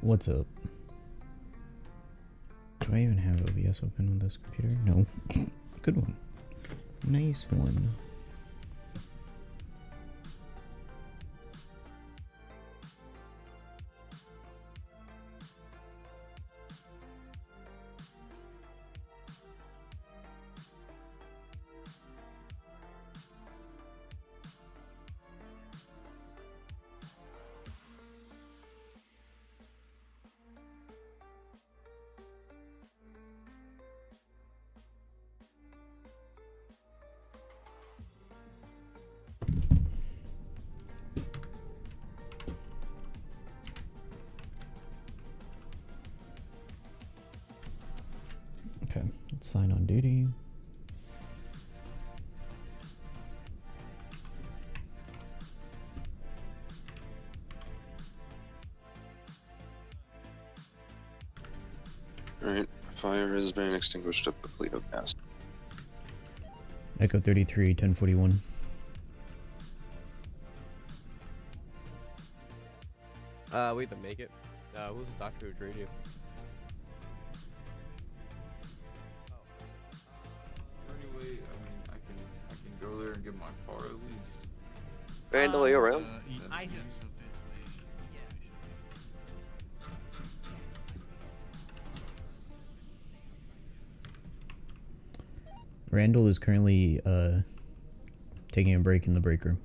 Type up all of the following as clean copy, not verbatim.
What's up? Do I even have OBS open on this computer? No. Good one. Nice one. Okay, let's sign on duty. Alright, fire has been extinguished at Polito Pass. Echo 33, 1041. We have to make it. Who's the doctor who treated you? Anyway, I can go there and get my car at least. Randall, are you around? I do. So basically, Randall is currently taking a break in the break room.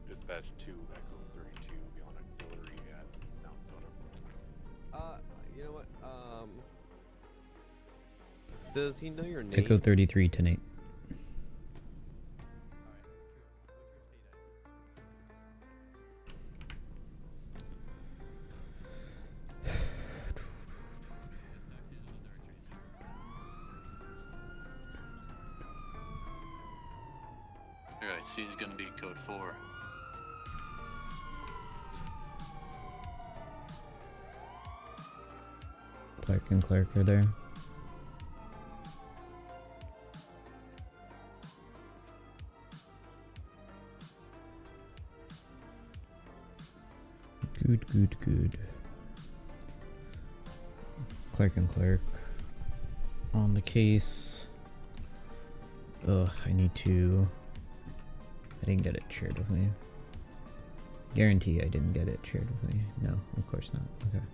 Dispatch 2, Echo 32, beyond auxiliary at Mount Zona. You know what? Does he know your name? Echo 33, 108. Alright, C is gonna be code 4. Clerk and clerk are there. Good. Clerk and clerk on the case. Ugh, I didn't get it shared with me. Guarantee I didn't get it shared with me. No, of course not. Okay.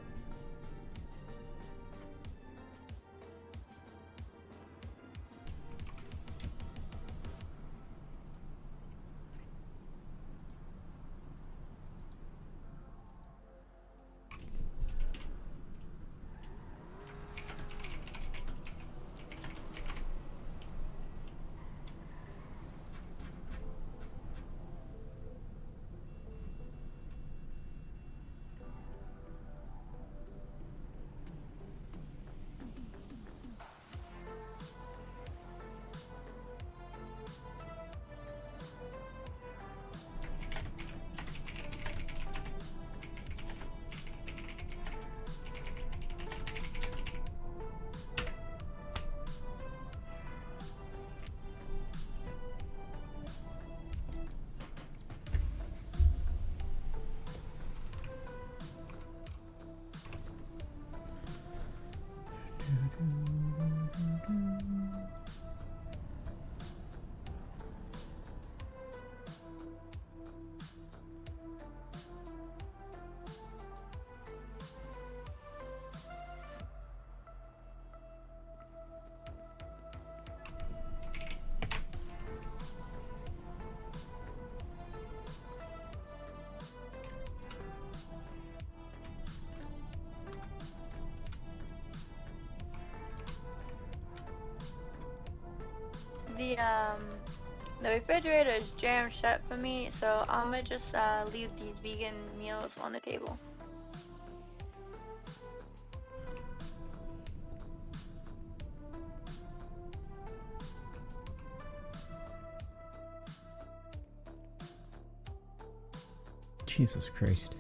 The refrigerator is jammed shut for me, so I'm gonna just leave these vegan meals on the table. Jesus Christ.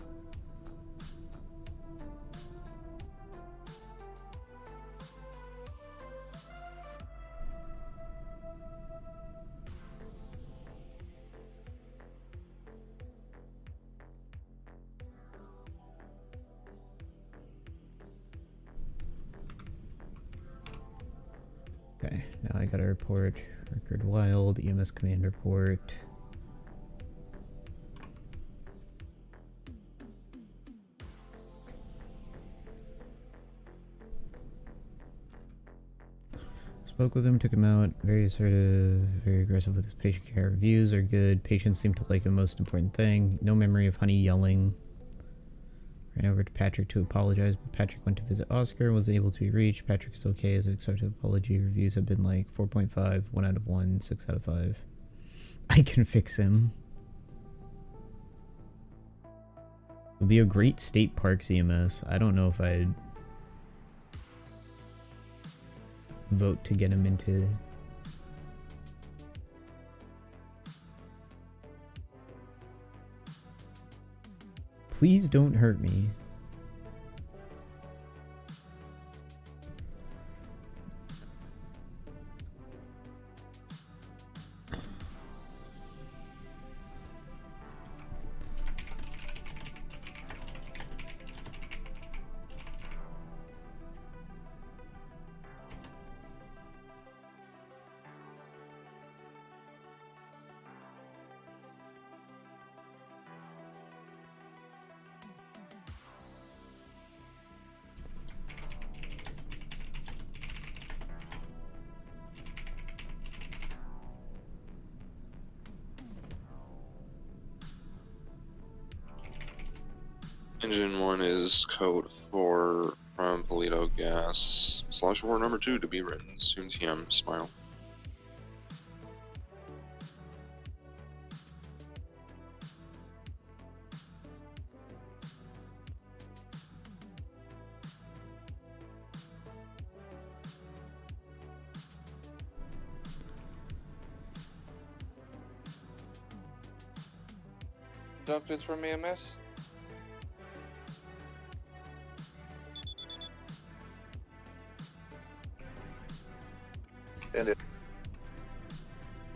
Okay, now I gotta report record wild, EMS command report. Spoke with him, took him out. Very assertive, very aggressive with his patient care. Reviews are good. Patients seem to like him, most important thing. No memory of Honey yelling. Ran over to Patrick to apologize, but Patrick went to visit Oscar and was able to be reached. Patrick is okay as an accepted apology. Reviews have been like 4.5, 1 out of 1, 6 out of 5. I can fix him. It'll be a great state parks EMS. I don't know if I'd vote to get him into. Please don't hurt me. Engine 1 is code 4 from Polito Gas / war number 2 to be written. Soon TM, smile. Doctors from EMS?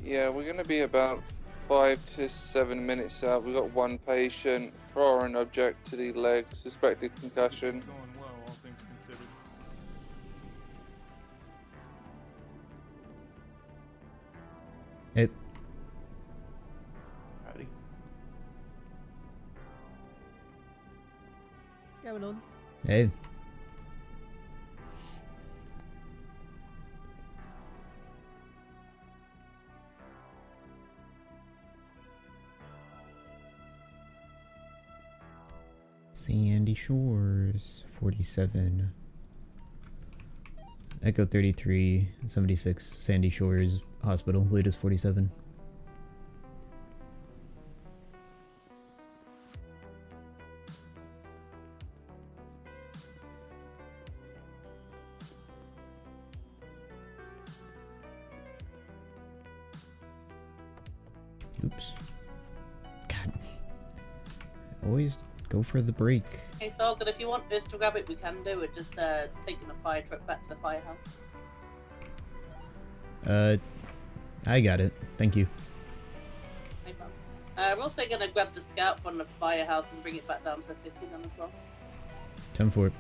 Yeah, we're going to be about 5 to 7 minutes out. We've got one patient, foreign object to the leg, suspected concussion. It's going well, all things considered. It. Howdy. What's going on? Hey. Sandy Shores, 47. Echo 33, 76, Sandy Shores Hospital, latest 47. Oops. God. Always go for the break. Hey Sargon, if you want us to grab it, we can do it. Just taking a fire truck back to the firehouse. I got it. Thank you. No problem. We're also gonna grab the scout from the firehouse and bring it back down to the city then as well. 10-4.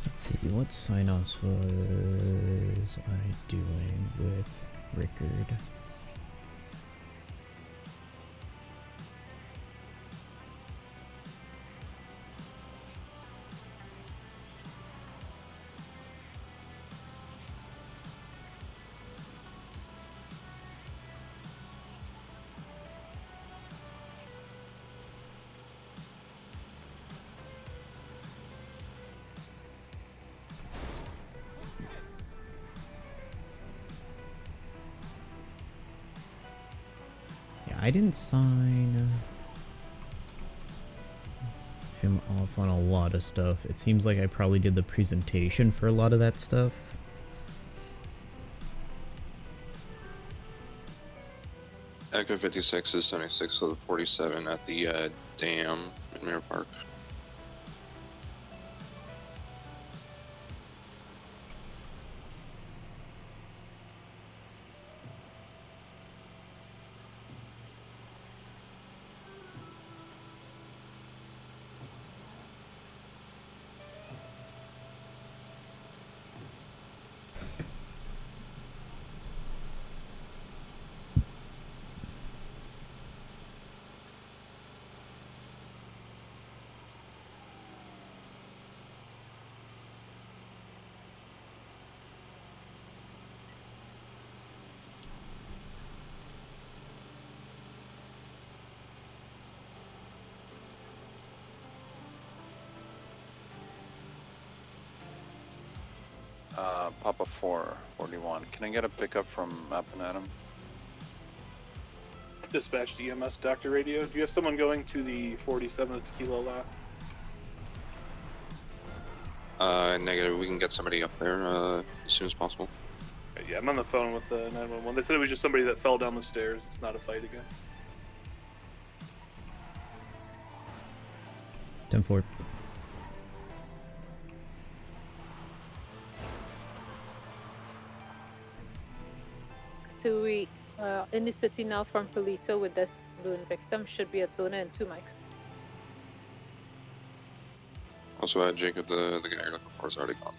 Let's see, what sign-offs was I doing with Rickard? I didn't sign him off on a lot of stuff. It seems like I probably did the presentation for a lot of that stuff. Echo 56 is 76 of the 47 at the dam in Mirror Park. Papa 441. Can I get a pickup from up and Adam? Dispatch EMS Dr. Radio. Do you have someone going to the 47th Tequila lot? Negative. We can get somebody up there as soon as possible. Yeah, I'm on the phone with 911. They said it was just somebody that fell down the stairs. It's not a fight again. 10-4. So we in the city now from Polito with this wound victim. Should be at Zona and 2 mics. Also, Jacob, the guy you're looking for is already gone.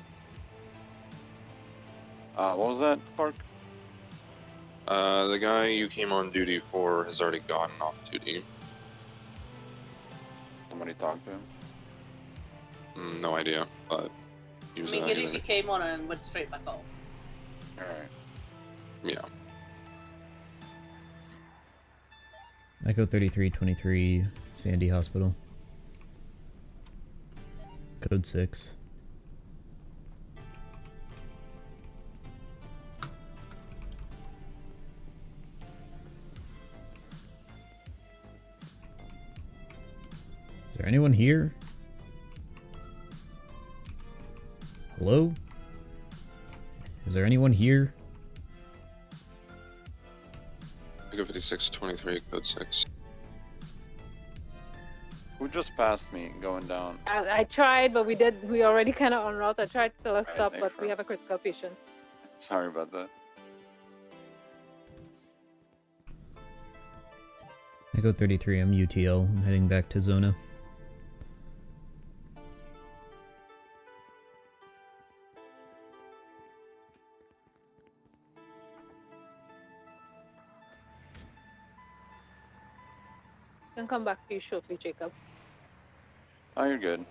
What was that, Park? The guy you came on duty for has already gotten off duty. Somebody talked to him? No idea, but he was. I mean, he came on and went straight back off. Alright. Yeah. Echo 3323, Sandy Hospital. Code 6. Is there anyone here? Hello? Is there anyone here? Echo 5623, code 6. Who just passed me going down? I tried, but we already kind of en route. I tried to tell us stop, but we have a critical patient. Sorry about that. Echo 33, I'm UTL. I'm heading back to Zona. Can come back to you shortly, Jacob. Oh, you're good.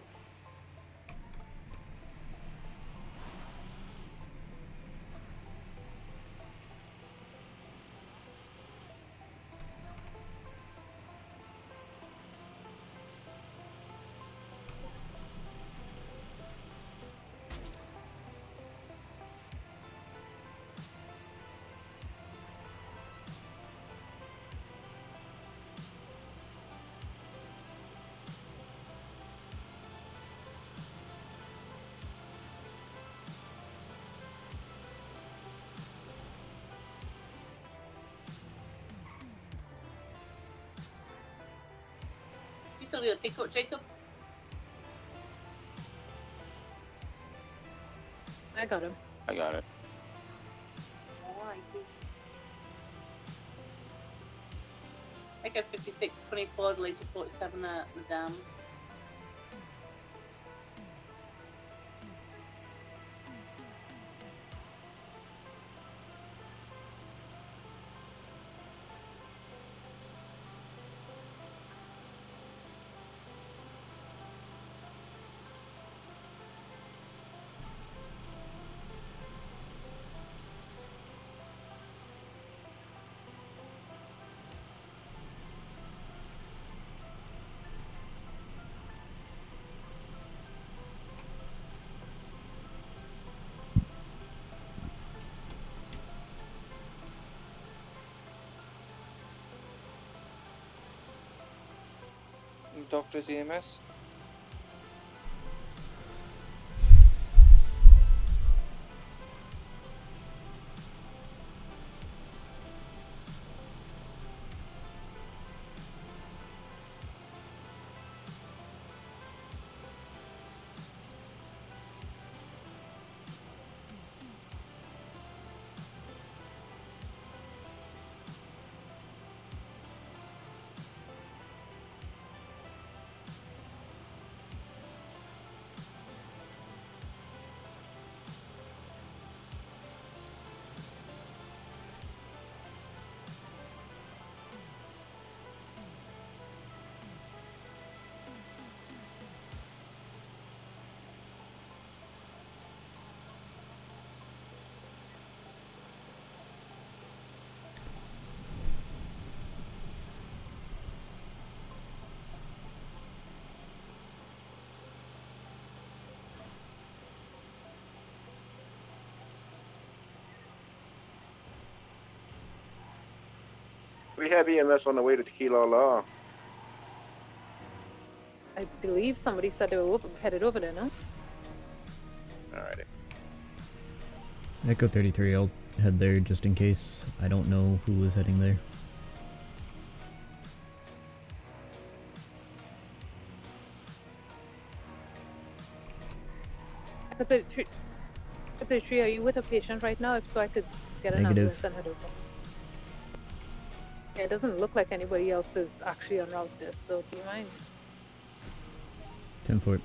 You still need a pickup, Jacob? I got him. I got it. Alrighty. Echo 56, 24, the latest 47 at the dam. doctors, EMS. We have EMS on the way to Tequila Law. I believe somebody said they were headed over there, no? Alrighty. Echo 33, I'll head there just in case. I don't know who was heading there. Echo 33, are you with a patient right now? If so, I could get an Negative. ambulance and head over. Yeah, it doesn't look like anybody else is actually en route there, so do you mind? 10-4.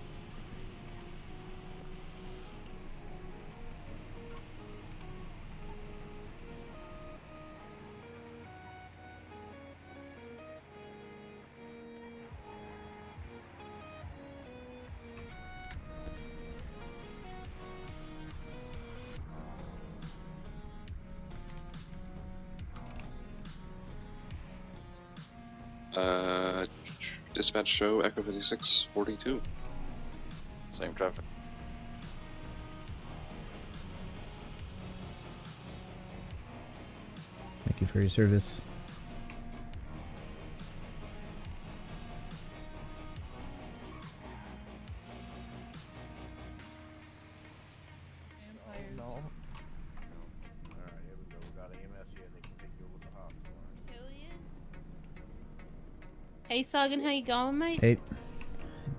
Dispatch show Echo 5642. Same traffic. Thank you for your service. No. Alright, here we go. We got EMS here. They can take you over to the hospital. Hey Sargon, how you going, mate? Hey,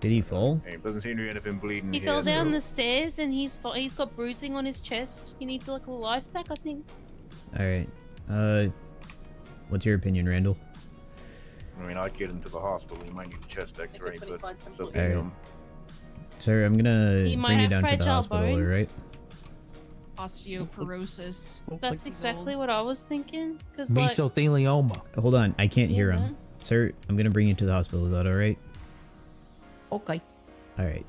did he fall? Hey, doesn't seem to be anything bleeding He here. fell down so- the stairs and he's got bruising on his chest. He needs like a little ice pack, I think. Alright, what's your opinion, Randall? I mean, I'd get him to the hospital. He might need a chest X-ray, but it's up to Alright. him. Sir, I'm gonna He might bring you have down to the fragile hospital, bones. alright? Osteoporosis. That's exactly what I was thinking. Cause like, Mesothelioma. Hold on, I can't hear Yeah. him. Sir, I'm gonna bring you to the hospital, is that alright? Okay. Alright.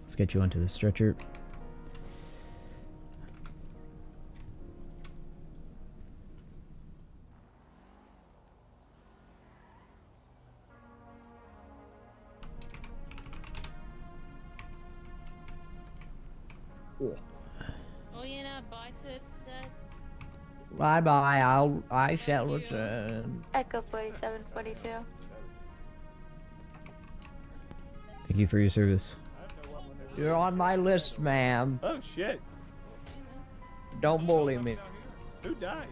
Let's get you onto the stretcher. oh yeah, no, bye tips, Dad. Bye bye. I shall return. Echo 4742. Thank you for your service. You're on my list, ma'am. Oh shit. Don't bully me. Who died?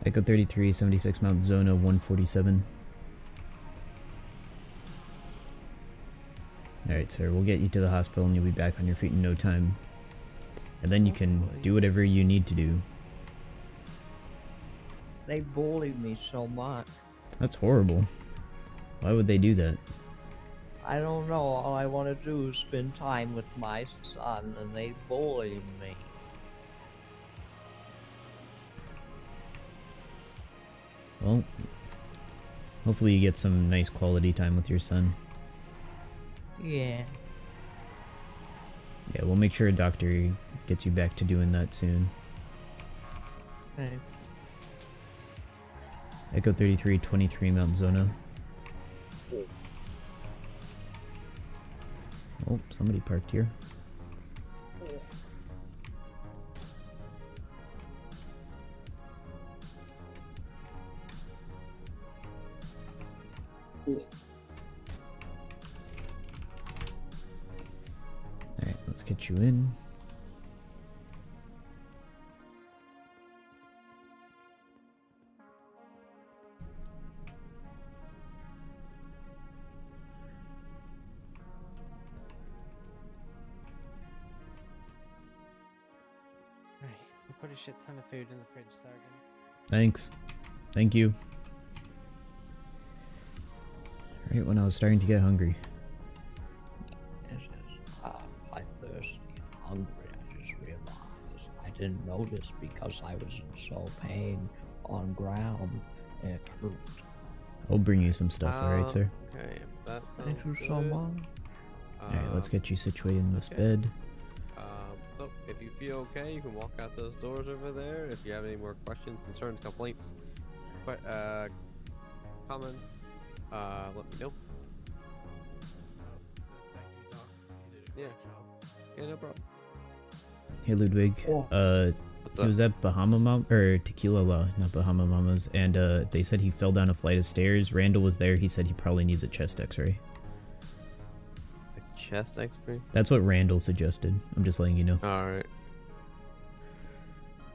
Echo 33, 76 Mount Zona 147. Alright, sir, we'll get you to the hospital and you'll be back on your feet in no time. And then you can do whatever you need to do. They bullied me so much. That's horrible. Why would they do that? I don't know. All I want to do is spend time with my son, and they bullied me. Well, hopefully you get some nice quality time with your son. Yeah. Yeah, we'll make sure a doctor gets you back to doing that soon. Okay. Echo 33, 23 Mount Zona. Oh, somebody parked here. get you in. Right. We put a shit ton of food in the fridge, Sargon. Thanks. Thank you. Right when I was starting to get hungry. I'm thirsty and hungry. I just realized I didn't notice because I was in so pain on ground. It hurt. I'll bring you some stuff, alright, sir? Okay, that sounds Thank you so good. much. Alright, let's get you situated in this bed. So, if you feel okay, you can walk out those doors over there. If you have any more questions, concerns, complaints, comments, let me know. Yeah. Yeah, no problem. Hey Ludwig, he was at Bahama Mom or Tequila La, not Bahama Mama's, and they said he fell down a flight of stairs. Randall was there. He said he probably needs a chest X-ray. A chest X-ray? That's what Randall suggested. I'm just letting you know. All right.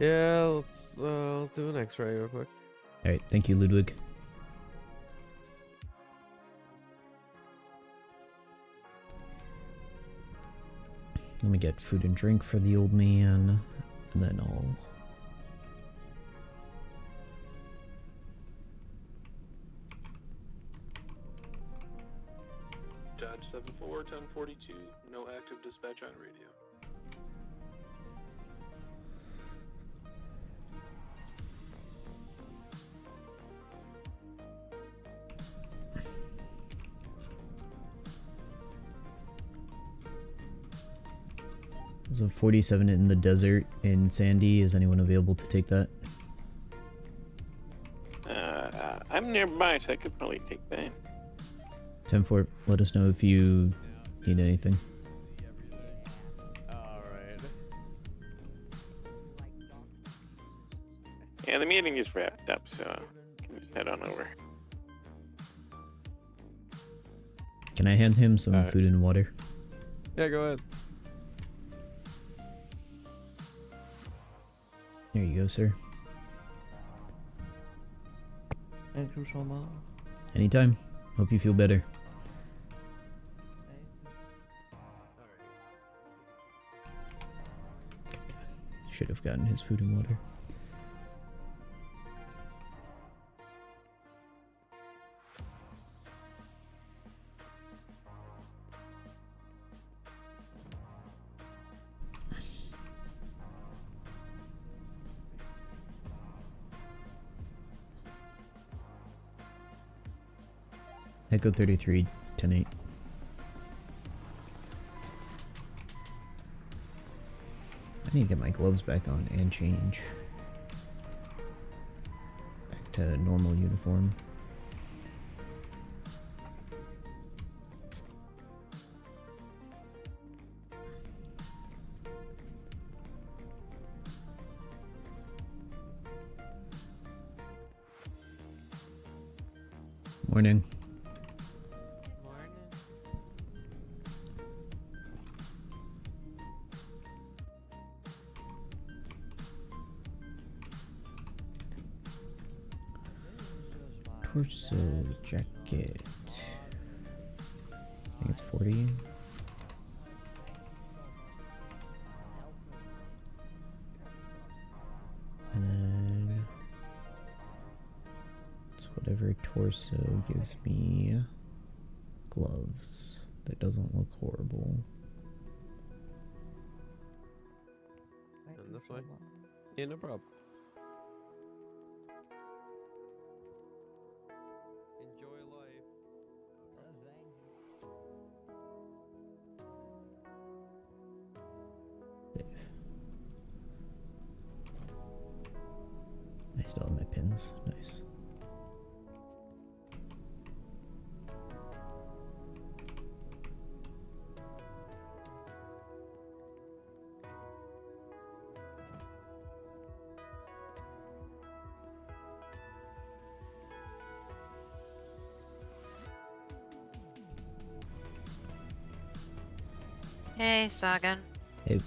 Yeah, let's do an X-ray real quick. All right, thank you, Ludwig. Let me get food and drink for the old man, and then I'll... Dodge 7-4, 1042. No active dispatch on radio. There's a 47 in the desert in Sandy. Is anyone available to take that? I'm nearby, so I could probably take that. 10-4, let us know if you need anything. Alright. Yeah, the meeting just wrapped up, so can just head on over. Can I hand him some food and water? Yeah, go ahead. There you go, sir. Thank you so much. Anytime. Hope you feel better. Should have gotten his food and water. Echo 33, 10-8. I need to get my gloves back on and change. Back to normal uniform. Morning. Torso jacket. I think it's 40. And then it's whatever torso gives me gloves. That doesn't look horrible. And this way? Yeah, no problem. Enjoy life. I still have my pins. Nice. Hey, Sargon. Hey.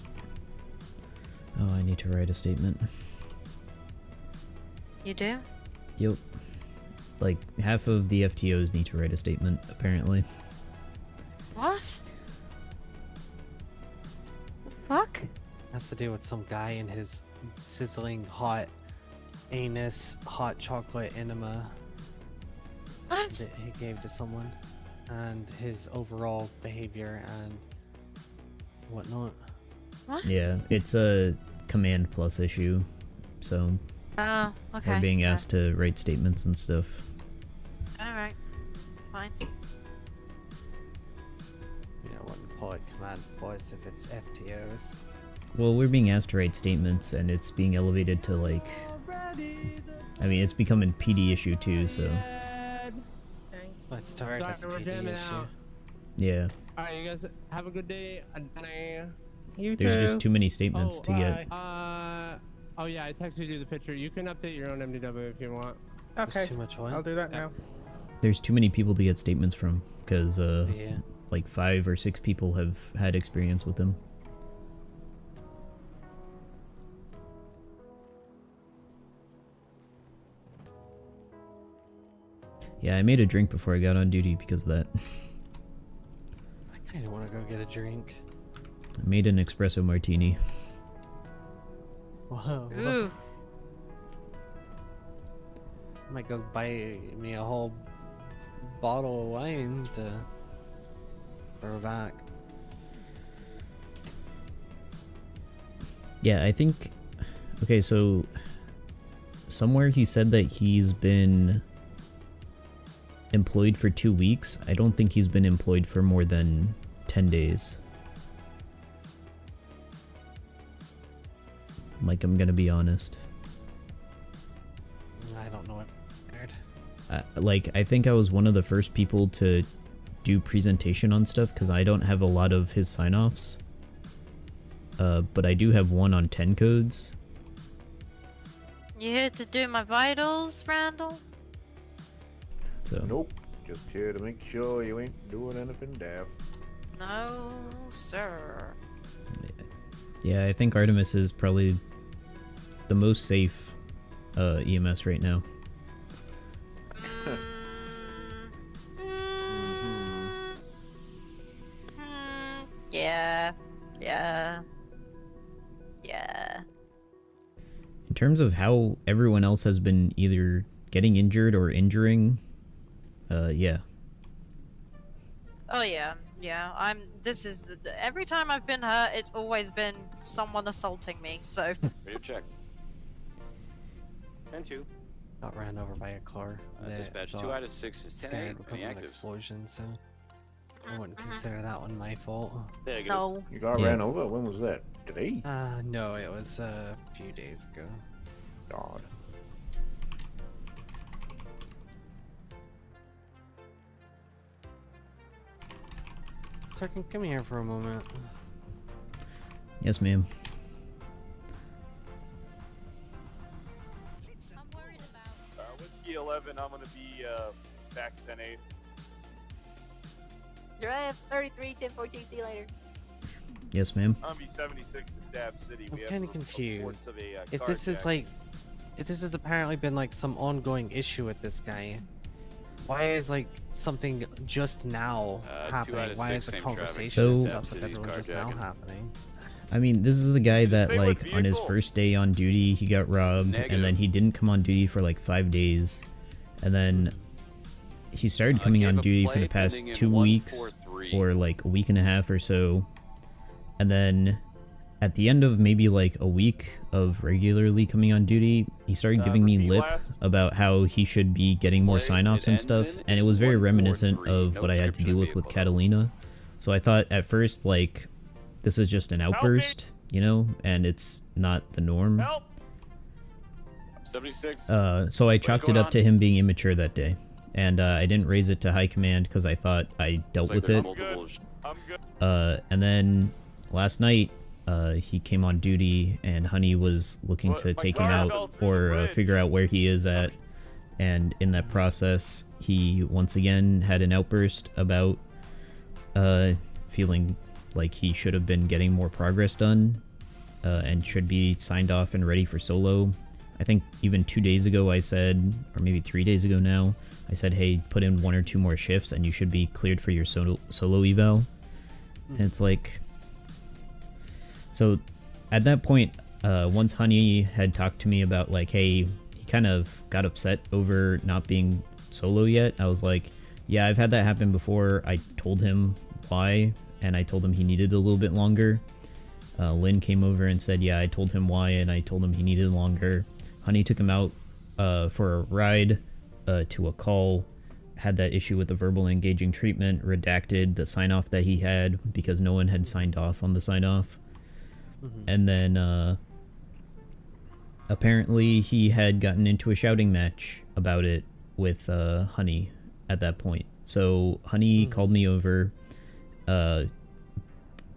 Oh, I need to write a statement. You do? Yep. Like, half of the FTOs need to write a statement, apparently. What? The fuck? Has to do with some guy and his sizzling hot anus hot chocolate enema What? that he gave to someone, and his overall behavior and whatnot. What? Yeah, it's a Command Plus issue, so Oh, okay. we're being asked to write statements and stuff. Alright. Fine. You know, wouldn't call it Command Plus if it's FTOs. Well, we're being asked to write statements, and it's being elevated to, like... I mean, it's becoming PD issue too, so... Let's start as a we're PD jamming issue. out. Yeah. Alright, you guys have a good day. There's just too many statements to get. Oh yeah, I texted you the picture. You can update your own MDW if you want. There's too much what? I'll do that now. There's too many people to get statements from, because, Yeah. like 5 or 6 people have had experience with him. Yeah, I made a drink before I got on duty because of that. I kind of want to go get a drink. I made an espresso martini. Whoa. Oof. Might go buy me a whole bottle of wine to throw back. Yeah, I think... Okay, so... Somewhere he said that he's been... employed for 2 weeks. I don't think he's been employed for more than 10 days. Like, I'm gonna be honest. I don't know what I heard. Like, I think I was one of the first people to do presentation on stuff, because I don't have a lot of his sign-offs. But I do have one on 10 codes. You here to do my vitals, Randall? So. Nope. Just here to make sure you ain't doing anything daft. No, sir. Yeah, I think Artemis is probably the most safe EMS right now. Yeah. Yeah. Yeah. In terms of how everyone else has been either getting injured or injuring, yeah. Oh yeah. Yeah. This is every time I've been hurt, it's always been someone assaulting me. So. Radio check. 10-2. Got ran over by a car. Dispatch, 2 out of 6 is 10-8. Scared because Any of an actives? explosion, so I wouldn't consider that one my fault. There you go. go. You got ran over? When was that? Today? No, it was a few days ago. God. Sargon, come here for a moment. Yes, ma'am. Whiskey 11, I'm gonna be back 10-8. Drive 33, 10-14, see you later. Yes, ma'am. I'm gonna be 76 to Stab City. I'm We have kind of reports confused. of a, If this is carjack. like, if this has apparently been like some ongoing issue with this guy, why is like something just now 2 out happening? of Why 6 is the same conversation So- and Stab stuff with City's everyone just now carjacking. happening? I mean, this is the guy that, say what like, on his vehicle? first day on duty, he got robbed, Negative. and then he didn't come on duty for like 5 days, and then he started coming gave on a duty for the plate past ending in 2 weeks, 143. or like a week and a half or so, and then at the end of maybe like a week of regularly coming on duty, he started giving me repeat lip last. about how he should be getting more Plate, sign-offs it and ends stuff, in and it was very 143. reminiscent of No what I had to description deal of with vehicle. Catalina. So I thought at first, like, this is just an outburst, you know, and it's not the norm. Help! 76. So I chalked it going up on? to him being immature that day, and I didn't raise it to high command because I thought I dealt Like with there's it. multiple- I'm good. And then last night, he came on duty, and Honey was looking to take him car fell out through the or bridge. figure out where he is at. And in that process, he once again had an outburst about feeling Like, he should have been getting more progress done, and should be signed off and ready for solo. I think even 2 days ago I said, or maybe 3 days ago now, I said, hey, put in 1 or 2 more shifts and you should be cleared for your solo eval. And it's like... So, at that point, once Honey had talked to me about, like, hey, he kind of got upset over not being solo yet, I was like, yeah, I've had that happen before. I told him why, and I told him he needed a little bit longer. Lynn came over and said, yeah, I told him why, and I told him he needed longer. Honey took him out for a ride to a call, had that issue with the verbal engaging treatment, redacted the sign-off that he had because no one had signed off on the sign-off. And then apparently he had gotten into a shouting match about it with Honey at that point. So Honey called me over,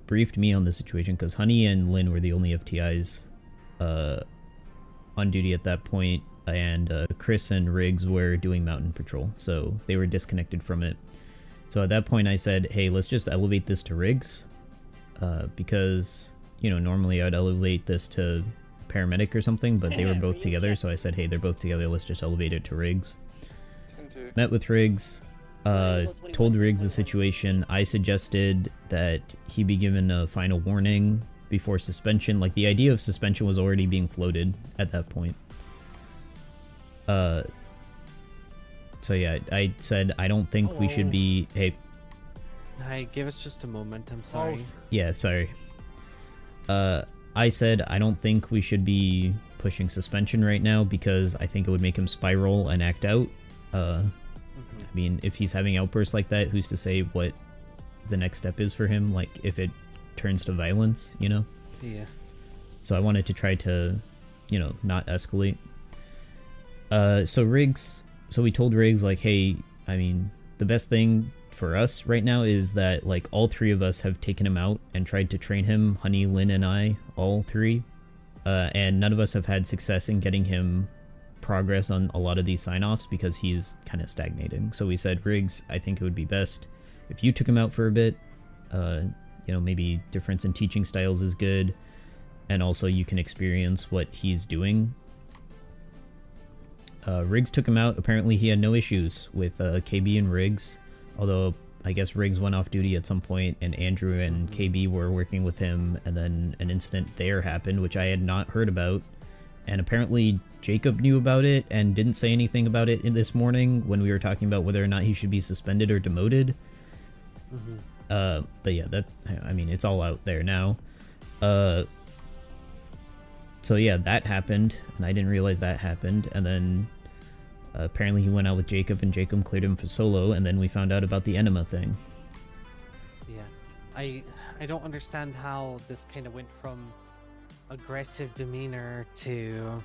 briefed me on the situation, because Honey and Lynn were the only FTIs on duty at that point, and Chris and Riggs were doing mountain patrol, so they were disconnected from it. So at that point I said, hey, let's just elevate this to Riggs, because, you know, normally I'd elevate this to paramedic or something, but they were both together, so I said, hey, they're both together, let's just elevate it to Riggs. Met with Riggs, told Riggs the situation. I suggested that he be given a final warning before suspension. Like, the idea of suspension was already being floated at that point. So yeah, I said I don't think we should be... Hey. Hi, give us just a moment, I'm sorry. Yeah, sorry. I said I don't think we should be pushing suspension right now because I think it would make him spiral and act out. I mean, if he's having outbursts like that, who's to say what the next step is for him? Like, if it turns to violence, you know? Yeah. So I wanted to try to, you know, not escalate. So we told Riggs, like, hey, I mean, the best thing for us right now is that, like, all 3 of us have taken him out and tried to train him, Honey, Lynn, and I, all 3. And none of us have had success in getting him progress on a lot of these sign-offs because he's kind of stagnating. So we said, Riggs, I think it would be best if you took him out for a bit. You know, maybe difference in teaching styles is good, and also you can experience what he's doing. Riggs took him out. Apparently he had no issues with KB and Riggs, although I guess Riggs went off duty at some point and Andrew and KB were working with him, and then an incident there happened which I had not heard about, and apparently Jacob knew about it and didn't say anything about it in this morning when we were talking about whether or not he should be suspended or demoted. But yeah, that, I mean, it's all out there now. So yeah, that happened, and I didn't realize that happened, and then apparently he went out with Jacob, and Jacob cleared him for solo, and then we found out about the enema thing. Yeah, I don't understand how this kind of went from aggressive demeanor to...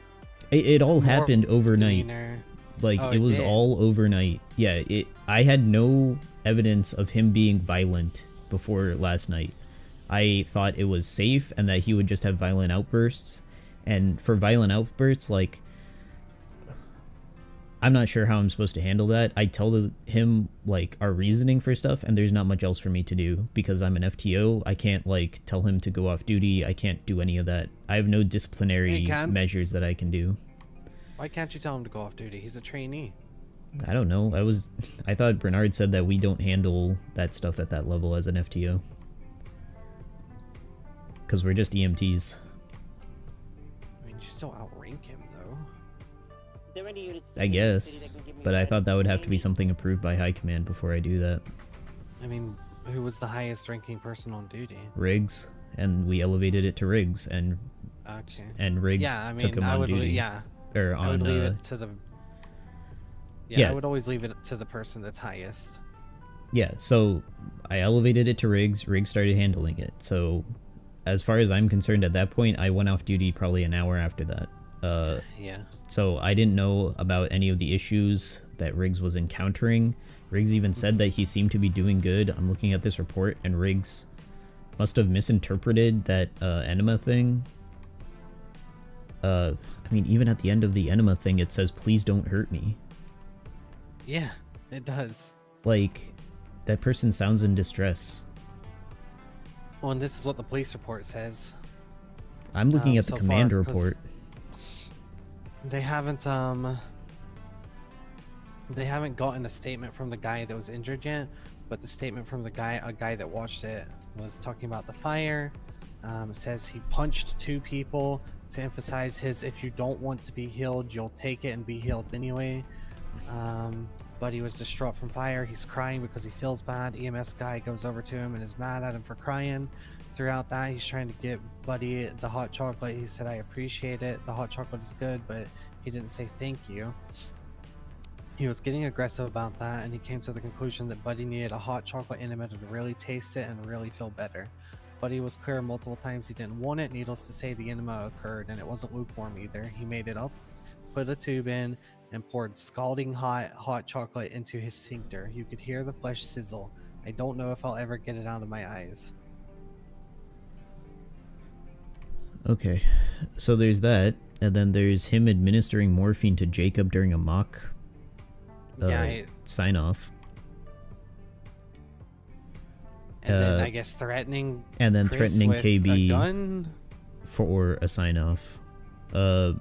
It all happened overnight. Demeanor. Like, Oh, it was did. all overnight. Yeah, I had no evidence of him being violent before last night. I thought it was safe and that he would just have violent outbursts. And for violent outbursts, like, I'm not sure how I'm supposed to handle that. I tell him, like, our reasoning for stuff, and there's not much else for me to do because I'm an FTO. I can't, like, tell him to go off duty. I can't do any of that. I have no disciplinary measures that I can do. Why can't you tell him to go off duty? He's a trainee. I don't know. I thought Bernard said that we don't handle that stuff at that level as an FTO. Because we're just EMTs. I mean, you still outrank him, though. I guess. But I thought that would have to be something approved by High Command before I do that. I mean, who was the highest ranking person on duty? Riggs. And we elevated it to Riggs. And Riggs took him on duty. Or on, I would leave it to the... Yeah, I would always leave it to the person that's highest. Yeah, so I elevated it to Riggs. Riggs started handling it. So as far as I'm concerned at that point, I went off duty probably an hour after that. Yeah. So I didn't know about any of the issues that Riggs was encountering. Riggs even said that he seemed to be doing good. I'm looking at this report, and Riggs must have misinterpreted that enema thing. I mean, even at the end of the enema thing, it says, please don't hurt me. Yeah, it does. Like, that person sounds in distress. Well, and this is what the police report says. I'm looking at the so command far, 'cause report. They haven't gotten a statement from the guy that was injured yet, but the statement from a guy that watched it was talking about the fire. It says he punched 2 people to emphasize his if you don't want to be healed, you'll take it and be healed anyway. But he was distraught from fire. He's crying because he feels bad. EMS guy goes over to him and is mad at him for crying. Throughout that, he's trying to get Buddy the hot chocolate. He said, I appreciate it. The hot chocolate is good, but he didn't say thank you. He was getting aggressive about that, and he came to the conclusion that Buddy needed a hot chocolate enema to really taste it and really feel better. Buddy was clear multiple times he didn't want it. Needless to say, the enema occurred, and it wasn't lukewarm either. He made it up, put a tube in, and poured scalding hot chocolate into his sphincter. You could hear the flesh sizzle. I don't know if I'll ever get it out of my eyes. Okay, so there's that, and then there's him administering morphine to Jacob during a mock sign-off. And then I guess threatening. And then Chris threatening with KB a gun? for a sign-off. I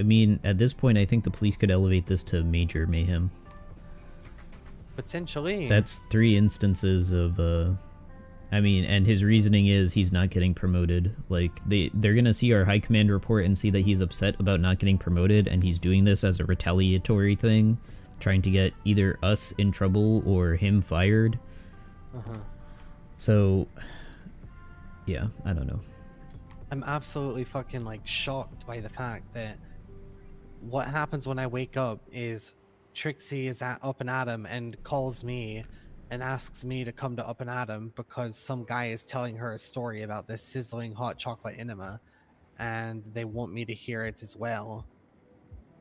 mean, at this point, I think the police could elevate this to major mayhem. Potentially. That's 3 instances of, I mean, and his reasoning is he's not getting promoted. Like, they're gonna see our high command report and see that he's upset about not getting promoted, and he's doing this as a retaliatory thing, trying to get either us in trouble or him fired. So, yeah, I don't know. I'm absolutely fucking, like, shocked by the fact that what happens when I wake up is Trixie is up and Adam and calls me and asks me to come to Up and Adam because some guy is telling her a story about this sizzling hot chocolate enema, and they want me to hear it as well.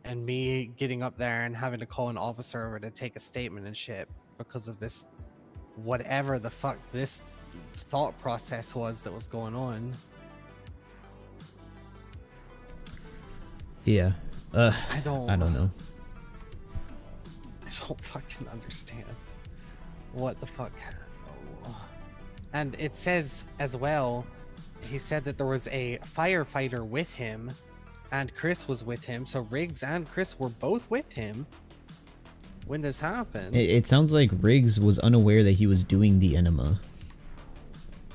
And me getting up there and having to call an officer over to take a statement and shit because of this, whatever the fuck this thought process was that was going on. Yeah. I don't know. I don't fucking understand. What the fuck? Oh. And it says as well, he said that there was a firefighter with him, and Chris was with him, so Riggs and Chris were both with him when this happened. It sounds like Riggs was unaware that he was doing the enema.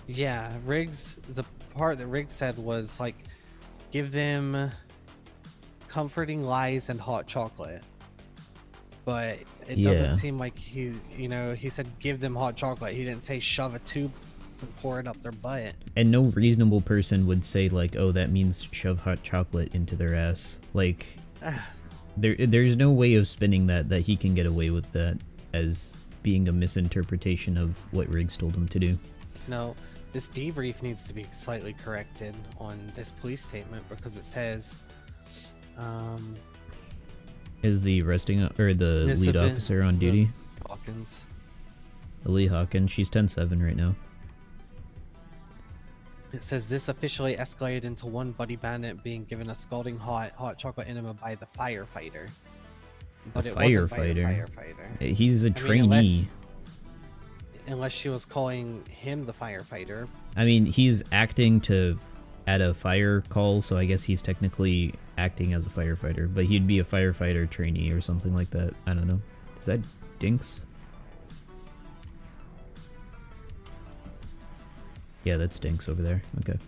Yeah, Riggs, the part that Riggs said was like, give them comforting lies and hot chocolate. But it doesn't seem like he said give them hot chocolate. He didn't say shove a tube and pour it up their butt. And no reasonable person would say, like, oh, that means shove hot chocolate into their ass. Like, there's no way of spinning that he can get away with that as being a misinterpretation of what Riggs told him to do. No, this debrief needs to be slightly corrected on this police statement because it says, Is the the lead officer on duty? Hawkins. Lee Hawkins, she's 10-7 right now. It says this officially escalated into one Buddy Bandit being given a scalding hot chocolate enema by the firefighter. But it wasn't by the firefighter. He's a trainee. Unless she was calling him the firefighter. I mean, he's acting at a fire call, so I guess he's technically acting as a firefighter, but he'd be a firefighter trainee or something like that. I don't know. Is that Dinks? Yeah, that's Dinks over there. Okay.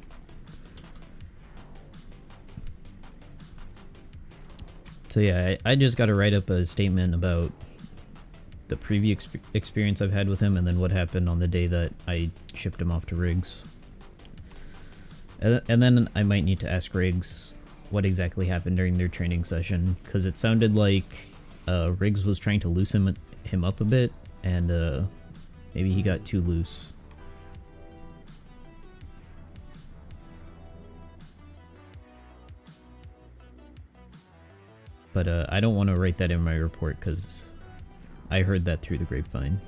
So yeah, I just got to write up a statement about the previous experience I've had with him, and then what happened on the day that I shipped him off to Riggs. And then I might need to ask Riggs what exactly happened during their training session, because it sounded like Riggs was trying to loosen him up a bit, and maybe he got too loose. But I don't want to write that in my report, because I heard that through the grapevine.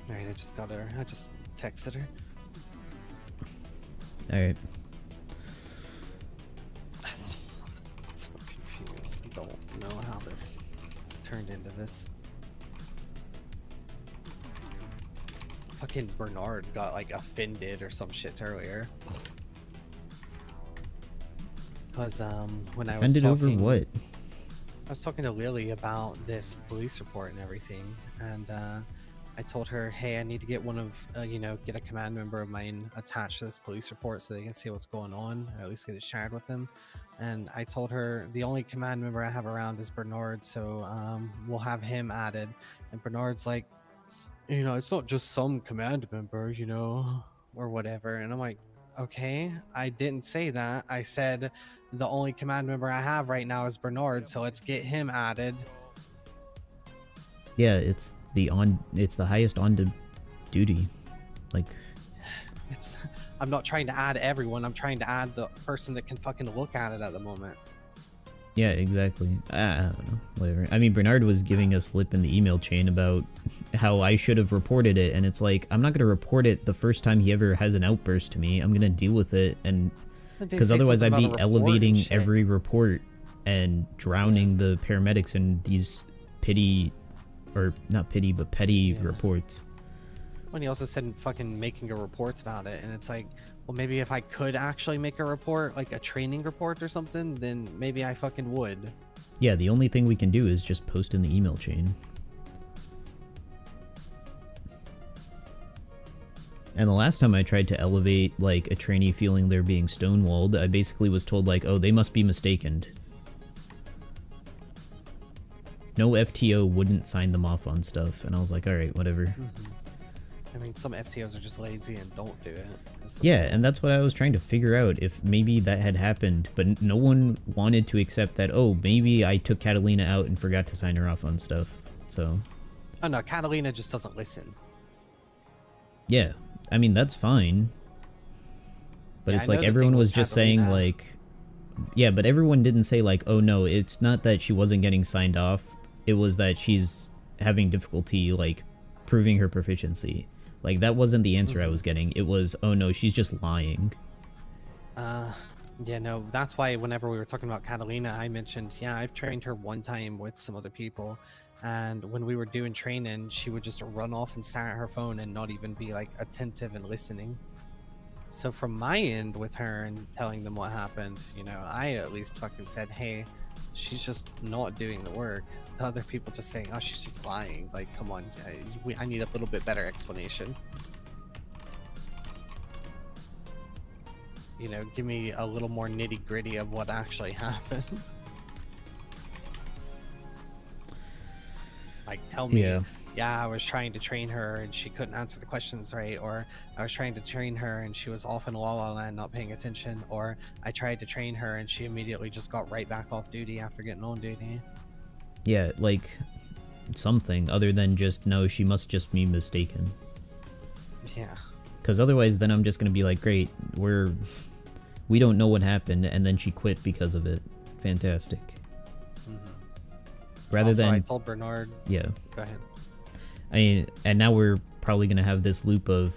Alright, I just got her. I just texted her. Alright. I'm so confused. I don't know how this turned into this. fucking Bernard got like offended or some shit earlier. Cause when I was Offended over talking, what? I was talking to Lily about this police report and everything, and I told her, hey, I need to get one of, get a command member of mine attached to this police report so they can see what's going on, or at least get it shared with them. And I told her the only command member I have around is Bernard, so we'll have him added. And Bernard's like, it's not just some command member, or whatever. And I'm like, okay, I didn't say that. I said the only command member I have right now is Bernard, so let's get him added. Yeah, it's the highest on duty. Like, I'm not trying to add everyone. I'm trying to add the person that can fucking look at it at the moment. yeah, exactly. I don't know, whatever. I mean, Bernard was giving a slip in the email chain about how I should have reported it, and it's like, I'm not gonna report it the first time he ever has an outburst to me. I'm gonna deal with it, and because otherwise I'd be elevating every report and drowning the paramedics in these petty reports. When he also said fucking making a reports about it, and it's like, well, maybe if I could actually make a report, like a training report or something, then maybe I fucking would. Yeah, the only thing we can do is just post in the email chain. And the last time I tried to elevate, like, a trainee feeling they're being stonewalled, I basically was told, like, oh, they must be mistaken. No FTO wouldn't sign them off on stuff, and I was like, alright, whatever. I mean, some FTOs are just lazy and don't do it. Yeah, and that's what I was trying to figure out, if maybe that had happened, but no one wanted to accept that, oh, maybe I took Catalina out and forgot to sign her off on stuff, so... Oh no, Catalina just doesn't listen. Yeah, I mean, that's fine. But Yeah, it's I know like the everyone thing was with just saying, Catalina. like... Yeah, but everyone didn't say, like, oh no, it's not that she wasn't getting signed off, it was that she's having difficulty, like, proving her proficiency. Like, that wasn't the answer I was getting. It was, oh no, she's just lying. Yeah, no, that's why whenever we were talking about Catalina, I mentioned, yeah, I've trained her one time with some other people, and when we were doing training, she would just run off and stare at her phone and not even be, like, attentive and listening. So from my end with her and telling them what happened, I at least fucking said, hey, she's just not doing the work. The other people just saying, oh, she's just lying. Like, come on, I need a little bit better explanation. Give me a little more nitty gritty of what actually happened. Like, tell me, yeah, I was trying to train her and she couldn't answer the questions right, or I was trying to train her and she was off in La La Land not paying attention, or I tried to train her and she immediately just got right back off duty after getting on duty. Yeah, like, something other than just, no, she must just be mistaken. Yeah. Because otherwise, then I'm just going to be like, great, we don't know what happened, and then she quit because of it. Fantastic. Rather also, than... I told Bernard... Yeah. Go ahead. I mean, and now we're probably going to have this loop of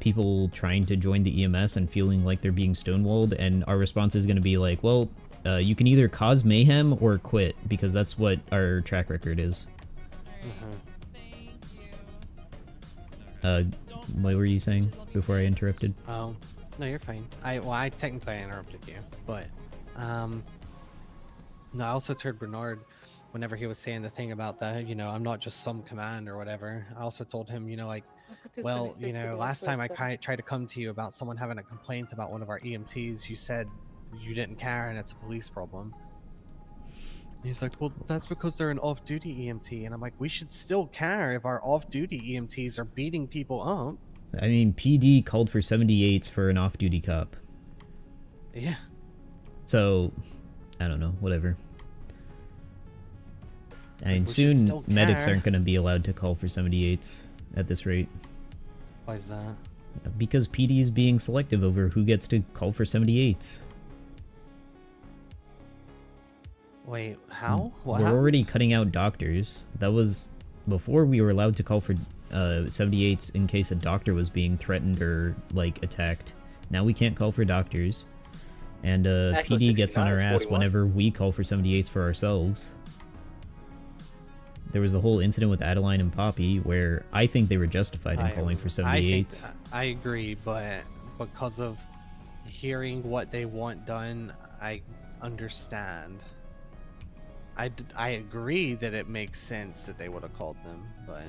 people trying to join the EMS and feeling like they're being stonewalled, and our response is going to be like, well, you can either cause mayhem or quit, because that's what our track record is. What were you saying before I interrupted? Oh, no, you're fine. I technically interrupted you, but no, I also told Bernard whenever he was saying the thing about the, I'm not just some command or whatever. I also told him, like, well, last time I tried to come to you about someone having a complaint about one of our EMTs, you said you didn't care and it's a police problem. And he's like, well, that's because they're an off-duty EMT. And I'm like, we should still care if our off-duty EMTs are beating people up. I mean, PD called for 78s for an off-duty cop. Yeah. So, I don't know, whatever. I mean, soon medics aren't going to be allowed to call for 78s at this rate. Why is that? Because PD is being selective over who gets to call for 78s. Wait, how? What We're happened? already cutting out doctors. That was before we were allowed to call for 78s in case a doctor was being threatened or, like, attacked. Now we can't call for doctors. And PD gets on our ass whenever we call for 78s for ourselves. there was the whole incident with Adeline and Poppy where I think they were justified in calling for 78s. I agree, but because of hearing what they want done, I understand. I agree that it makes sense that they would have called them, but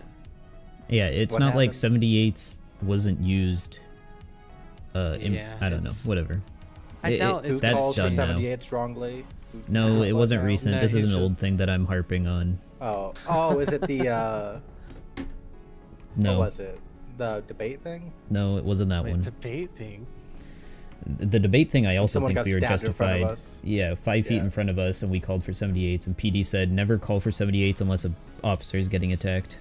Yeah, it's not like 78s wasn't used. Yeah, I don't know. Whatever. I doubt it's that's calls for done now. 78 strongly. No, it wasn't now? recent. No, This is he's an just- old thing that I'm harping on. Oh, is it the No. what was it? The debate thing? No, it wasn't that one. debate thing. The debate thing, I also Someone think got we were stabbed in front of justified. us. Yeah, 5 feet in front of us, and we called for 78s, and PD said never call for 78s unless an officer is getting attacked.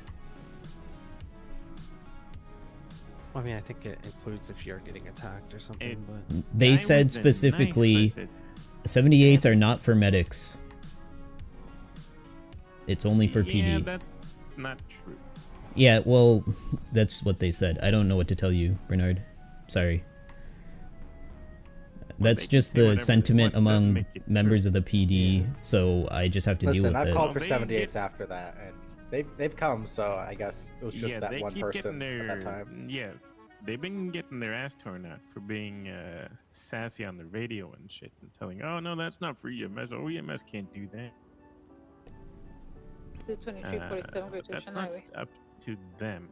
I mean, I think it includes if you're getting attacked or something, but They said specifically 78s are not for medics. It's only for PD. Yeah, that's not true. Yeah, well, that's what they said. I don't know what to tell you, Bernard. Sorry. That's just the sentiment among members of the PD, so I just have to deal Listen, with I've it. called for 78s after that, and they've come, so I guess it was just Yeah, that they one keep person getting at that time. Yeah, they've been getting their ass torn out for being sassy on the radio and shit and telling, oh no, that's not for EMS. Oh, EMS can't do that. 2347 Great That's Ocean not Highway. up to them.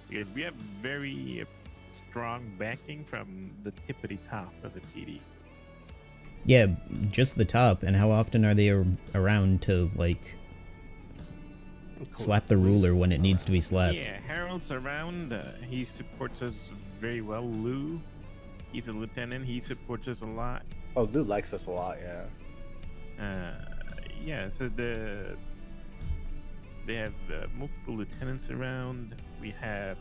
Because we have very strong backing from the tippity top of the PD. Yeah, just the top, and how often are they around to, like, slap the ruler when it needs to be slapped? Yeah, Harold's around. He supports us very well. Lou, he's a lieutenant. He supports us a lot. Oh, Lou likes us a lot, yeah. Yeah, so they have multiple lieutenants around. We have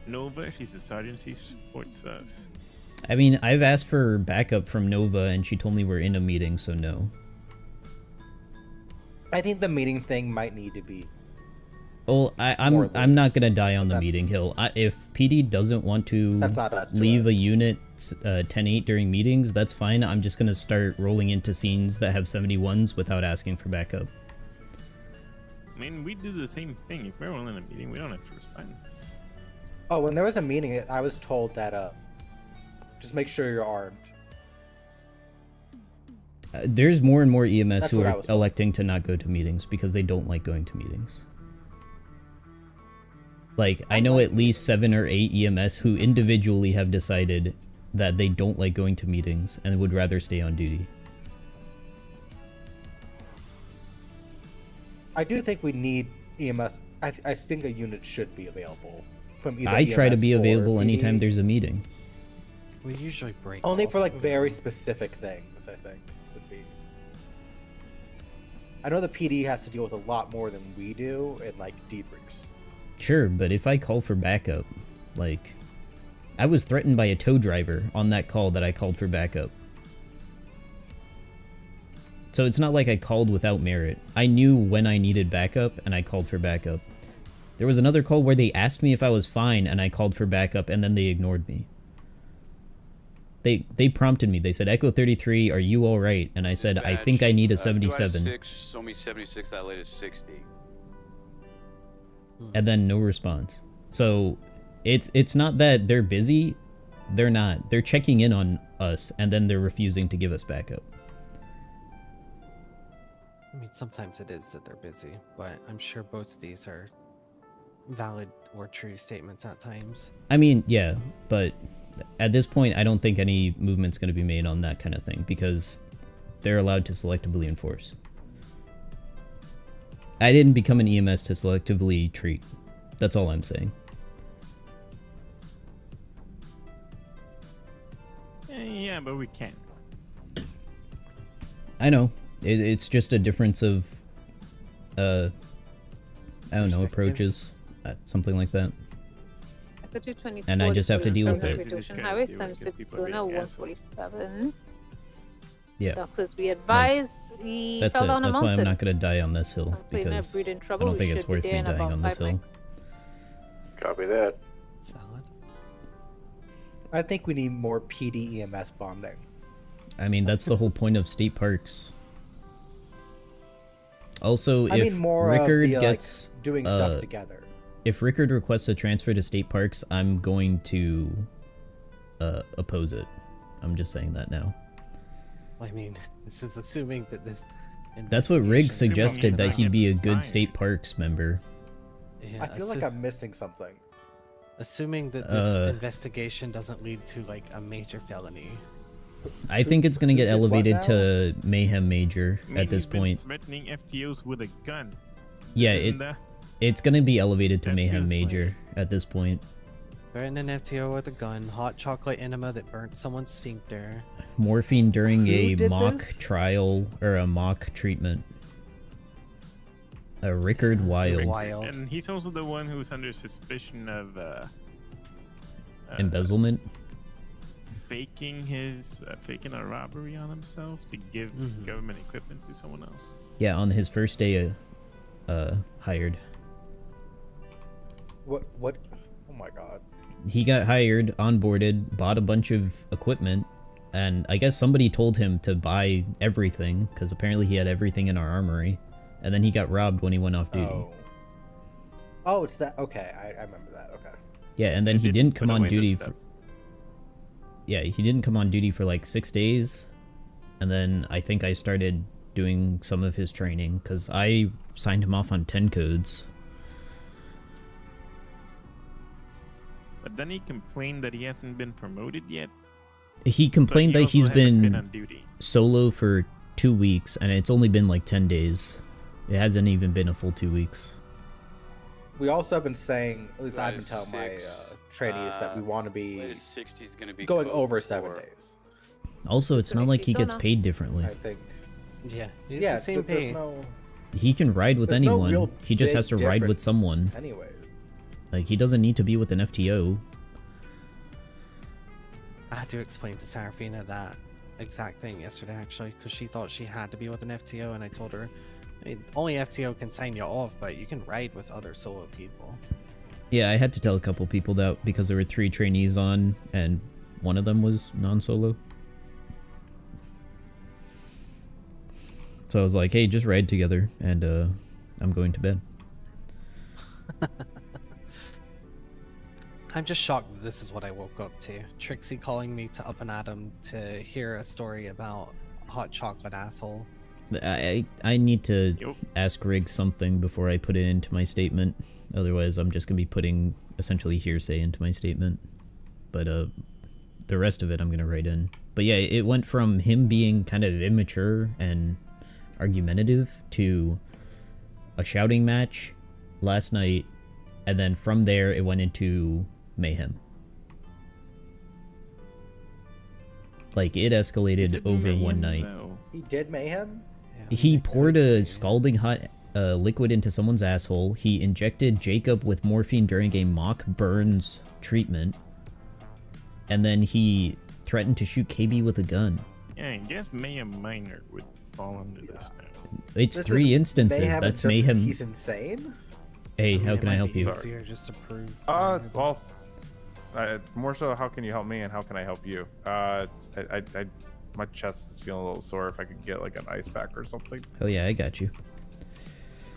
Nova. She's a sergeant. She supports us. I mean, I've asked for backup from Nova, and she told me we're in a meeting, so no. I think the meeting thing might need to be. Well, I'm not gonna die on the meeting hill. If PD doesn't want to That's not up to leave a unit 10-8 during meetings, that's fine. I'm just gonna start rolling into scenes that have 71s without asking for backup. I mean, we do the same thing. If we're all in a meeting, we don't have to respond. Oh, when there was a meeting, I was told that just make sure you're armed. There's more and more EMS That's who what I are was told. electing to not go to meetings because they don't like going to meetings. Like, I know at least 7 or 8 EMS who individually have decided that they don't like going to meetings and would rather stay on duty. I do think we need EMS. I think a unit should be available from either I try to EMS be or available PD. anytime there's a meeting. we usually break Only off. for like very specific things, I think, would be. I know the PD has to deal with a lot more than we do in like debriefs. Sure, but if I call for backup, like, I was threatened by a tow driver on that call that I called for backup. So it's not like I called without merit. I knew when I needed backup, and I called for backup. There was another call where they asked me if I was fine, and I called for backup, and then they ignored me. They prompted me. They said, Echo 33, are you alright? And I said, I think I need a 77. 6, show me 76, that latest 60. And then no response. So it's not that they're busy. They're not. They're checking in on us, and then they're refusing to give us backup. I mean, sometimes it is that they're busy, but I'm sure both of these are valid or true statements at times. I mean, yeah, but at this point, I don't think any movement's going to be made on that kind of thing, because they're allowed to selectively enforce. I didn't become an EMS to selectively treat. That's all I'm saying. Yeah, but we can't. I know. It's just a difference of, I don't know, approaches, something like that. Echo 224 And I just have to deal with it. Great Ocean Highway, Sunset Sona 147. Yeah. Doctors, we advise he That's fell it. down a That's why I'm mountain. not going to die on this hill, Clean up, because breed in I trouble. don't think We it's should be worth there me in dying about on this 5 hill. mics. Copy that. It's valid. I think we need more PD EMS bonding. I mean, that's the whole point of state parks. Also, I if mean more Rickard of the, gets like, doing stuff together. If Rickard requests a transfer to state parks, I'm going to oppose it. I'm just saying that now. I mean, this is assuming that this. That's what Riggs investigation- suggested, that he'd be a good state parks member. Yeah, I feel like I'm missing something. Assuming that this investigation doesn't lead to like a major felony. I think it's gonna get What elevated now? to Mayhem Major at Maybe this you've been point. threatening FTOs with a gun. Yeah, And, it's gonna be elevated to Mayhem feels like- Major at this point. Threatening an FTO with a gun, hot chocolate enema that burnt someone's sphincter. Morphine during Who a did mock this? trial or a mock treatment. Rickard Wild. And he's also the one who's under suspicion of Embezzlement. faking a robbery on himself to give government equipment to someone else. Yeah, on his first day hired. What? Oh my god. He got hired, onboarded, bought a bunch of equipment, and I guess somebody told him to buy everything, because apparently he had everything in our armory, and then he got robbed when he went off duty. Oh, it's that. Okay, I remember that. Okay. Yeah, and then he didn't come on duty for... Yeah, he didn't come on duty for like 6 days, and then I think I started doing some of his training, because I signed him off on 10 codes. But then he complained that he hasn't been promoted yet. He complained But he that he's also hasn't been been on duty. solo for 2 weeks, and it's only been like 10 days. It hasn't even been a full 2 weeks. We also have been saying, at least I've been Latest telling my 6, trainees that we want to be latest 60 is gonna be going code over for- 7 days. Also, it's not like he gets paid differently. I think. Yeah. It's Yeah, the same there's pay. no. He can ride with There's no anyone. real He just big has to ride with difference someone. Anyway. Like, he doesn't need to be with an FTO. I had to explain to Serafina that exact thing yesterday, actually, because she thought she had to be with an FTO, and I told her, I mean, only FTO can sign you off, but you can ride with other solo people. Yeah, I had to tell a couple people that because there were 3 trainees on, and one of them was non-solo. So I was like, hey, just ride together, and I'm going to bed. I'm just shocked that this is what I woke up to. Trixie calling me to up and Adam to hear a story about hot chocolate asshole. I need to ask Riggs something before I put it into my statement. Otherwise, I'm just going to be putting essentially hearsay into my statement. But the rest of it I'm going to write in. But yeah, it went from him being kind of immature and argumentative to a shouting match last night. And then from there, it went into mayhem. Like, it escalated over one night. He did mayhem? He poured a scalding hot liquid into someone's asshole. He injected Jacob with morphine during a mock burns treatment. And then he threatened to shoot KB with a gun. Yeah, I guess Mayhem Minor would fall under this now. It's This 3 is instances. mayhem That's just- mayhem. He's insane? Hey, how can I help you? Easier just to prove. Well, more so, how can you help me, and how can I help you? My chest is feeling a little sore. If I could get like an ice pack or something. Oh yeah, I got you.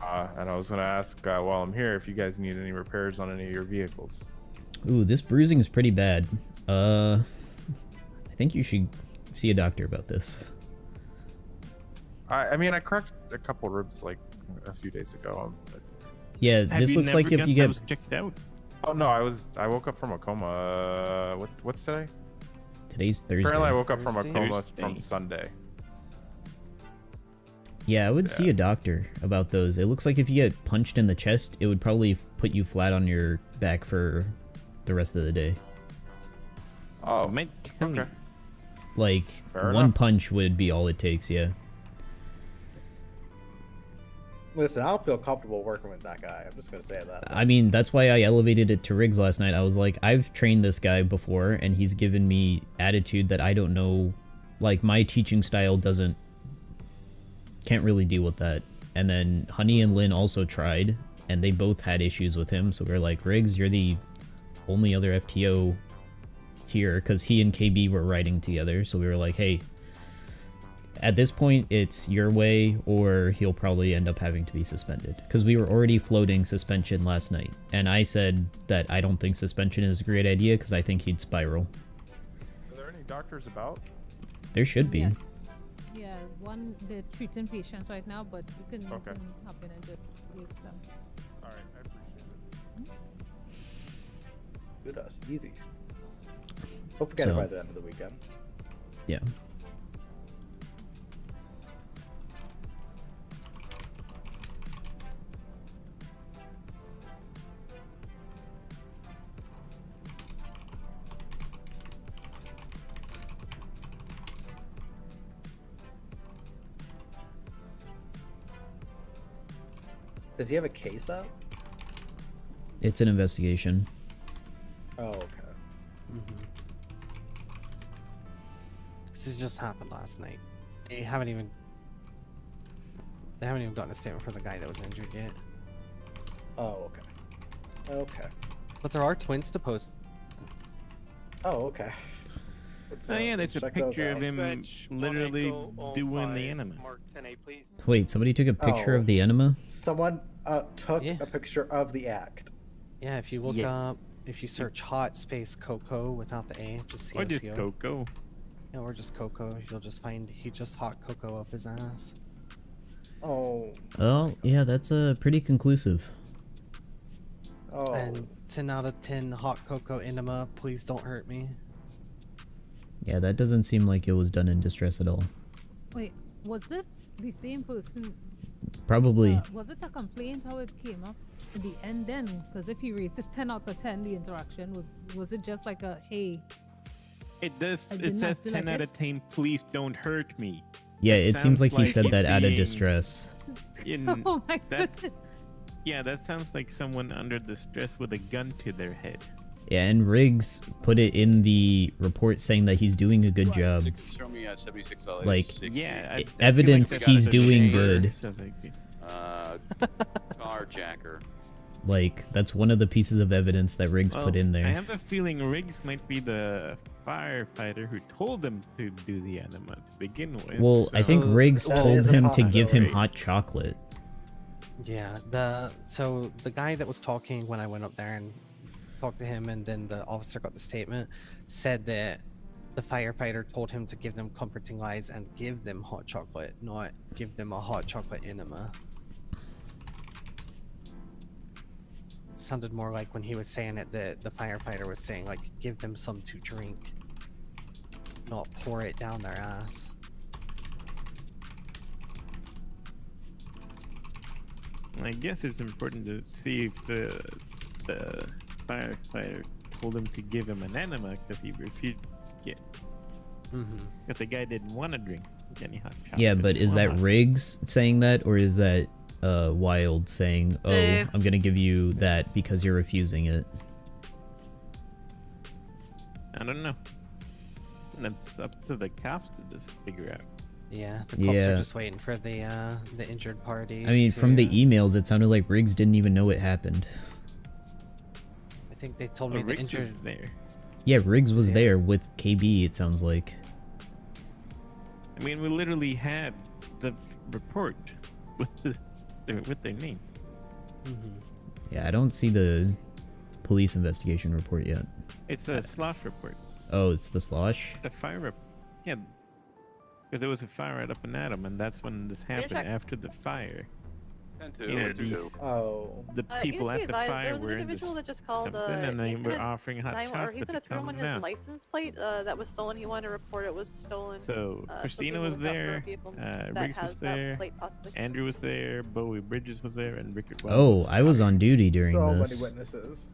And I was gonna ask while I'm here if you guys need any repairs on any of your vehicles. Ooh, this bruising is pretty bad. I think you should see a doctor about this. I mean, I cracked a couple ribs like a few days ago. Yeah, this looks like if you get... checked out. Oh no, I woke up from a coma. What's today? Today's Thursday. Apparently, I woke up from a Thursday? coma Thursday. from Sunday. Yeah, I would see a doctor about those. It looks like if you get punched in the chest, it would probably put you flat on your back for the rest of the day. Oh, okay. Like, Fair one enough. punch would be all it takes, yeah. Listen, I don't feel comfortable working with that guy. I'm just gonna say that. I mean, that's why I elevated it to Riggs last night. I was like, I've trained this guy before, and he's given me attitude that I don't know. Like, my teaching style can't really deal with that. And then Honey and Lynn also tried, and they both had issues with him. So we're like, Riggs, you're the only other FTO here, because he and KB were riding together. So we were like, hey, At this point, it's your way, or he'll probably end up having to be suspended. Because we were already floating suspension last night, and I said that I don't think suspension is a great idea because I think he'd spiral. Are there any doctors about? There should be. Yes. Yeah, they're treating patients right now, but you can hop in and just wait them. All right, I appreciate it. Good us, easy. Don't forget it by the end of the weekend. Yeah. Does he have a case up? It's an investigation. Oh, okay. This just happened last night. They haven't even gotten a statement from the guy that was injured yet. Oh, okay. Okay. But there are twins to post. Oh, okay. Oh yeah, there's a check those picture out. of him literally doing the enema. Wait, somebody took a picture of the enema? Someone took a picture of the act. Yeah, if you look up, if you search hot space Coco without the A, just Or just COCO. Coco. Yeah, or just Coco. You'll just find he just hot Coco up his ass. Oh. Oh, yeah, that's pretty conclusive. Oh. And 10 out of 10 hot Coco enema. Please don't hurt me. Yeah, that doesn't seem like it was done in distress at all. Wait, was it the same person? Probably. Was it a complaint how it came up in the end then? Because if you rated 10 out of 10, the interaction was it just like a hey? It does. I It did says not do 10 like out it? of 10. Please don't hurt me. Yeah, That it seems sounds like he said he's that out of being distress. Oh my that's, yeah, that sounds like someone under distress with a gun to their head. Yeah, and Riggs put it in the report saying that he's doing a good job. Show me 76 Like, yeah, evidence he's doing good. Carjacker. Like, that's one of the pieces of evidence that Riggs Well, put in I there. have a feeling Riggs might be the firefighter who told him to do the enema to begin with. Well, I think Riggs that told is a him to give him possibility. hot chocolate. Yeah, so the guy that was talking when I went up there and talked to him, and then the officer got the statement, said that the firefighter told him to give them comforting lies and give them hot chocolate, not give them a hot chocolate enema. It sounded more like when he was saying it that the firefighter was saying like give them some to drink, not pour it down their ass. I guess it's important to see if the firefighter told him to give him an enema because he refused to get. Because the guy didn't want to drink any hot chocolate. Yeah, but He is wanted that hot- Riggs saying that, or is that Wild saying, "Oh, Both. I'm gonna give you that because you're refusing it"? I don't know. That's up to the cops to just figure out. Yeah, the cops Yeah. are just waiting for the injured party. I mean, to, from the emails, it sounded like Riggs didn't even know it happened. I think they told Oh, me the Riggs was injured. there. Yeah, Riggs was there with KB, it sounds like. I mean, we literally had the report with with their name. Yeah, I don't see the police investigation report yet. It's a slosh report. Oh, it's the slosh? The fire rep. Yeah. Because there was a fire right up and at 'em, and that's when this happened. check? After the fire. 10-2, You know, 10-2. these, Oh. the people Excuse at me, the advised, fire there was were an in this individual that just called something, and they he's were gonna- offering hot or chocolate he's to gonna throw calm him him his down. license plate that was stolen. He wanted to report it was stolen. So so Christina he was looked out for a there, vehicle Riggs that was has that there, plate possibly. Andrew was there, Bowie Bridges was there, and Rickard Wells. Oh, I was on duty during So many this. witnesses.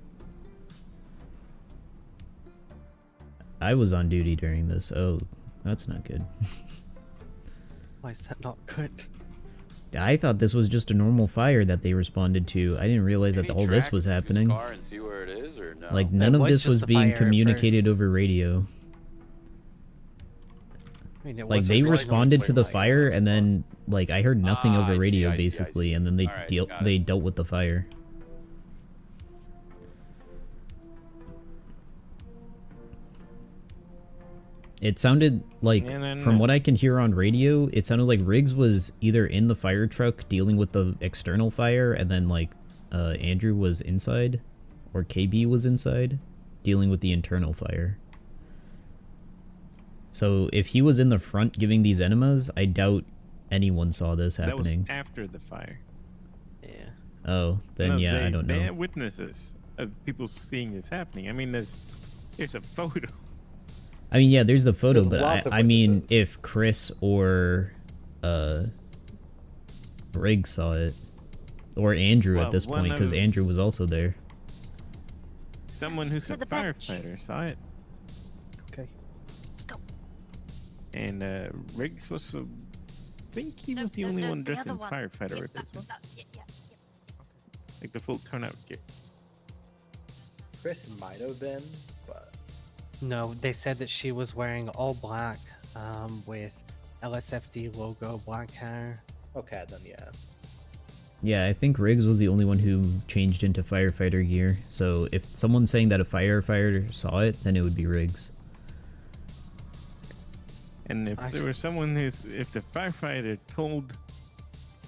I was on duty during this. Oh, that's not good. Why is that not good? I thought this was just a normal fire that they responded to. I didn't realize that Can all you this track was his happening. car and see where it is, or no? Like, none It of was this just was a being fire at communicated first. over radio. I mean, it Like, wasn't they really responded to the like- fire, and then, like, I heard nothing Ah, over I see, radio, I see, I basically, see. and then they Alright, got it. they dealt with the fire. It sounded like, from what I can hear on radio, it sounded like Riggs was either in the fire truck dealing with the external fire, and then like Andrew was inside, or KB was inside dealing with the internal fire. So if he was in the front giving these enemas, I doubt anyone saw this happening. That was after the fire. Yeah. Oh, then yeah, I don't They know. have witnesses of people seeing this happening. I mean, there's a photo. I mean, yeah, there's the photo, There's but lots of I mean, if Chris or Riggs saw it, or Andrew Well, at this one point, because of- Andrew was also there. Someone who's a firefighter saw it. Okay. Let's go. And Riggs was, I think he was the only one dressed in firefighter replacement. Like the full turnout gear. Chris might have been, but No, they said that she was wearing all black, with LSFD logo, black hair. okay, then yeah. Yeah, I think Riggs was the only one who changed into firefighter gear. So if someone's saying that a firefighter saw it, then it would be Riggs. And if there was someone if the firefighter told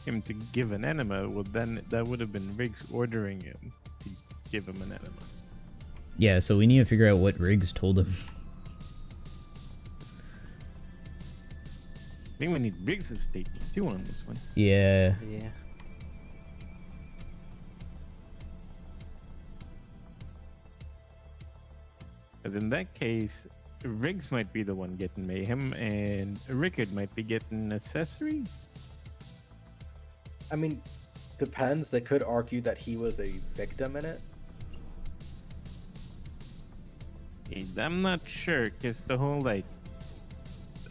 him to give an enema, well then that would have been Riggs ordering him to give him an enema. Yeah, so we need to figure out what Riggs told him. I think we need Riggs' statement too on this one. Yeah. Yeah. Because in that case, Riggs might be the one getting Mayhem, and Rickard might be getting accessory. I mean, depends. They could argue that he was a victim in it. I'm not sure, because the whole, like,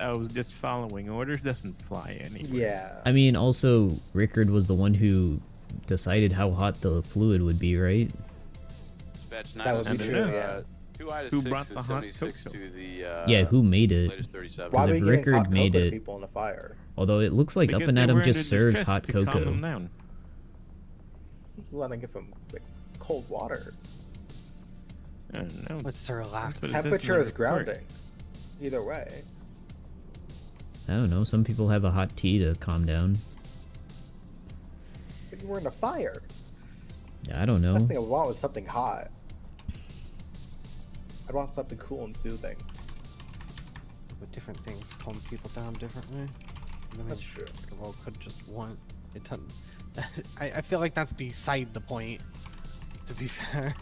I was just following orders doesn't fly anywhere. Yeah. I mean, also, Rickard was the one who decided how hot the fluid would be, right? Dispatch That would be true, yeah. 2 out of Who 6 brought is the hot 76 to the Yeah, who made it? latest 37. Why Because are we if getting hot Rickard made cocoa to it, people in the fire? although it looks like Up Because and they Adam were just under serves distress hot to calm cocoa. them down. You want to give him like cold water. I don't know. What's to relax? That's what it says in Temperature the is report. grounding. Either way. I don't know, some people have a hot tea to calm down. But you were in a fire. I don't know. Last thing I want was something hot. I'd want something cool and soothing. But different things calm people down differently. I mean, That's true. The world could just want it. I feel like that's beside the point. To be fair.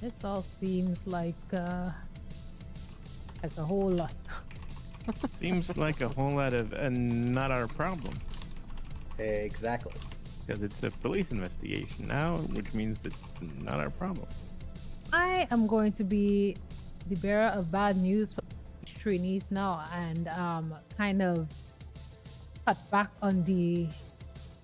This all seems like a whole lot. Seems like a whole lot of not our problem. Exactly. Because it's a police investigation now, which means it's not our problem. I am going to be the bearer of bad news for trainees now, and kind of cut back on the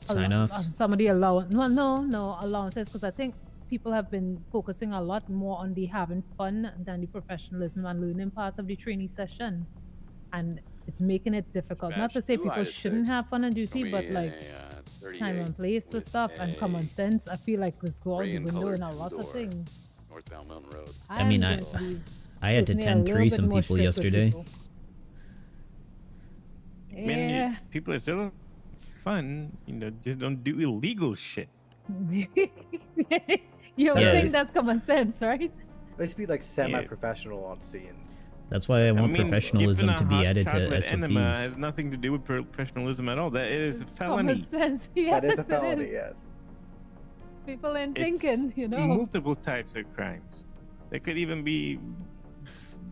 Sign-offs? on some of the allowance. No allowances, because I think people have been focusing a lot more on the having fun than the professionalism and learning part of the trainee session, and it's making it difficult. Not to say Two people out of shouldn't 6. have fun and duty, Gonna but be like a, time 38 and place for with stuff and common sense, I feel like let's go out the gray and window colored in a lot of two-door things. northbound Mountain Road. I mean, I'm going to be I had to putting it a tend little bit some more people strict with yesterday. people. I mean, Yeah. people are still fun, just don't do illegal shit. You would Yeah. think that's common sense, right? Let's be like semi-professional on scenes. That's why I want mean, professionalism giving to a be hot added to chocolate enema SOPs. has nothing to do with professionalism at all. That is a felony. Common sense. Yes, That is a it felony, is. yes. People ain't It's thinking, you know. multiple types of crimes. There could even be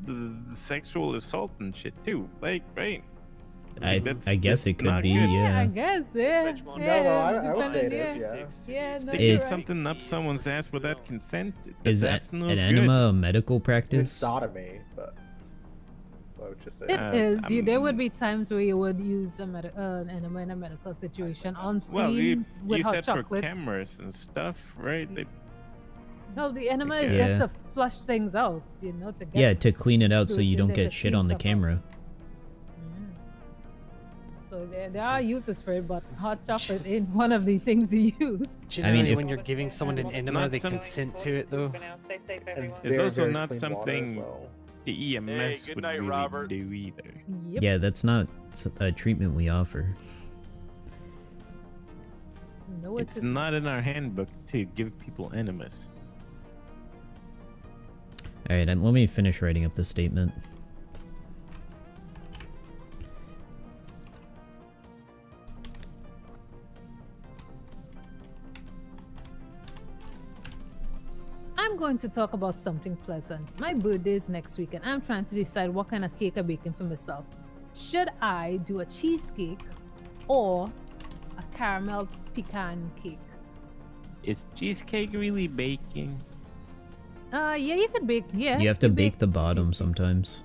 the sexual assault and shit too. Like, right? I That's guess it could not be, good. I yeah. guess, yeah. No, I would say it yeah. is, yeah. Yeah, no, Sticking you're right. something up someone's ass without consent. Is that's that no an good. enema a medical It's practice? sodomy, but I would just say It is. There would be times where you would use an enema in a medical situation on scene Well, you with use hot that for chocolates. cameras and stuff, right? No, the enema is Yeah. just to flush things out, you know, to get Yeah, to clean it out so fluids you in don't there to get shit clean on the stuff out. camera. So there are uses for it, but hot chocolate ain't one of the things you use. Generally, if- when you're giving someone an enema, not they some- consent to it, though. It's also not something the EMS good would night, really Robert. do either. Yep. Yeah, that's not a treatment we offer. No, It's not in our handbook to give people enemas. Alright, and let me finish writing up this statement. I'm going to talk about something pleasant. My birthday is next week, and I'm trying to decide what kind of cake I'm baking for myself. Should I do a cheesecake or a caramel pecan cake? Is cheesecake really baking? Yeah, you could bake. Yeah, You have to you bake the bottom sometimes.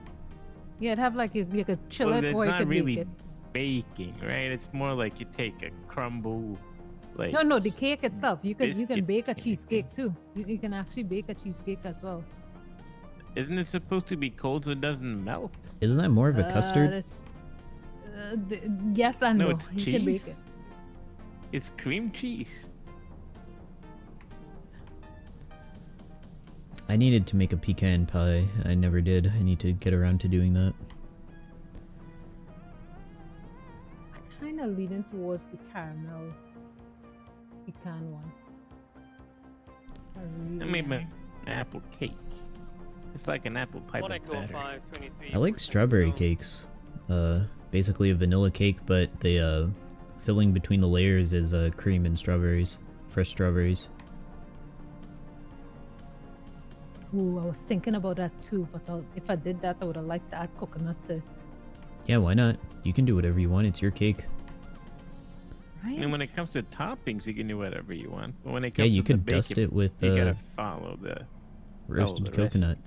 Yeah, it'd have like you could chill Well, it it's or you not could really bake it. baking, right? It's more like you take a crumble, like No, the cake itself. You can biscuit bake a cheesecake too. You can actually bake a cheesecake as well. Isn't it supposed to be cold so it doesn't melt? Isn't that more of a custard? Yes and no. it's You can bake cheese. it. It's cream cheese. I needed to make a pecan pie. I never did. I need to get around to doing that. Kind of leaning towards the caramel pecan one. I made my apple cake. It's like an apple pie with batter. I like strawberry cakes. Basically a vanilla cake, but the filling between the layers is cream and strawberries. Fresh strawberries. Ooh, I was thinking about that too, but if I did that, I would have liked to add coconut to it. Yeah, why not? You can do whatever you want. It's your cake. Right? And when it comes to toppings, you can do whatever you want. But when it Yeah, comes you to the could dust bacon, it with you gotta follow the roasted the coconut.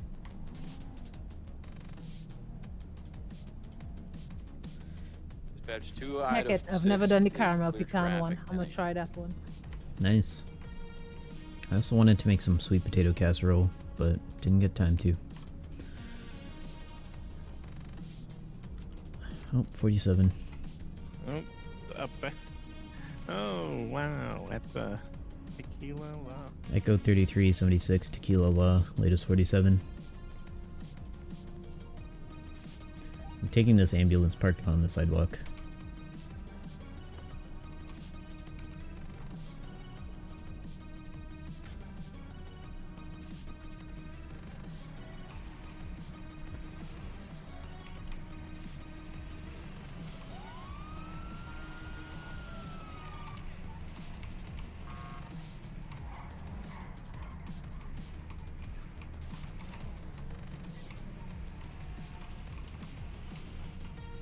Dispatch 2 Heck items. it, I've never done the 6 caramel clear pecan one. traffic. I'm gonna try that one. Nice. I also wanted to make some sweet potato casserole, but didn't get time to. Oh, 47. Oh, up there. Oh, wow. That's a tequila law. Echo 3376, Tequila Law, latest 47. I'm taking this ambulance parked on the sidewalk.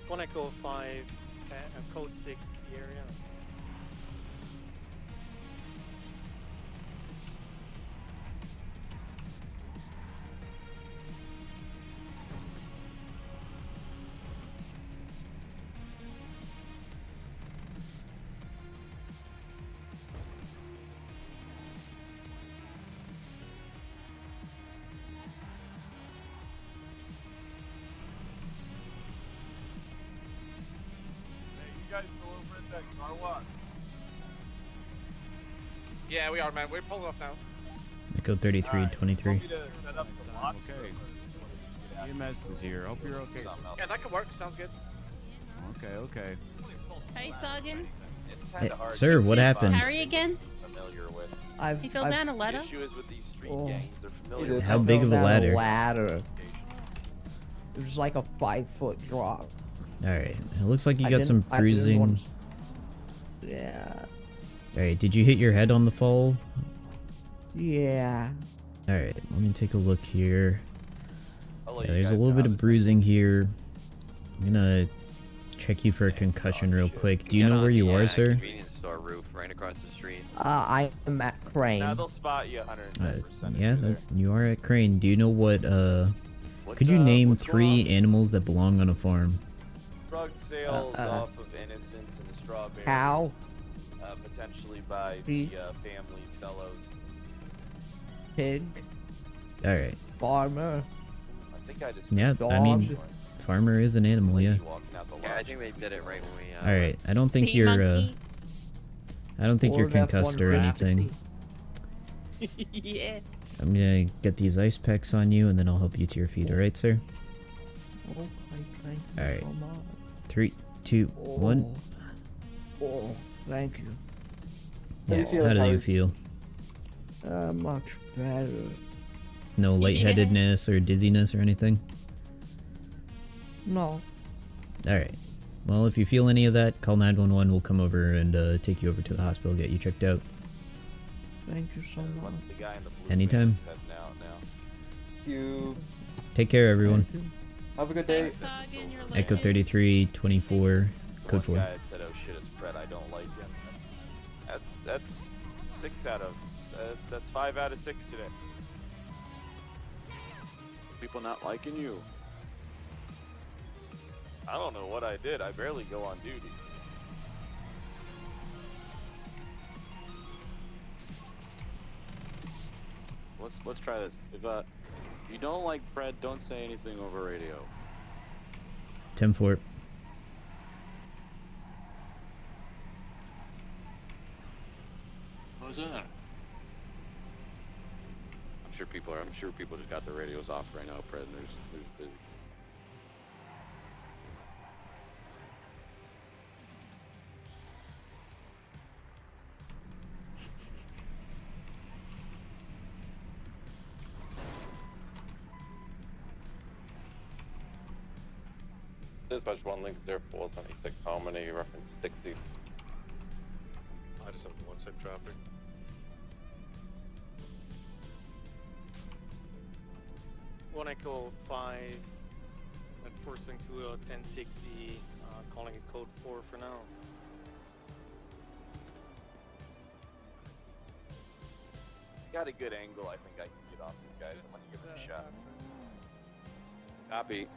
One Echo 5, code 6, the area. Hey, you guys still over at that car wash? Yeah, we are, man. We're pulling up now. Echo 3323. Want me to set up the box? Okay. EMS is here. Hope you're okay. Yeah, that could work. Sounds good. Okay, okay. Hey, Sargon. Hey, sir, what happened? Harry again? I've, He fell down a ladder? How big of a ladder? Ladder. It was like a 5-foot drop. Alright, it looks like you I got didn't- some I didn't bruising. want to- Yeah. Alright, did you hit your head on the fall? Yeah. Alright, let me take a look here. I'll Yeah, let you there's a guys little know bit of bruising here. I'm gonna check you for a concussion real quick. Do you know where you are, sir? Convenience store roof right across the street. I am at Crane. Now they'll spot you 110%. Yeah, you are at Crane. Do you know what, could you name 3 animals that belong on a farm? Drug sales off of innocence and the strawberry. Cow. Potentially by The- the family's fellows. pig, Alright. farmer. I think I just. Yeah, I mean, Dog. farmer is an animal, yeah. Yeah, I think they did it right when we. Alright, I don't think Sea you're, monkey. I don't think you're Or that concussed one or rabbit. anything. Yeah. I'm gonna get these ice packs on you and then I'll help you to your feet, alright, sir? Okay, thank you Alright. so much. 3, 2, 1. Oh, thank you. Yeah, how do you feel? Much better. No lightheadedness or dizziness or anything? No. Alright. Well, if you feel any of that, call 911. We'll come over and take you over to the hospital, get you checked out. Thank you so much. Anytime. You Take care, everyone. have a good day. Sargon, you're Echo late. 33, 24, code 4. Guy had said, "Oh shit, it's Fred. I don't like him." That's 6 out of that's 5 out of 6 today. People not liking you. I don't know what I did. I barely go on duty. Let's try this. If you don't like Fred, don't say anything over radio. 10-4. What was that? I'm sure people just got their radios off right now, Fred. And they're busy. Dispatch 1 link 0476, how many reference 60? I just have one sec traffic. One Echo 5, McPherson Kudo 1060, calling it code 4 for now. Got a good angle. I think I can get off these guys. I'm gonna give it a shot. Copy.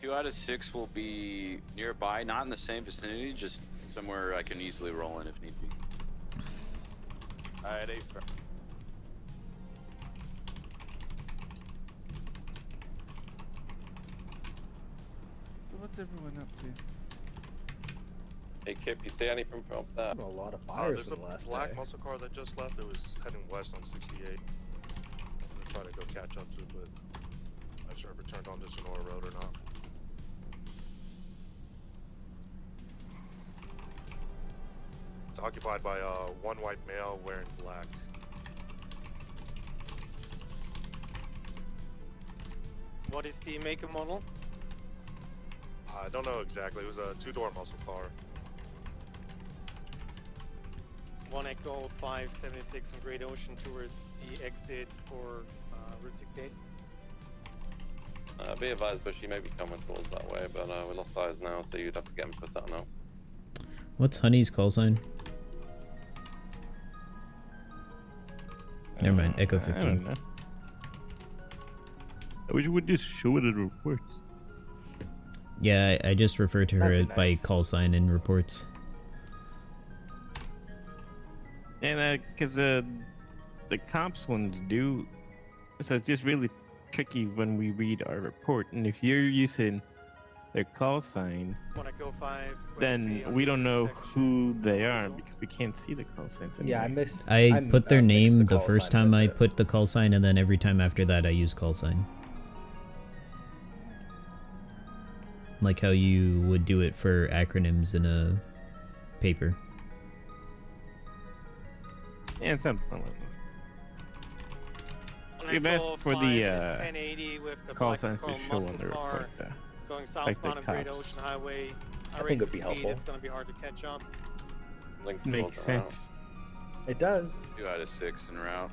2 out of 6 will be nearby, not in the same vicinity, just somewhere I can easily roll in if need be. Alright, 8. What's everyone up to? Hey Kip, you see anything from that? A lot of fires There's in the a last black day. muscle car that just left. It was heading west on 68. I'm trying to go catch up to, but I'm not sure if it turned onto Sonora Road or not. It's occupied by one white male wearing black. What is the make and model? I don't know exactly. It was a 2-door muscle car. One Echo 576 on Great Ocean towards the exit for Route 68. Be advised, but she may be coming towards that way, but we lost eyes now, so you'd have to get him for something else. What's Honey's call sign? Never mind, Echo I don't 15. know. I wish you would just show it in reports. Yeah, I just refer to her That'd be by nice. call sign in reports. And because the cops ones do, so it's just really tricky when we read our report. And if you're using their call sign, One Echo 5. then we don't know who they are because we can't see the call signs. Yeah, anyway. I put their mixed name the call first sign time with I it. put the call sign, and then every time after that I use call sign. Like how you would do it for acronyms in a paper. Yeah, it's something like this. One We've Echo asked for 5 the 1080 with the call black signs to chrome show on muscle the car report there. going Like the southbound of Great cops. Ocean Highway. I think it'd be helpful. It's going to be hard to catch up. Link Makes towards around. sense. It does. 2 out of 6 en route.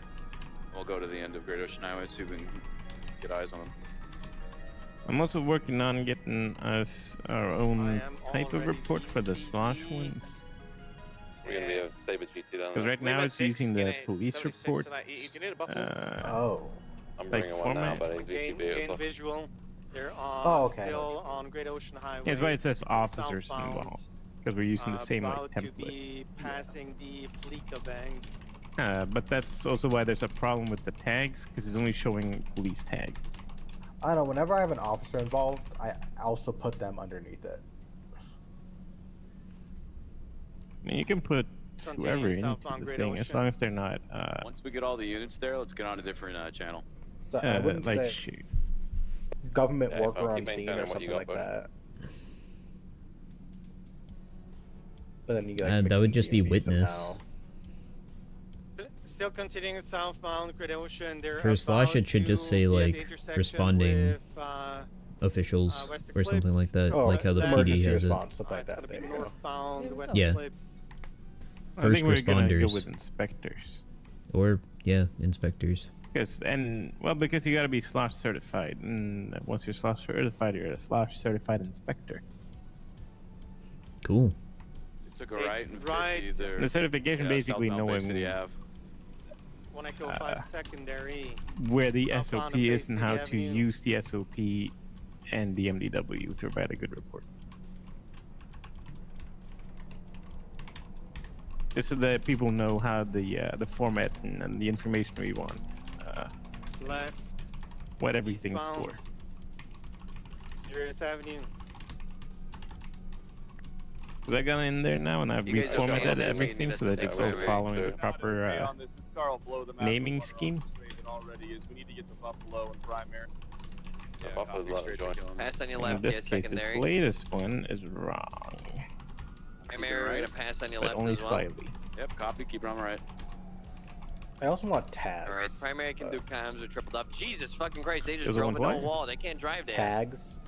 We'll go to the end of Great Ocean Highway, see if we can get eyes on them. I'm also working on getting us our own type of report for the slosh ones. We're gonna be a Saber GT down Because there. right now it's using the police report. Oh. I'm like bringing one now, format. but he's VCB as Gain well. visual. They're Oh, okay. still on Great Ocean Highway. Yeah, that's why it says officers southbound, involved. Because we're using the same like about to template. be passing the Fleeka Bank. But that's also why there's a problem with the tags, because it's only showing police tags. I don't know. Whenever I have an officer involved, I also put them underneath it. I mean, you can put whoever into southbound the Great thing, as Ocean. long as they're not, Once we get all the units there, let's get on a different channel. So I wouldn't like, say shoot. government Yeah, worker I'll on keep scene maintaining or what something you got, like bud. that. But then you got That would just be witness. Still continuing southbound Great Ocean. They're For Slosh, about it should just to say be at the like intersection responding with, officials West or something like that, Oh, like how the PD emergency has it. response, something like that. There you go. northbound West Yeah. Eclipse. I think First we're gonna go responders. with inspectors. Or, yeah, inspectors. Because you gotta be Slosh certified, and once you're Slosh certified, you're a Slosh certified inspector. Cool. We took a right and Right. either. The certification basically southbound Bay knowing City Ave. 105 secondary. where the Southbound SOP of Bay is and City how to Avenue. use the SOP and the MDW to provide a good report. Just so that people know how the format and the information we want, Left. what everything's Eastbound. for. Sirius Avenue. So I got in there now, and I've You guys just reformatted got on this, everything so that yeah, it's wait, all wait, following so- the proper This is Carl, blow the map naming the one scheme. straight it already is. We need to get the Buffalo and primary. Yeah, Buffalo's allowed to join. Pass on your In left, this yeah, case, secondary. this latest one is wrong, Primary, we're gonna pass on your but left only as well. slightly. Yep, copy. Keep it on the right. I also want tags. Alright, primary can do comms or triple up. Jesus fucking Christ, they just Those drove are into a what? wall. They can't drive there. Tags.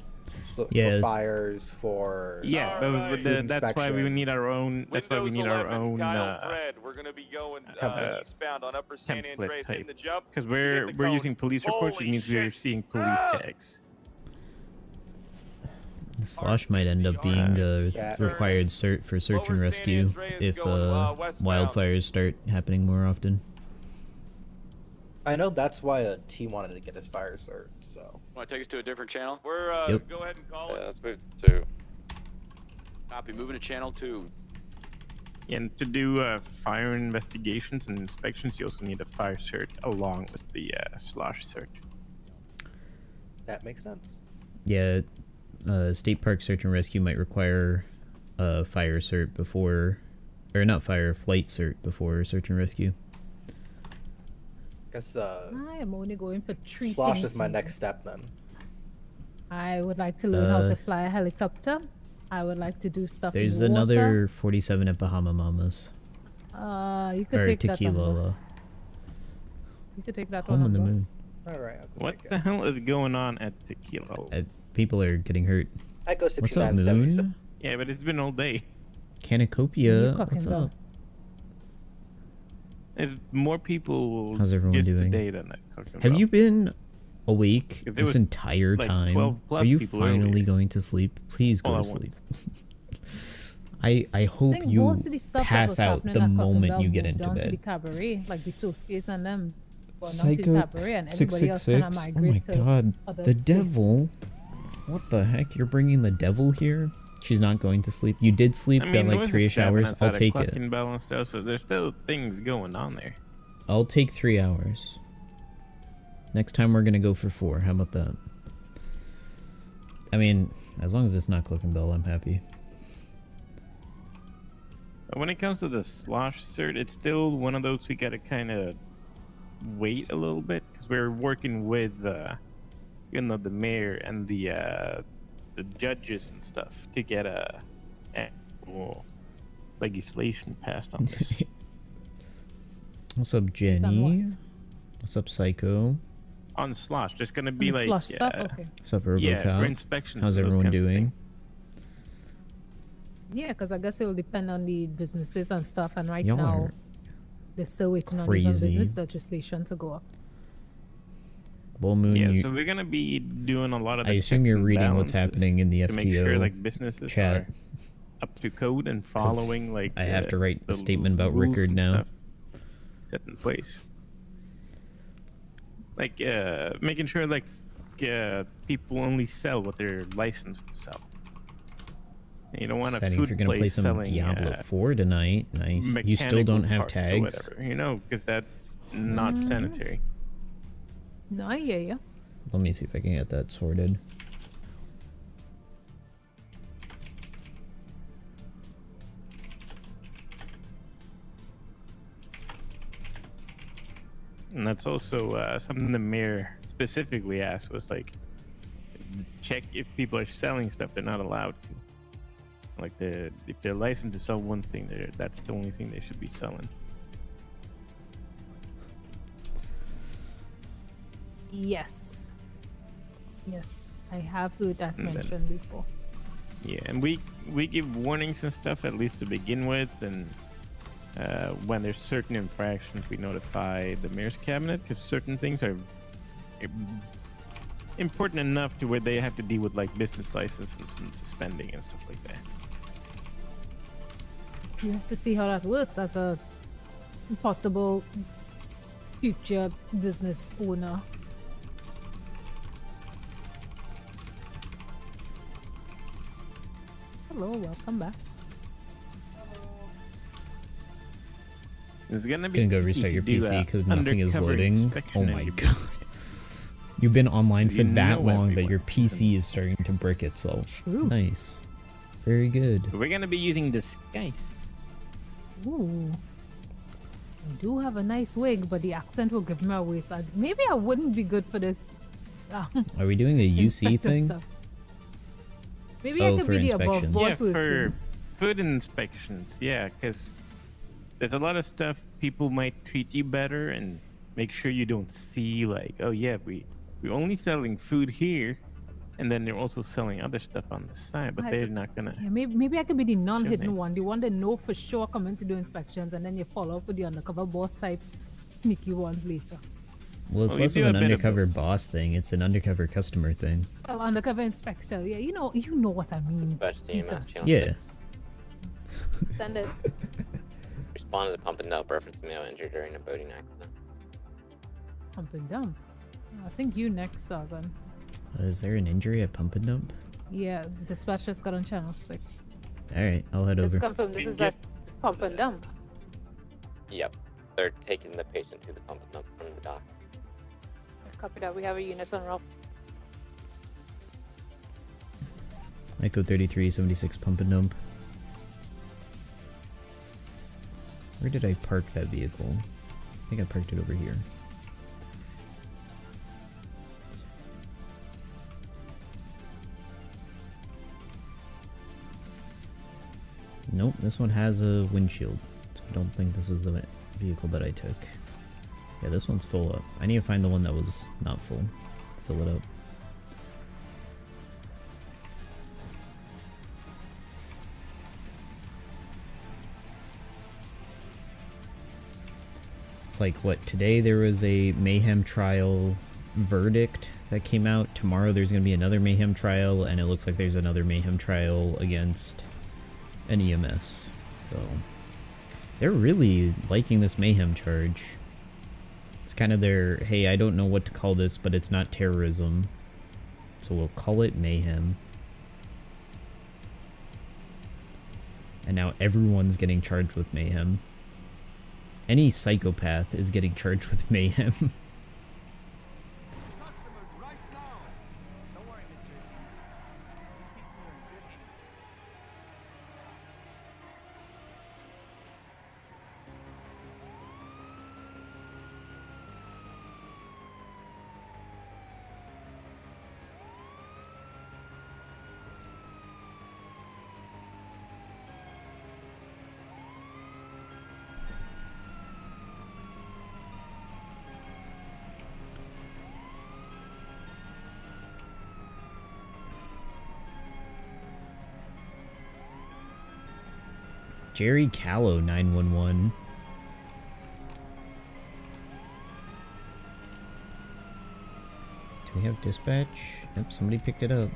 So, Yeah. For fires, for Yeah, but food that's why we inspection. need our own. That's why we Windows need our 11, own Kyle Fred, we're gonna be going template. eastbound on Upper San template Andreas, hitting type. the jump. Because You we're hit the we're cone. using police reports, which Holy means we're shit. seeing police tags. Slosh might end up being a required cert for search and rescue if wildfires start happening more often. I know that's why a T wanted to get his fire cert. So. Want to take us to a different channel? We're Yep. go ahead and call it. Let's move to. Copy. Moving to channel 2. And to do fire investigations and inspections, you also need a fire cert along with the Slosh cert. That makes sense. Yeah, state park search and rescue might require a fire cert before, or not fire, flight cert before search and rescue. Guess I am only going for 3 Slosh things is my here. next step then. I would like to learn how to fly a helicopter. I would like to do stuff There's in water. another 47 at Bahama Mamas. You could Or take that Tequila. one. You could take that Home one. on the Amber. moon. Alright, What the hell is going on at Tequila? People are getting hurt. Echo What's up, Moon? Yeah, but it's been all day. Canacopia. What's though? up? There's more people How's everyone just doing? today than that. Talking Have about. you been awake If there this was, entire like, time? 12 plus Are you people finally earlier. going to sleep? Please go All to at sleep. once. I hope think you most of the stuff that was pass out happening the at moment Cottonville you get moved into down to the bed. cabaret, like the Soskis and them. Well, not to the Psycho cabaret, and everybody else kinda 666. Oh my migrate to god. other The places. devil. What the heck? You're bringing the devil here? She's not going to sleep. You did sleep, I got mean, there like was a 3-ish stabbing hours. I'll outside of take it. Cluckenbell and stuff, so there's still things going on there. I'll take 3 hours. Next time we're gonna go for 4. How about that? I mean, as long as it's not Cluckenbell, I'm happy. But when it comes to the Slosh cert, it's still one of those we gotta kind of wait a little bit because we're working with, the mayor and the judges and stuff to get a actual legislation passed on this. What's up, Jenny? What's up, Psycho? On Slosh, there's gonna be On like Slosh stuff? Okay. What's up, RoboCop? yeah, for inspections. How's and those everyone kinds of doing? things. Yeah, because I guess it will depend on the businesses and stuff. And right Y'all now, are they're still waiting on crazy. even business legislation to go up. Well, Moon, Yeah, you- so we're gonna be doing a lot of. I the assume checks you're and reading what's balances happening in the to make sure FTO like businesses chat. are up to code and 'Cause following like. I have to write the a statement about rules Rickard and now. stuff set in place. Like making sure like people only sell what they're licensed to sell. You don't want a Exciting food if you're gonna play place some selling Diablo 4 tonight. Nice. You still don't have parts or tags. whatever, you know, because that's not sanitary. No, I hear you. Let me see if I can get that sorted. And that's also something the mayor specifically asked, was like, check if people are selling stuff they're not allowed to. Like if they're licensed to sell one thing, that's the only thing they should be selling. Yes. Yes, I have heard that And then- mentioned before. Yeah, and we give warnings and stuff at least to begin with, and when there's certain infractions, we notify the mayor's cabinet, because certain things are important enough to where they have to deal with like business licenses and suspending and stuff like that. Just to see how that works as a possible future business owner. Hello, welcome back. It's gonna I'm be gonna go tricky restart to your do PC a because nothing is undercover loading. Oh inspection in my your god. You've been online for You that know long that your everyone. PC is starting to brick itself. True. Nice. Very good. We're gonna be using disguise. Ooh. I do have a nice wig, but the accent will give me away. So maybe I wouldn't be good for this. Are we doing a UC inspector thing? stuff. Maybe Oh, I could for be the above inspections. board Yeah, for person. food inspections, yeah, because there's a lot of stuff people might treat you better and make sure you don't see like, oh yeah, we're only selling food here, and then they're also selling other stuff on the side, but Ah, they're so- not gonna. Yeah, maybe I could be the non-hidden me. one, the one that know for sure coming to do inspections, and then you follow up with the undercover boss type sneaky ones later. Well, it's Well, we less do of an a bit of undercover boss thing. It's an undercover customer thing. Well, undercover inspector. Yeah, you know what I mean. Jesus. Yeah. Send it. Responded to pump and dump reference male injured during a boating accident. Pump and dump. I think you next, Sargon. Is there an injury at Pump and Dump? Yeah, dispatch just got on channel 6. Alright, I'll head Just over. confirm this is at pump and dump. Yep. They're taking the patient to the pump and dump from the dock. Copy that. We have a unit on route. Echo 3376 Pump and Dump. Where did I park that vehicle? I think I parked it over here. Nope, this one has a windshield. So I don't think this is the vehicle that I took. Yeah, this one's full up. I need to find the one that was not full. Fill it up. It's like, what, today there was a Mayhem trial verdict that came out. Tomorrow there's going to be another Mayhem trial, and it looks like there's another Mayhem trial against an EMS. So, they're really liking this Mayhem charge. It's kind of their, hey, I don't know what to call this, but it's not terrorism, so we'll call it Mayhem. And now everyone's getting charged with Mayhem. Any psychopath is getting charged with Mayhem. Jerry Callow 911. Do we have dispatch? Yep, somebody picked it up.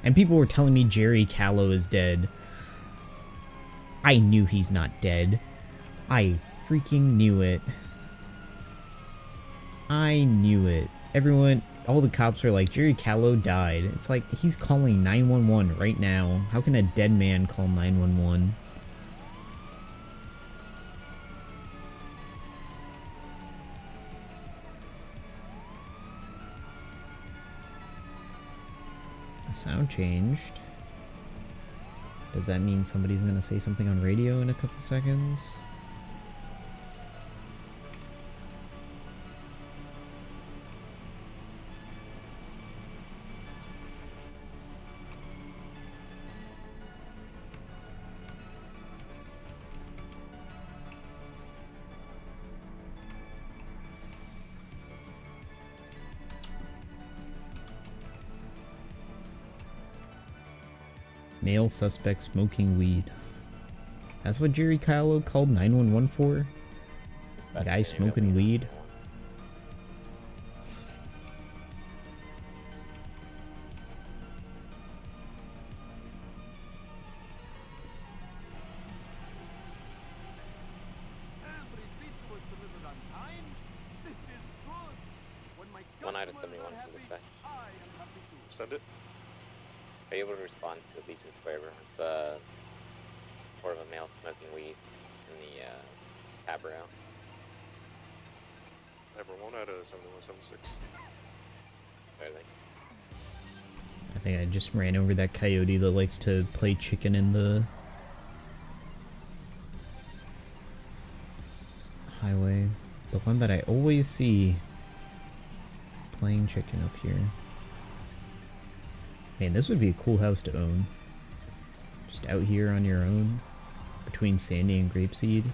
And people were telling me Jerry Callow is dead. I knew he's not dead. I freaking knew it. I knew it. Everyone, all the cops are like, Jerry Callow died. It's like, he's calling 911 right now. How can a dead man call 911? The sound changed. Does that mean somebody's gonna say something on radio in a couple seconds? Male suspect smoking weed. That's what Jerry Kylo called 911 for? A guy smoking weed? One item 71 from dispatch. Send it. Are you able to respond to Legion Square reference, report of a male smoking weed in the, cab rail? Ever 1 out of 7176. Clearly. I think I just ran over that coyote that likes to play chicken in the highway. The one that I always see playing chicken up here. Man, this would be a cool house to own. Just out here on your own, between Sandy and Grapeseed.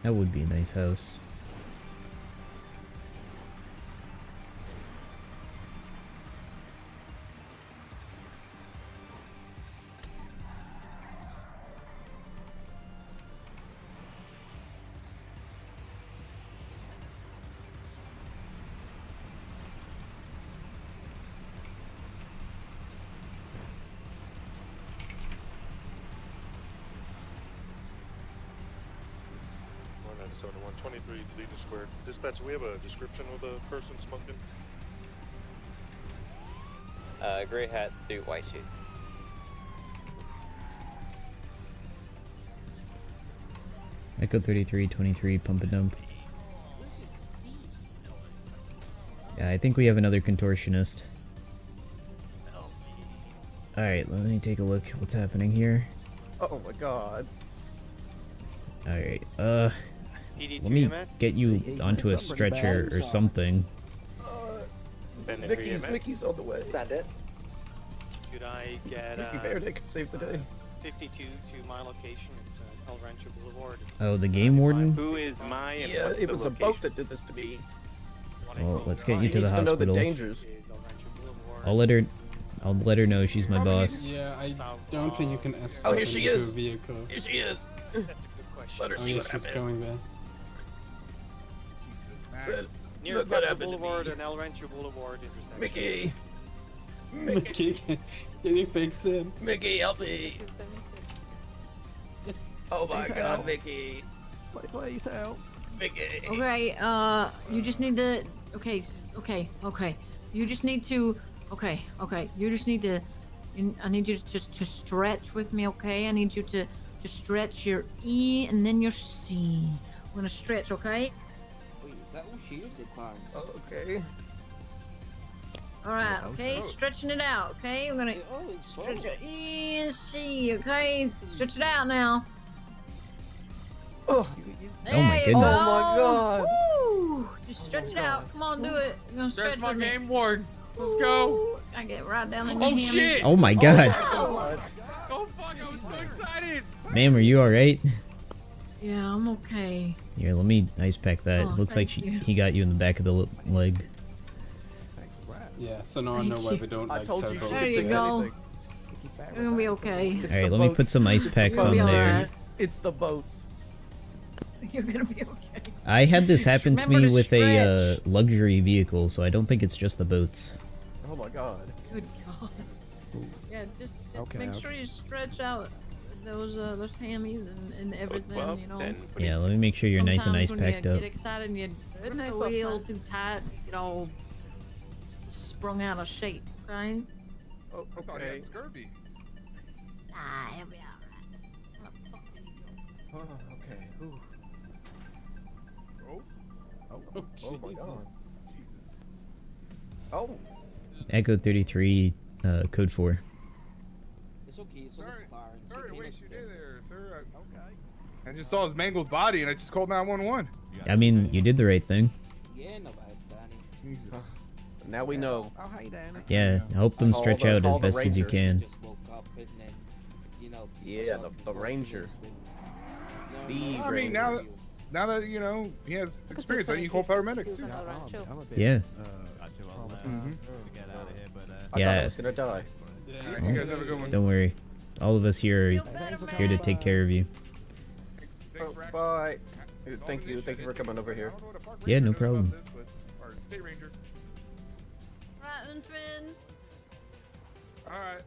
That would be a nice house. So the 123 Legion Square. Dispatch, we have a description of the person smoking. Gray hat, suit, white shoes. Echo 3323, pump and dump. Yeah, I think we have another contortionist. Alright, let me take a look what's happening here. Oh my god. Alright, let me get you onto a stretcher or something. Mickey's on the way. Send it. Could I get Mickey Verde could save the day. 52 to my location at El Rancho Boulevard? Oh, the game warden? Who is my? Yeah, it was a boat that did this to me. Well, let's get you to the He needs to know the hospital. dangers. I'll let her know she's my boss. Yeah, I don't think you can escort Oh, here she into is. a vehicle. Here she is. That's a good question. Let her Oh, see yes, what she's happened. going there. Near Look what Pepper happened to Boulevard me. and El Rancho Boulevard intersection. Mickey! Mickey, can you fix him? Mickey, help me! Oh my Please god, help. Mickey! Please help! Mickey! Okay, you just need to. Okay. You just need to. Okay. You just need to. I need you to stretch with me, okay? I need you to stretch your E and then your C. I'm gonna stretch, okay? Wait, is that what she is at times? Okay. Alright, Yeah, okay? okay. Stretching it out, okay? I'm gonna Oh, it's stretch both. your E and C, okay? Stretch it out now. Oh, There my you goodness. go. Oh my god. Woo! Just stretch it out. Come on, do it. You're gonna stretch There's my with me. game ward. Let's go. I get right down in Oh your shit! Oh my god. Oh fuck! I was so excited. Ma'am, are you alright? Yeah, I'm okay. Here, let me ice pack that. Oh, Looks like thank you. he got you in the back of the leg. Yeah, so now I know why we don't I like told you Sargon. There you go. You're gonna be okay. It's Alright, the let me boats. put some ice packs You'll on be there. alright. It's the boats. You're gonna be okay. I had this happen to Remember me to with a stretch. luxury vehicle, so I don't think it's just the boats. Oh my god. Good God. Yeah, just Okay, make okay. sure you stretch out those hammies and everything, well, you know. then Yeah, let me make sure you're nice and Sometimes ice when packed you up. get excited and you feel too tight, you know, sprung out of shape, okay? Oh, I thought he had scurvy. Ah, he'll be alright. Oh, okay. Ooh. Oh. Oh my God. Jesus. Oh. Echo 33, code 4. It's okay. It's Sorry. McLaren. Sorry to waste your day there, sir. I just saw his mangled body and I just called 911. I mean, you did the right thing. Yeah, no bad, Danny. Jesus. Now we know. Oh, hi, Danny. Yeah, help them stretch out as best as you can. Just woke up and then, you know. Yeah, the ranger. The I mean, now that you know he has experience, then you call paramedics too. Yeah. I thought I was gonna die. Alright, you guys have a good one. Don't worry. All of us here are here to take care of you. Thanks for Bye. Thank you for coming over here. Yeah, no problem. Or state ranger. Right, Untman. All right.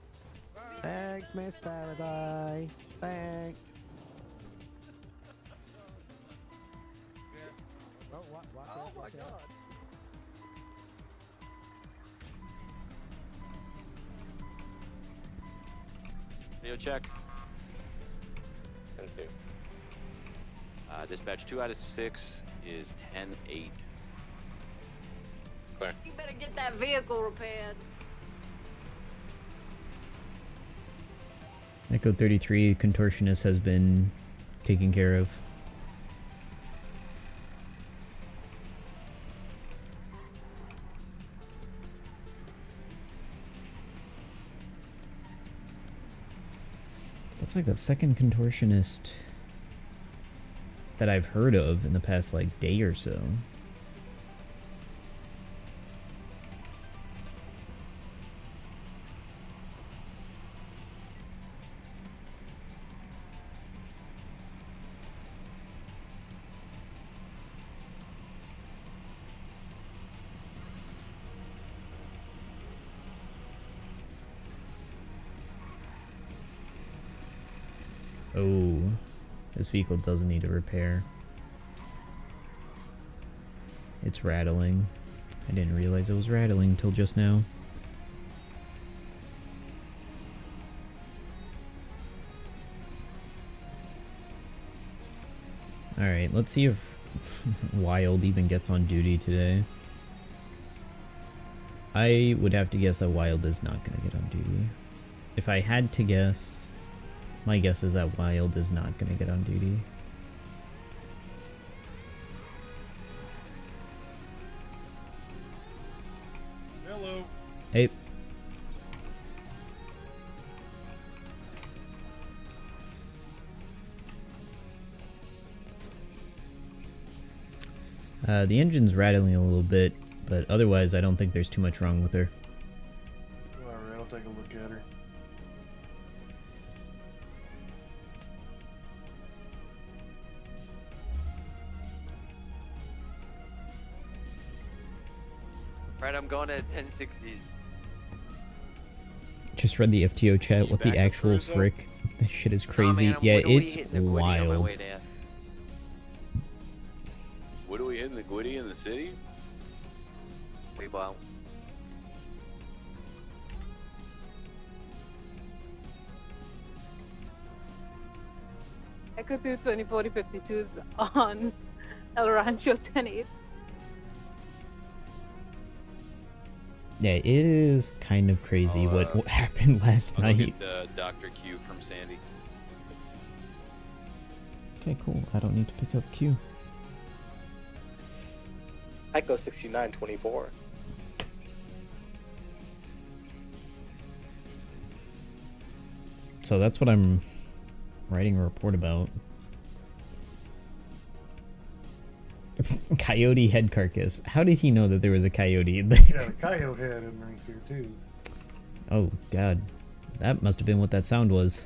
Thanks, Miss Paradise. Thanks. Oh my God. Video check. 10-2. Dispatch 2 out of 6 is 10-8. Clear. You better get that vehicle repaired. Echo 33, contortionist has been taken care of. That's like the second contortionist that I've heard of in the past like day or so. Oh, this vehicle does need a repair. It's rattling. I didn't realize it was rattling until just now. Alright, let's see if Wild even gets on duty today. I would have to guess that Wild is not going to get on duty. If I had to guess, my guess is that Wild is not going to get on duty. Hello. Hey. The engine's rattling a little bit, but otherwise I don't think there's too much wrong with her. Alright, I'll take a look at her. Right, I'm going at 1060s. Just read the FTO chat. What the actual frick? This shit is crazy. man, Yeah, what are we it's hitting the Gwitty on my way wild. there? What are we hitting the Gwitty in the city? We well. Echo 2 2040 on El Rancho 10-8. Yeah, it is kind of crazy what happened last I'll go night. get Dr. Q from Sandy. Okay, cool. I don't need to pick up Q. Echo 6924. So that's what I'm writing a report about. Coyote head carcass. How did he know that there was a coyote in there? Yeah, the coyote head in rings here too. Oh god, that must have been what that sound was.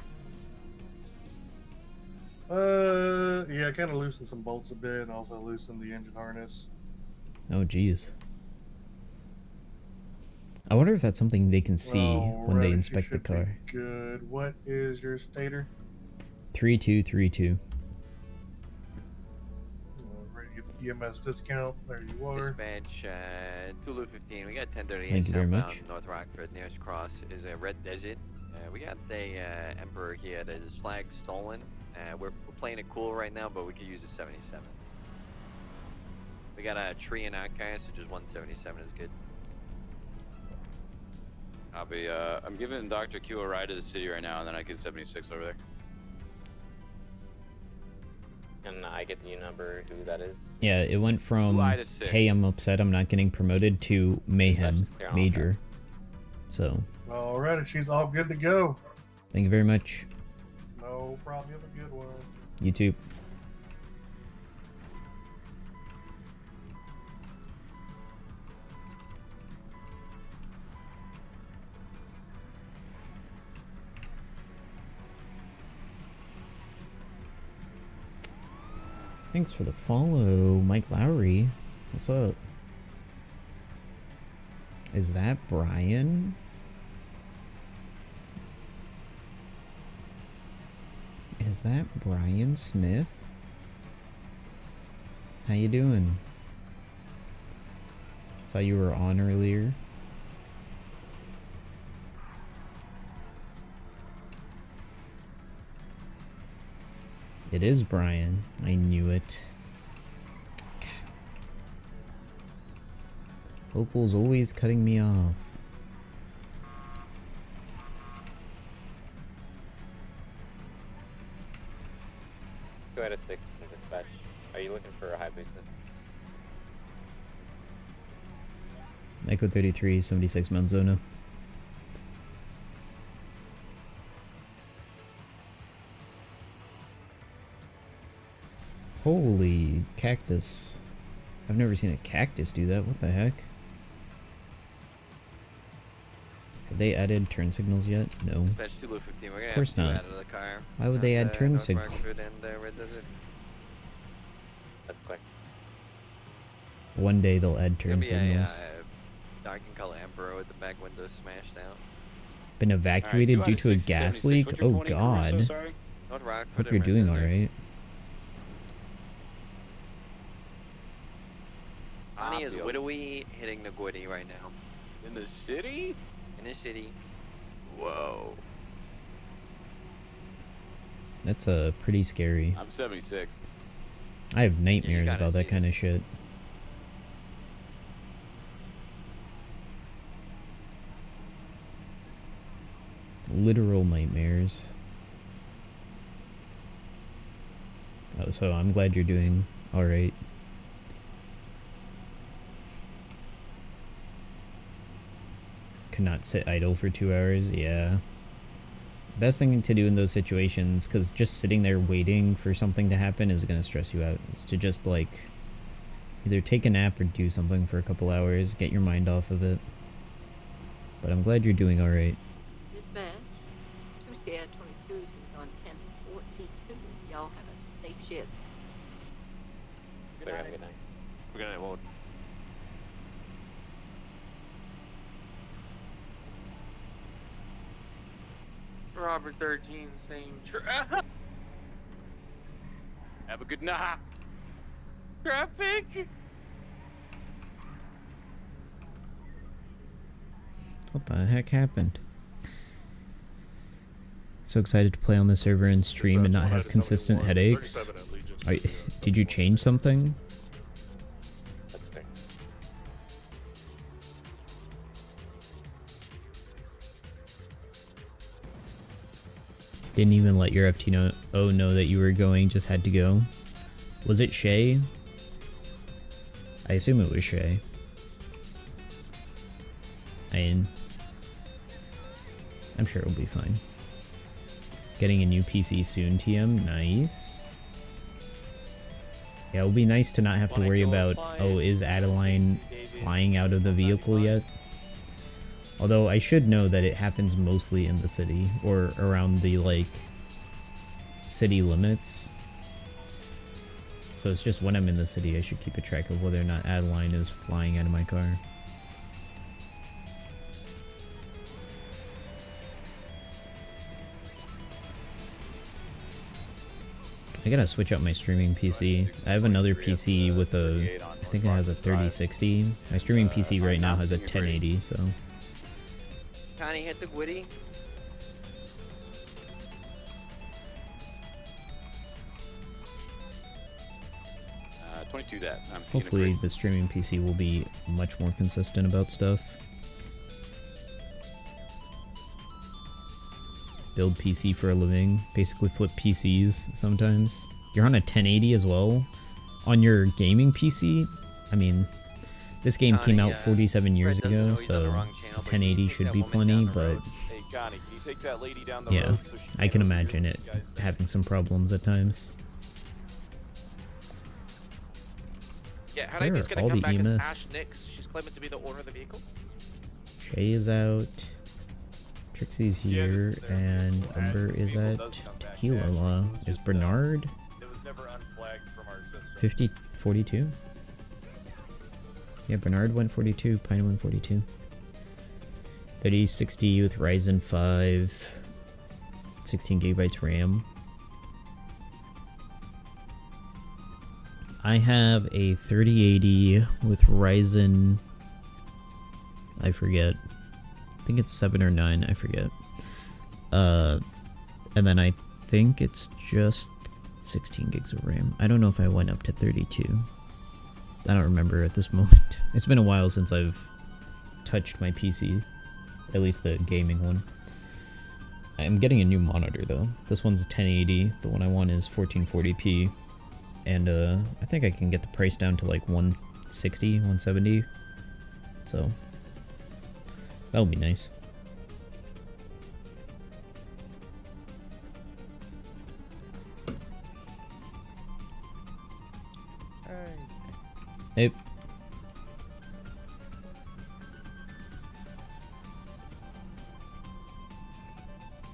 Yeah, kind of loosened some bolts a bit and also loosened the engine harness. Oh jeez. I wonder if that's something they can see when they Alright, inspect the you should be car. Good. What is your stator? 3232. Ready to get the EMS discount. There you are. Dispatch, Tulu 15. We got 1038 Thank you very southbound much. North Rockford. Nearest cross is a Red Desert. We got the Emperor here that his flag stolen. We're playing it cool right now, but we could use a 77. We got a tree in our car, so just 177 is good. I'm giving Dr. Q a ride to the city right now, and then I get 76 over there. Can I get the number who that is? Yeah, it went from, July to 6. hey, I'm upset I'm not getting promoted, to Mayhem, Major. So, Alright, she's all good to go. thank you very much. No problem. You have a good one. You too. Thanks for the follow, Mike Lowry. What's up? Is that Brian? Is that Brian Smith? How you doing? Saw you were on earlier. It is Brian. I knew it. Opal's always cutting me off. Go ahead, 6 from dispatch. Are you looking for a high boost? Echo 33, 76 Mount Zona. Holy cactus. I've never seen a cactus do that. What the heck? Have they added turn signals yet? No. Dispatch Tulu 15. We're gonna Of course have to not. out of the car. Why would they add turn North signals? Rockford and Red Desert. That's quick. One day they'll add turn Gonna be a signals. dark and color Emperor with the back window smashed out. Been evacuated due to a gas leak? Oh god. North Rockford Hope and you're Red doing Desert. alright. Honey is widowy hitting the Gwitty right now. In the city? In the city. Whoa. That's pretty scary. I'm 76. I have nightmares gotta about that see kind of shit. Literal nightmares. Oh, so I'm glad you're doing alright. Cannot sit idle for 2 hours, yeah. Best thing to do in those situations, because just sitting there waiting for something to happen is going to stress you out, is to just like either take a nap or do something for a couple hours, get your mind off of it. But I'm glad you're doing alright. Dispatch, MCI 22 is on 1042. Y'all have a safe ship. Good night. Good night. We're gonna won't. Robert 13, same Have a good night. traffic. What the heck happened? So excited to play on the server and stream and not have consistent headaches. Did you change something? That's fair. Didn't even let your FT know that you were going, just had to go. Was it Shay? I assume it was Shay. I'm sure it'll be fine. Getting a new PC soon, TM. Nice. Yeah, it'll be nice to not have to worry about, oh, is Adeline flying out of the vehicle yet? Although I should know that it happens mostly in the city, or around the, like, city limits. So it's just when I'm in the city I should keep a track of whether or not Adeline is flying out of my car. I gotta switch out my streaming PC. I have another PC with a, I think it has a 3060. My streaming PC right now has a 1080, so. Connie hit the witty. 22 that. I'm seeing Hopefully the streaming PC will be much more consistent about stuff. Build PC for a living. Basically flip PCs sometimes. You're on a 1080 as well? On your gaming PC? I mean, this game came out 47 years ago, so 1080 should be plenty, but Hey, Connie, can you take that lady down the yeah, road so she I can imagine it having some problems at times. Yeah, her Where name is are gonna all come the back as EMS? Ash Nix. She's claiming to be the owner of the vehicle. Shay is out, Trixie's here, and Umber is at Tequila. Is Bernard 42? Yeah, Bernard went 42, Pine went 42. 3060 with Ryzen 5, 16 gigabytes RAM. I have a 3080 with Ryzen, I forget. I think it's 7 or 9, I forget. And then I think it's just 16 gigs of RAM. I don't know if I went up to 32. I don't remember at this moment. It's been a while since I've touched my PC. At least the gaming one. I'm getting a new monitor though. This one's 1080. The one I want is 1440p. And I think I can get the price down to like 160, 170. So that'll be nice. Hey.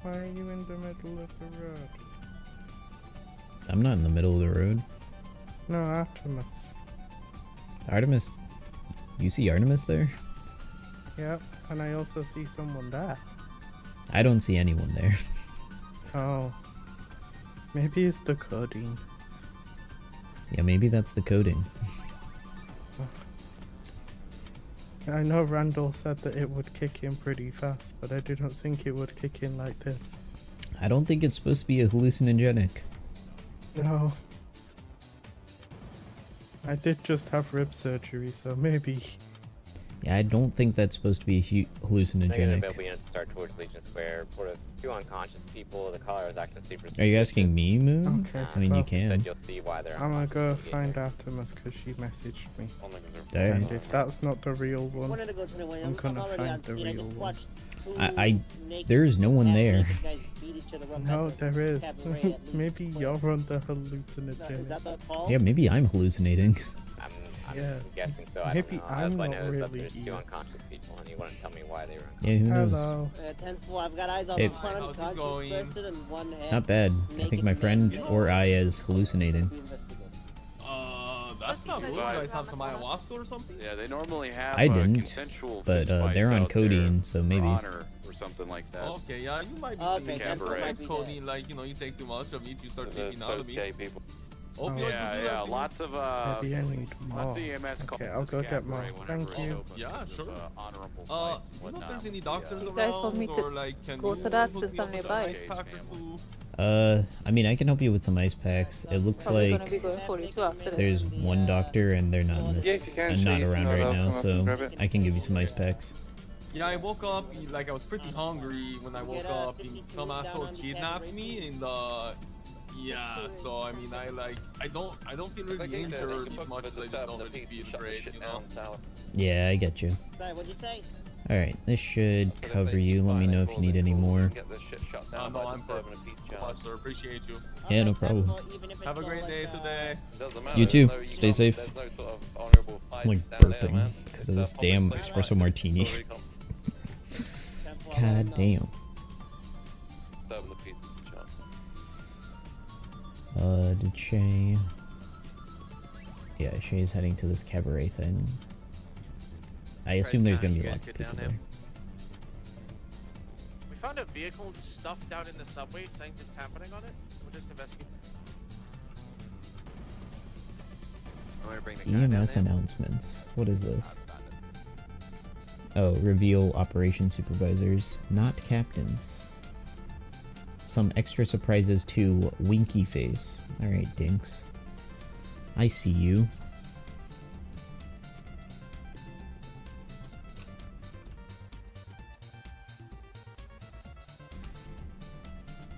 Why are you in the middle of the road? I'm not in the middle of the road. No, Artemis. Artemis? You see Artemis there? Yep, and I also see someone there. I don't see anyone there. Oh. Maybe it's the coding. Yeah, maybe that's the coding. I know Randall said that it would kick in pretty fast, but I didn't think it would kick in like this. I don't think it's supposed to be a hallucinogenic. No. I did just have rib surgery, so maybe. Yeah, I don't think that's supposed to be hallucinogenic. Negative available units start towards Legion Square. Report 2 unconscious people. The caller is acting super. Are you asking me, Moon? Okay, I mean, you well, can. You'll see why they're I'm gonna go find Artemis because she messaged me. Alright. And if that's not the real one, I'm gonna find the real one. There's no one there. No, there is. Maybe you're on the hallucinogenic. Yeah, maybe I'm hallucinating. Yeah. guessing so. Maybe I don't know. I'm That's not why I know really there's 2 unconscious people, and you want to tell me why they were unconscious. Yeah, who knows? Hello. 10-4, I've got eyes on Hey. one unconscious person and one head. Not bad. I think my friend or I is hallucinating. That's not good. You guys have some ayahuasca or something? Yeah, they normally have I didn't, consensual but fistfights they're on out codeine, there so maybe. for honor or something like that. Okay, yeah, you might be Okay, seeing Cabaret. sometimes codeine, like, you know, you take too much of it, you start Those taking out of gay it. people. Opioids Yeah, will do yeah, that to lots of Maybe I need more. lots of EMS calls Okay, I'll to go the get more. Cabaret whenever Thank it's you. open Yeah, because of, sure. honorable you fights know and if whatnot, there's any but doctors yeah. You guys told me around, to or like, can go you to that hook me system up with an nearby. ice pack or two? I mean, I can help you with some ice packs. It looks Probably like gonna be going 42 after this. there's one doctor and they're not in Yeah, this. if you can, I'm not Shane, around come right up, now, come up and so grab it. I can give you some ice packs. Yeah, I woke up, like, I was pretty hungry when I woke up, and some asshole kidnapped me, and, yeah, so, I mean, I don't feel really injured as much as I just don't really feel great, you know? Yeah, I get you. Sorry, what'd you say? Alright, this should cover you. Let me know if you need any more. No, I'm perfect. Much, sir. Appreciate you. Yeah, no problem. Have a great day today. You too. Stay safe. I'm like burping because of this damn espresso martini. God damn. Did Shay... Yeah, Shay's heading to this cabaret thing. I assume there's gonna be lots of people there. We found a vehicle stuffed out in the subway. Something's happening on it. We'll just investigate. I'm gonna bring the car down EMS there. announcements. What is this? Oh, reveal operation supervisors, not captains. Some extra surprises to Winky Face. Alright, Dinks. I see you.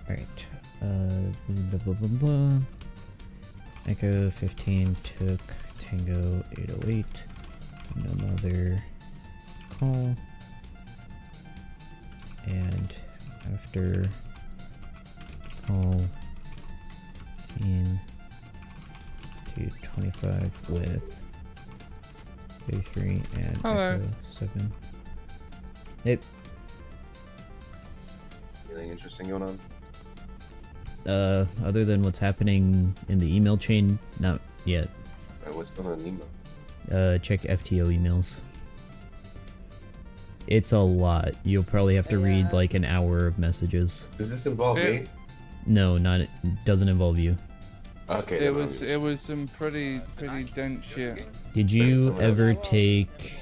Alright. Blah blah blah blah. Echo 15 took Tango 808. Another call. And after call 15 to 25 with 33 and Hello. Echo 7. It Anything interesting going on? other than what's happening in the email chain, not yet. What's going on in email? Check FTO emails. It's a lot. You'll probably have to read like an hour of messages. Does this involve me? No, not doesn't involve you. Okay. It was some pretty dense shit. Did you ever take?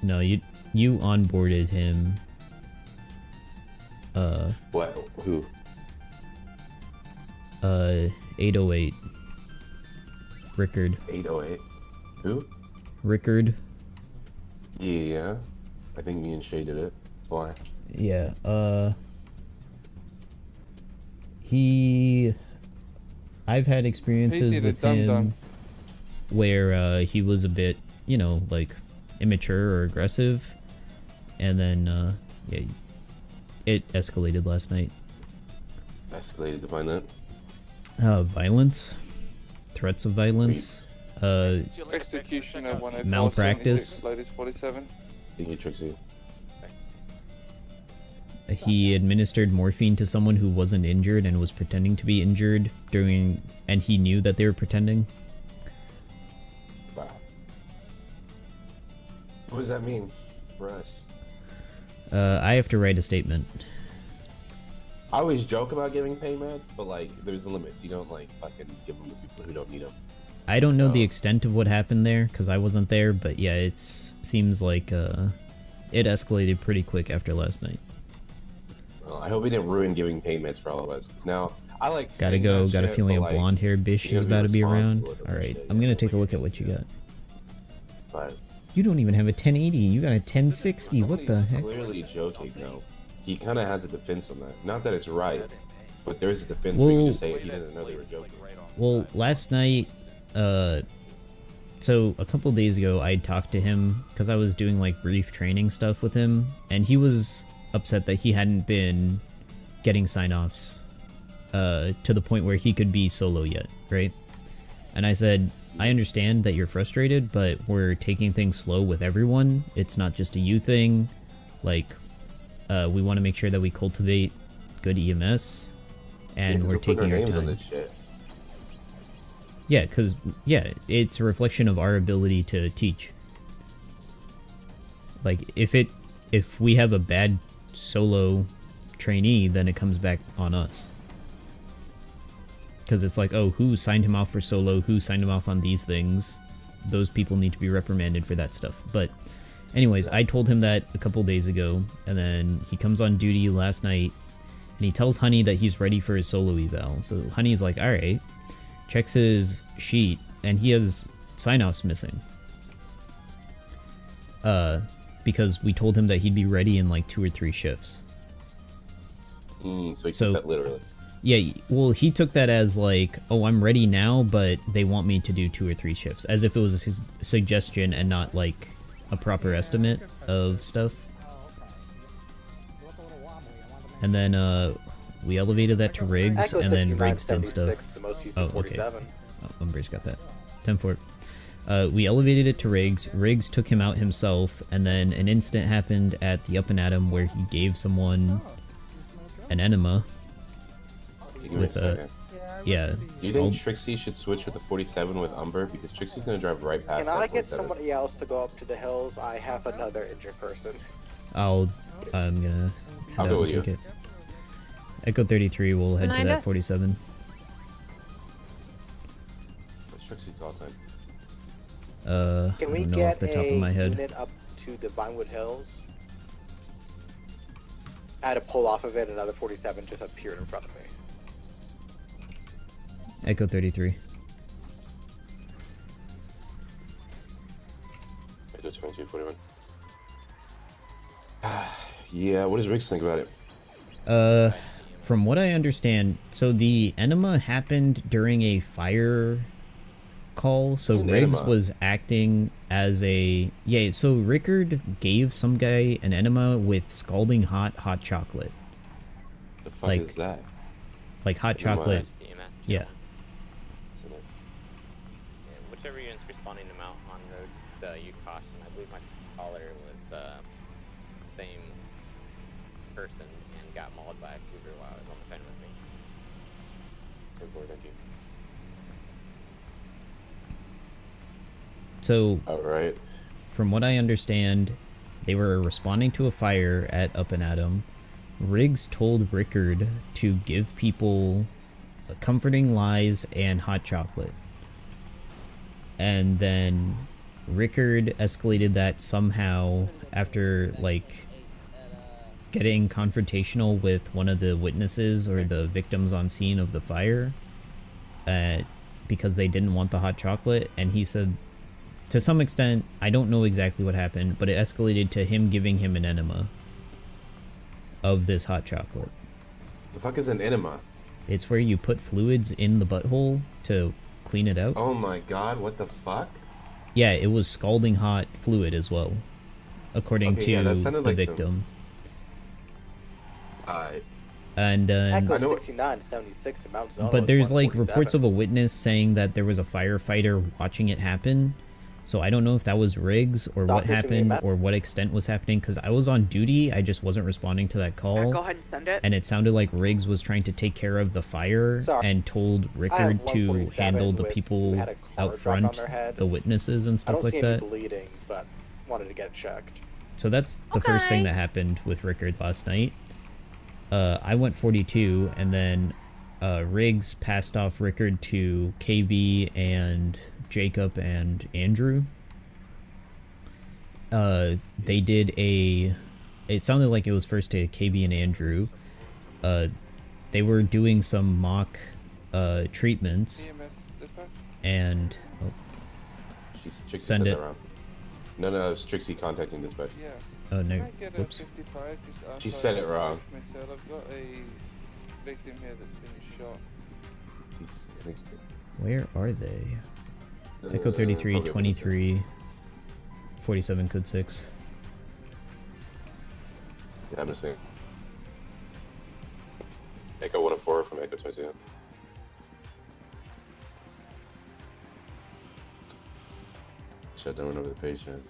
No, you onboarded him. What? Who? 808. Rickard. 808. Who? Rickard. Yeah. I think me and Shay did it. Why? Yeah. I've had experiences did with it, dum him dum. where he was a bit, like immature or aggressive, and then yeah, it escalated last night. Escalated to find that. Violence, threats of violence, Execution of 1 malpractice. Latest 47. Thank you, Trixie. He administered morphine to someone who wasn't injured and was pretending to be injured and he knew that they were pretending. Wow. What does that mean for us? I have to write a statement. I always joke about giving pay meds, but like, there's limits. You don't like fucking give them to people who don't need them. I don't know the extent of what happened there because I wasn't there, but yeah, it seems like it escalated pretty quick after last night. Well, I hope we didn't ruin giving pay meds for all of us. 'Cause now I like. Gotta saying go. that Got a shit, feeling a but, like, blonde-haired bitch you is gotta about to be around. responsible with All that right, shit, I'm gonna take a look at what you got. But You don't even have a 1080. You got a 1060. What the heck? clearly joking, bro. He kind of has a defense on that. Not that it's right, but there is a defense where you Well- just say he didn't know they were joking. Well, last night, so a couple days ago, I talked to him because I was doing like brief training stuff with him, and he was upset that he hadn't been getting sign-offs to the point where he could be solo yet, right? And I said, I understand that you're frustrated, but we're taking things slow with everyone. It's not just a you thing. Like, we want to make sure that we cultivate good EMS, and we're taking our names on time. this shit. Yeah, because, yeah, it's a reflection of our ability to teach. Like, if we have a bad solo trainee, then it comes back on us. Because it's like, oh, who signed him off for solo? Who signed him off on these things? Those people need to be reprimanded for that stuff. But anyways, I told him that a couple days ago, and then he comes on duty last night, and he tells Honey that he's ready for his solo eval. So Honey's like, alright, checks his sheet, and he has sign-offs missing. Because we told him that he'd be ready in like 2 or 3 shifts. So he took that literally. Yeah, well, he took that as like, oh, I'm ready now, but they want me to do 2 or 3 shifts, as if it was a suggestion and not like a proper estimate of stuff. And then we elevated that to Riggs, and then Riggs did stuff. Oh, okay. Oh, Umbrace got that. 10-4. We elevated it to Riggs. Riggs took him out himself, and then an incident happened at the Up and Atom where he gave someone an enema. With a, yeah. Do you think Trixie should switch with the 47 with Umber? Because Trixie's gonna drive right past Can I that get 47. somebody else to go up to the hills? I have another injured person. I'm gonna I'll head go out with and take you. it. Echo 33 will head to Amanda? that 47. What's Trixie call time? Can I we don't know get off the top a of my head. unit up to the Vinewood Hills? I had to pull off of it. Another 47 just appeared in front of me. Echo 33. Echo 2241. Yeah, what does Riggs think about it? From what I understand, so the enema happened during a fire call, so What's an Riggs enema? was acting as a... Yeah, so Rickard gave some guy an enema with scalding hot chocolate. The fuck Like- is that? Like hot Enema. chocolate. Yeah. Whichever unit's responding to Mount on road, you caution. I believe my caller was the same person and got mauled by a cougar while I was on the phone with me. Good boy, thank you. So, Alright. from what I understand, they were responding to a fire at Up and Atom. Riggs told Rickard to give people comforting lies and hot chocolate. And then Rickard escalated that somehow after, like, getting confrontational with one of the witnesses or the victims on scene of the fire because they didn't want the hot chocolate. And he said, to some extent, I don't know exactly what happened, but it escalated to him giving him an enema of this hot chocolate. The fuck is an enema? It's where you put fluids in the butthole to clean it out. Oh my god, what the fuck? Yeah, it was scalding hot fluid as well, according Okay, yeah, that to sounded the like some- victim. Alright. And Echo 69, 76 to Mount Zona. but there's like reports of a witness saying that there was a firefighter watching it happen. So I don't know if that was Riggs or what Doctor, give me a happened map. or what extent was happening, because I was on duty. I just wasn't responding to that call. Go ahead and send it. And it sounded like Riggs was trying to take care of the fire Sorry. and told Rickard to 147 handle the with- people who had a car out drop on front, their head. the witnesses and I stuff don't like see that. any bleeding, but wanted to get it checked. So that's the first thing that happened with Rickard last night. I went 42, and then Riggs passed off Rickard to KB and Jacob and Andrew. They did a... It sounded like it was first to KB and Andrew. They were doing some mock treatments. And... Oh, Trixie send said it. that wrong. No, no, it was Trixie contacting dispatch. Yeah. Oh, no. Can I get a Whoops. 55 just She outside said it the wrong. hospital? I've got a victim here that's been shot. Where are they? Echo Uh, 33, probably 23, 47, code 6. Yeah, I'm just saying. Echo 104 from Echo 22. Shut down over the patient.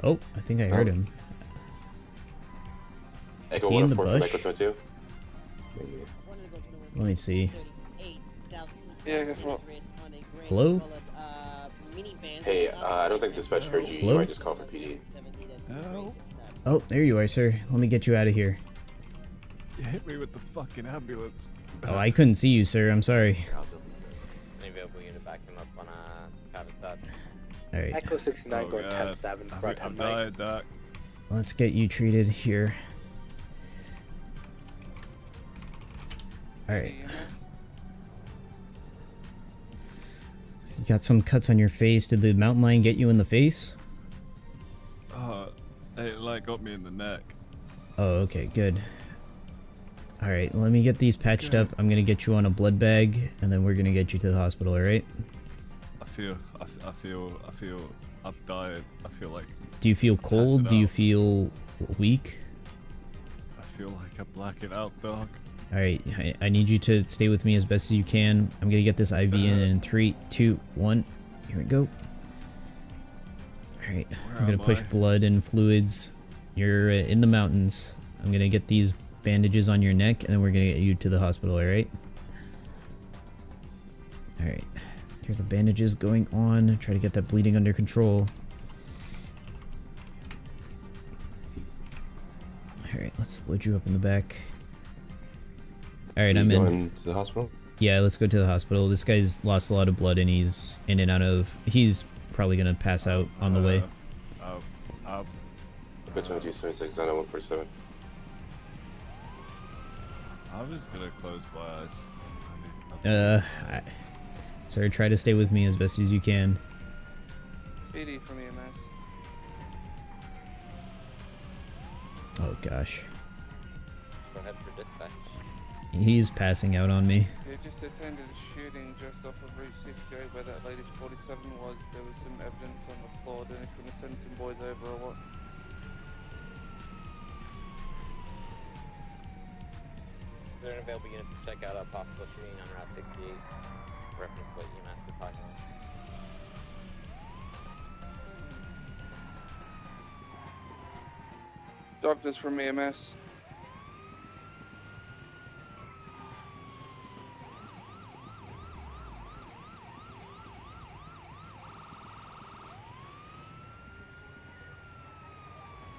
Oh, I think I heard him. Echo Is he in the 104 from bush? Echo 22. Let me see. Yeah, guess what? Hello? Hey, I don't think dispatch heard you. Hello? You might just call for PD. Oh, there you are, sir. Let me get you out of here. You hit me with the fucking ambulance. Oh, I couldn't see you, sir. I'm sorry. Maybe if we can back him up on Travis Dodge. Alright. Echo 69 going God. 10-7, I'm front 10 dying, Doc. Let's get you treated here. Alright. You got some cuts on your face. Did the mountain lion get you in the face? It like got me in the neck. Oh, okay, good. Alright, let me get these patched up. I'm gonna get you on a blood bag, and then we're gonna get you to the hospital, alright? I feel, I'm dying. I feel like, Do you feel cold? Do you feel weak? I feel like I'm blacking out, dog. Alright, I need you to stay with me as best as you can. I'm gonna get this IV in 3, 2, 1. Here we go. Alright, I'm gonna push blood and fluids. You're in the mountains. I'm gonna get these bandages on your neck, and then we're gonna get you to the hospital, alright? Alright, here's the bandages going on. Try to get that bleeding under control. Alright, let's load you up in the back. Alright, I'm going in. to the hospital? Yeah, let's go to the hospital. This guy's lost a lot of blood and he's in and out of... He's probably gonna pass out on the way. Go 2276, 90147. I'm just gonna close my eyes. Sir, try to stay with me as best as you can. PD from EMS. Oh gosh. Go ahead for dispatch. He's passing out on me. They just attended a shooting just off of Route 68 where that lady's 47 was. There was some evidence on the floor. Then if we're gonna send some boys over or what? Is there an available unit to check out a possible shooting on Route 68? Reference what EMS is talking about. Doctors from EMS.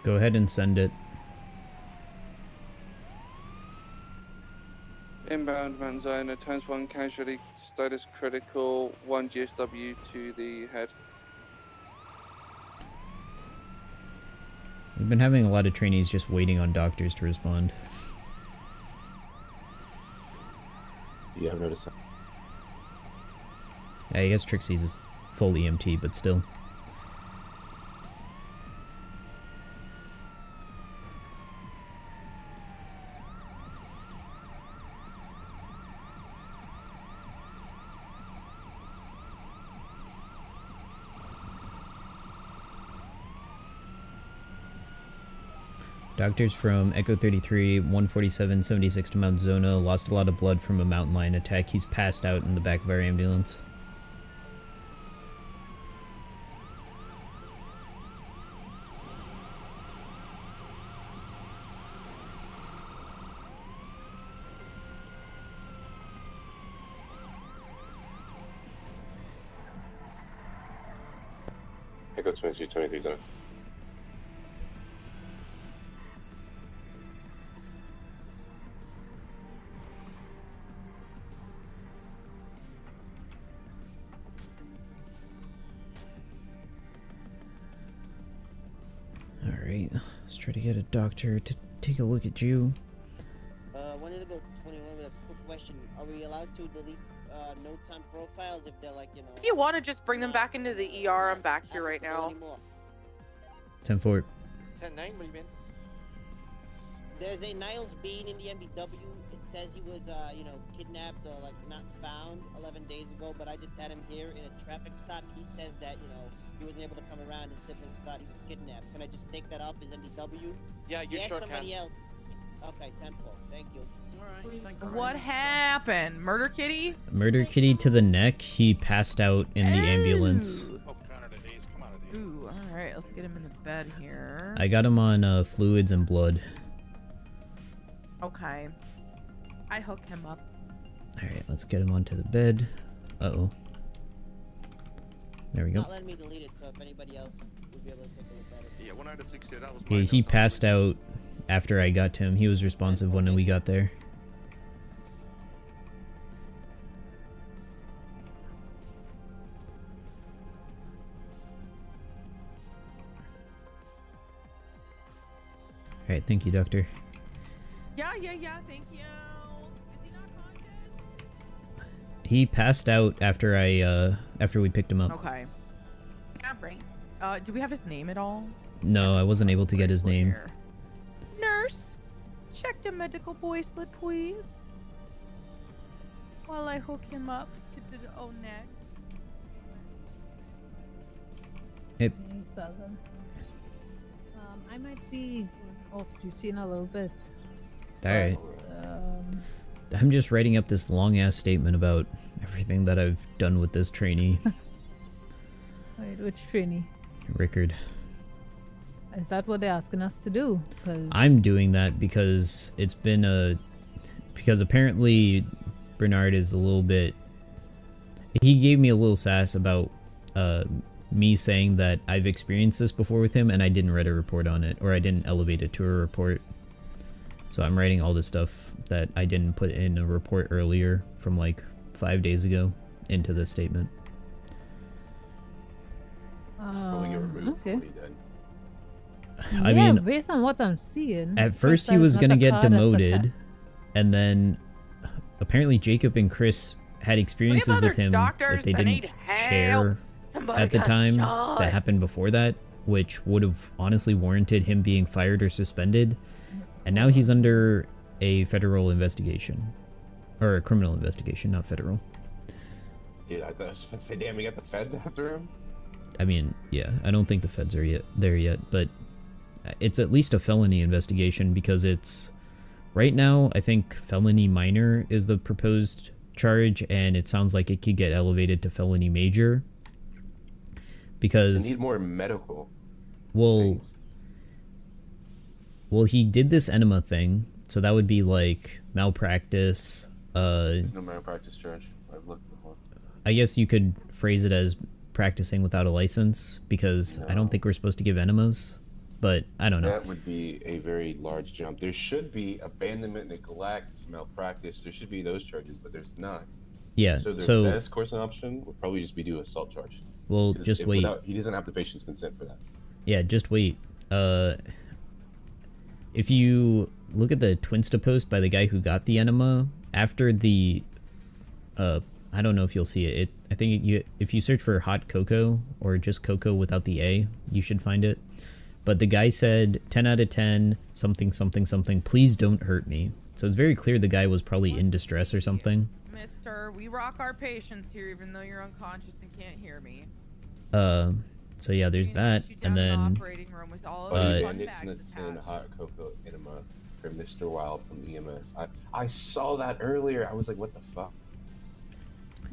Go ahead and send it. Inbound Manzona, times 1 casualty, status critical, 1 GSW to the head. We've been having a lot of trainees just waiting on doctors to respond. Yeah, I've noticed that. Yeah, I guess Trixie's is full EMT, but still. Doctors from Echo 33, 147, 76 to Mount Zona lost a lot of blood from a mountain lion attack. He's passed out in the back of our ambulance. Echo 2223, Zona. Alright, let's try to get a doctor to take a look at you. Wanted to go 21 with a quick question. Are we allowed to delete notes on profiles if they're like, you know... If you want to just bring them back into the ER, I'm back here right now. 10-4. 10-9, what do you mean? There's a Niles Bean in the MBW. It says he was, you know, kidnapped or, like, not found 11 days ago, but I just had him here in a traffic stop. He says that, you know, he wasn't able to come around. His siblings thought he was kidnapped. Can I just take that off his MBW? Yeah, you sure somebody can. else. Okay, 10-4. Thank you. Alright, thank you. What happened? Murder Kitty? Murder Kitty to the neck. He passed out in the ambulance. Ooh, alright, let's get him in the bed here. I got him on fluids and blood. Okay. I hook him up. Alright, let's get him onto the bed. Uh-oh. There we go. Not letting me delete it, so if anybody else would be able to take a look at it. Yeah, when I had a 6 that was Okay, he passed out after I got to him. He was responsive when we got there. Alright, thank you, doctor. Yeah, thank you. He passed out after after we picked him up. Okay. Yeah, great. Do we have his name at all? No, I wasn't able to get his name. Nurse, check the medical bracelet, please. While I hook him up to the old neck. Yep. Sargon. I might be off duty in a little bit. Alright. I'm just writing up this long ass statement about everything that I've done with this trainee. Wait, which trainee? Rickard. Is that what they're asking us to do? I'm doing that because it's been because apparently Bernard is a little bit, he gave me a little sass about me saying that I've experienced this before with him and I didn't write a report on it, or I didn't elevate it to a report. So I'm writing all the stuff that I didn't put in a report earlier from like 5 days ago into this statement. Okay. I Yeah, mean, based on what I'm seeing. at first he that is was not gonna a get car, that's a demoted, pet. and then apparently Jacob and Chris had experiences with him that they didn't share at the time that happened before that, which would have honestly warranted him being fired or suspended. And now he's under a federal investigation. Or a criminal investigation, not federal. Dude, I thought I was about to say, damn, we got the feds after him? I mean, yeah, I don't think the feds are there yet, but it's at least a felony investigation because it's... Right now, I think felony minor is the proposed charge, and it sounds like it could get elevated to felony major. Because... They need more medical. Well, he did this enema thing, so that would be like malpractice. There's no malpractice charge. I've looked before. I guess you could phrase it as practicing without a license, because I don't think we're supposed to give enemas, but I don't know. That would be a very large jump. There should be abandonment, neglect, malpractice. There should be those charges, but there's not. Yeah, So the so- best course and option would probably just be do assault charge. Well, 'Cause just wait. He doesn't have the patient's consent for that. Yeah, just wait. If you look at the Twinsta post by the guy who got the enema, after the, I don't know if you'll see it. I think if you search for hot cocoa or just cocoa without the A, you should find it. But the guy said 10 out of 10, something, something, something, please don't hurt me. So it's very clear the guy was probably in distress or something. Mister, we rock our patients here even though you're unconscious and can't hear me. So yeah, there's that, and then, Operating room with all of your fun bags Nixon hot cocoa enema for Mr. Wild from EMS. I saw that earlier. I was like, what the fuck?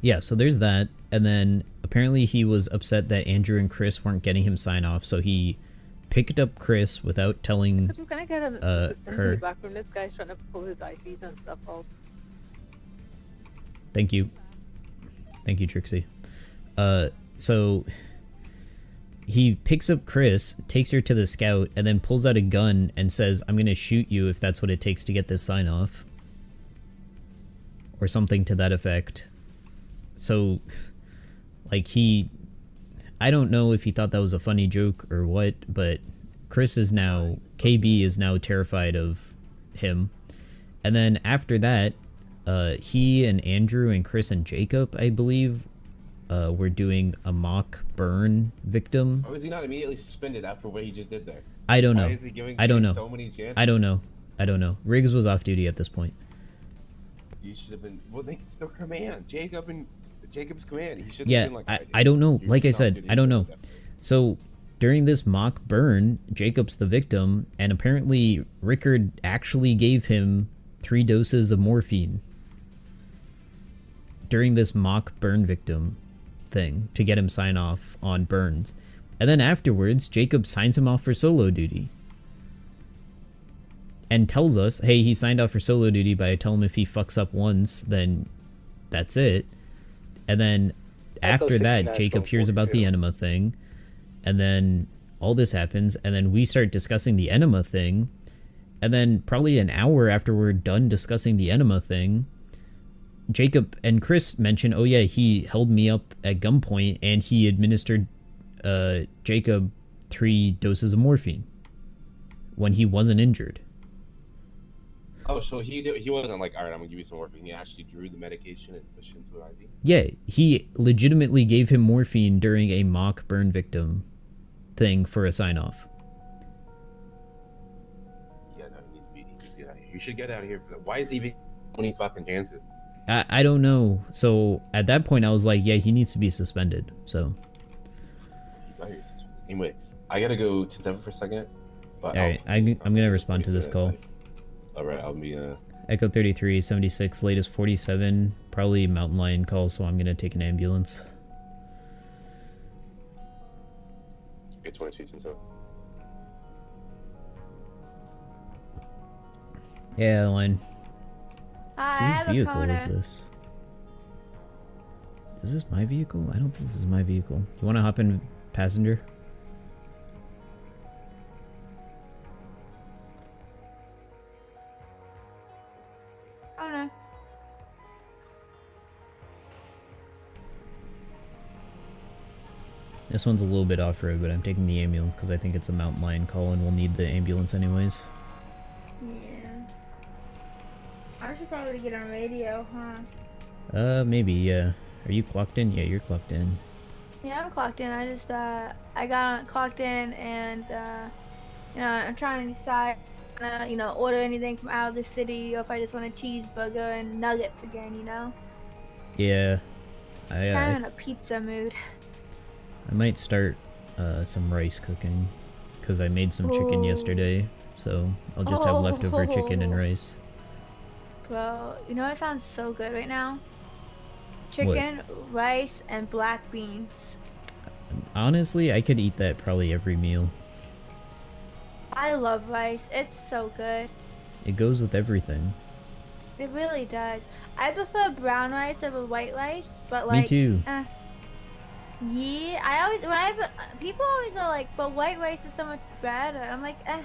yeah, so there's that, and then apparently he was upset that Andrew and Chris weren't getting him sign off, so he picked up Chris without telling Can I get an her. feedback from this guy's trying to pull his IDs and stuff out? Thank you, Trixie. So he picks up Chris, takes her to the scout, and then pulls out a gun and says, I'm gonna shoot you if that's what it takes to get this sign off. Or something to that effect. So, like, I don't know if he thought that was a funny joke or what, but KB is now terrified of him. And then after that, he and Andrew and Chris and Jacob, I believe, were doing a mock burn victim. Or was he not immediately suspended after what he just did there? I don't know. Why is he giving I don't know. so many chances? I don't know. Riggs was off duty at this point. You should have been. Well, it's the command. Jacob's command. He should have Yeah, been like. I don't know. You're Like I just off said, duty. I don't know. So during this mock burn, Jacob's the victim, and apparently Rickard actually gave him 3 doses of morphine during this mock burn victim thing to get him sign off on burns. And then afterwards, Jacob signs him off for solo duty. And tells us, hey, he signed off for solo duty, but I tell him if he fucks up once, then that's it. And then after that, Jacob hears about the enema thing. And then all this happens. And then we start discussing the enema thing. And then probably an hour after we're done discussing the enema thing, Jacob and Chris mention, oh yeah, he held me up at gunpoint and he administered Jacob 3 doses of morphine when he wasn't injured. Oh, so he wasn't like, all right, I'm gonna give you some morphine. He actually drew the medication and pushed into an IV. Yeah, he legitimately gave him morphine during a mock burn victim thing for a sign-off. Yeah, no, he needs to get out of here. You should get out of here. Why is he being 20 fucking chances? I don't know. So at that point, I was like, yeah, he needs to be suspended. So. Anyway, I gotta go to 7 for a second. But All right, I'm gonna respond to this call. All right, I'll be Echo 33, 76, latest 47, probably mountain lion call, so I'm gonna take an ambulance. Okay, 22 to 7. Yeah, line. Hi, Whose vehicle is this? Is this my vehicle? I don't think this is my vehicle. You want to hop in passenger? This one's a little bit off-road, but I'm taking the ambulance because I think it's a mountain lion call and we'll need the ambulance anyways. Yeah. I should probably get on radio, huh? Maybe, yeah. Are you clocked in? Yeah, you're clocked in. Yeah, I'm clocked in. I just, I got clocked in and, you know, I'm trying to decide, you know, order anything from out of the city or if I just want a cheeseburger and nuggets again, you know? Yeah. Kind of in a pizza mood. I might start some rice cooking because I made some chicken yesterday, so I'll just have leftover chicken and rice. Bro, you know what sounds so good right now? Chicken, rice, and black beans. Honestly, I could eat that probably every meal. I love rice. It's so good. It goes with everything. It really does. I prefer brown rice over white rice, but like... Me too. Yeah, people always are like, but white rice is so much better. I'm like, I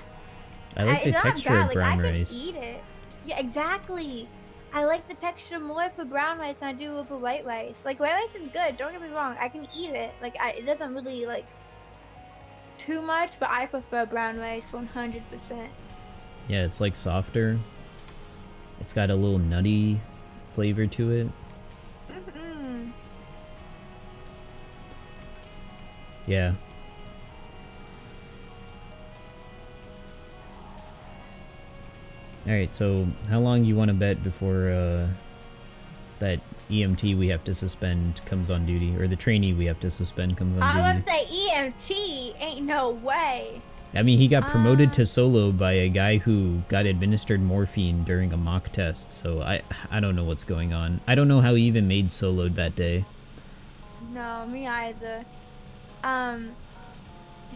like the texture of brown rice. I can eat it. Yeah, exactly. I like the texture more for brown rice than I do for white rice. Like, white rice is good, don't get me wrong. I can eat it. Like, it doesn't really, like, too much, but I prefer brown rice 100%. Yeah, it's like softer. It's got a little nutty flavor to it. Yeah. Alright, so how long you want to bet before that EMT we have to suspend comes on duty? Or the trainee we have to suspend comes on duty? I would say EMT, ain't no way. I mean, he got promoted to solo by a guy who got administered morphine during a mock test, so I don't know what's going on. I don't know how he even made soloed that day. No, me either.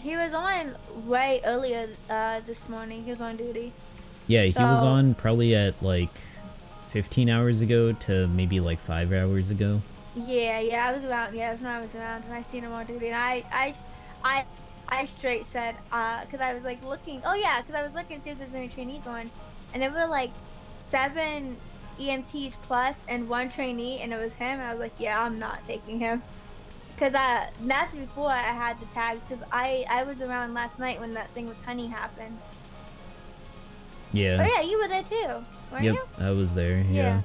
He was on way earlier this morning. He was on duty. Yeah, he was on probably at like 15 hours ago to maybe like 5 hours ago. Yeah, I was around. Yeah, that's when I was around when I seen him on duty, and I straight said, cause I was like looking. Oh yeah, cause I was looking to see if there's any trainees on, and there were like 7 EMTs plus and 1 trainee, and it was him. And I was like, yeah, I'm not taking him. Cause that's before I had the tags. Cause I was around last night when that thing with Honey happened. Yeah. Oh yeah, you were there too, weren't you? I was there. Yeah.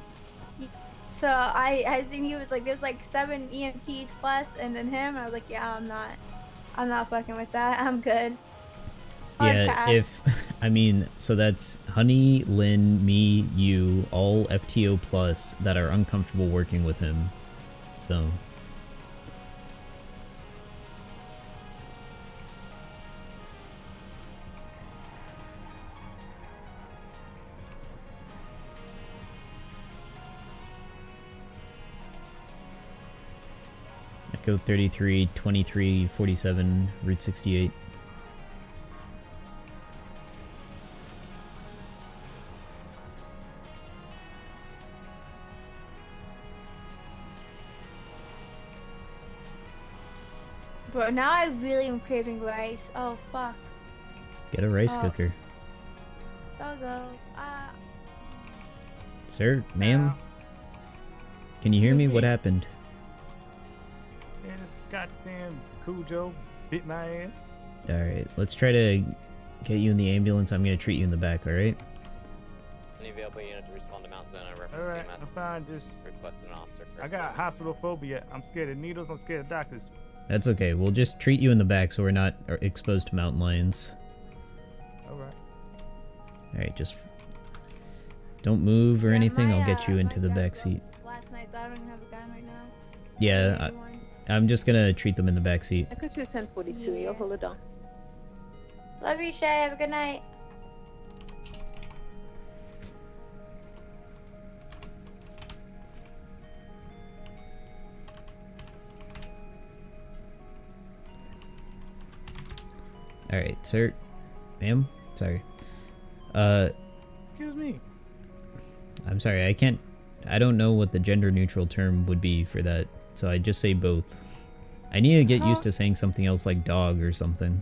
So I seen he was like, there's like 7 EMTs plus, and then him. I was like, yeah, I'm not fucking with that. I'm good. Yeah. I mean, so that's Honey, Lynn, me, you, all FTO plus that are uncomfortable working with him. So. Echo 33, 23, 47, Route 68. But now I really am craving rice. Oh fuck. Get a rice cooker. Doggo. Sir, ma'am? Can you hear me? What happened? Yeah, this goddamn Cujo bit my ass. Alright, let's try to get you in the ambulance. I'm gonna treat you in the back, alright? Any available unit to respond to Mount Zona reference Alright, CMS. I'm fine. Just Request an officer first. I got hospital phobia. I'm scared of needles. I'm scared of doctors. That's okay. We'll just treat you in the back so we're not exposed to mountain lions. Alright. Alright, just don't move or anything. I'll get you into the back seat. Last night, so I don't even have a gun right now. Yeah, I'm just gonna treat them in the back seat. I got you at 1042. You'll hold it down. Love you, Shay. Have a good night. Alright, sir. Ma'am? Sorry. Excuse me. I'm sorry, I don't know what the gender neutral term would be for that, so I just say both. I need to get used to saying something else like dog or something.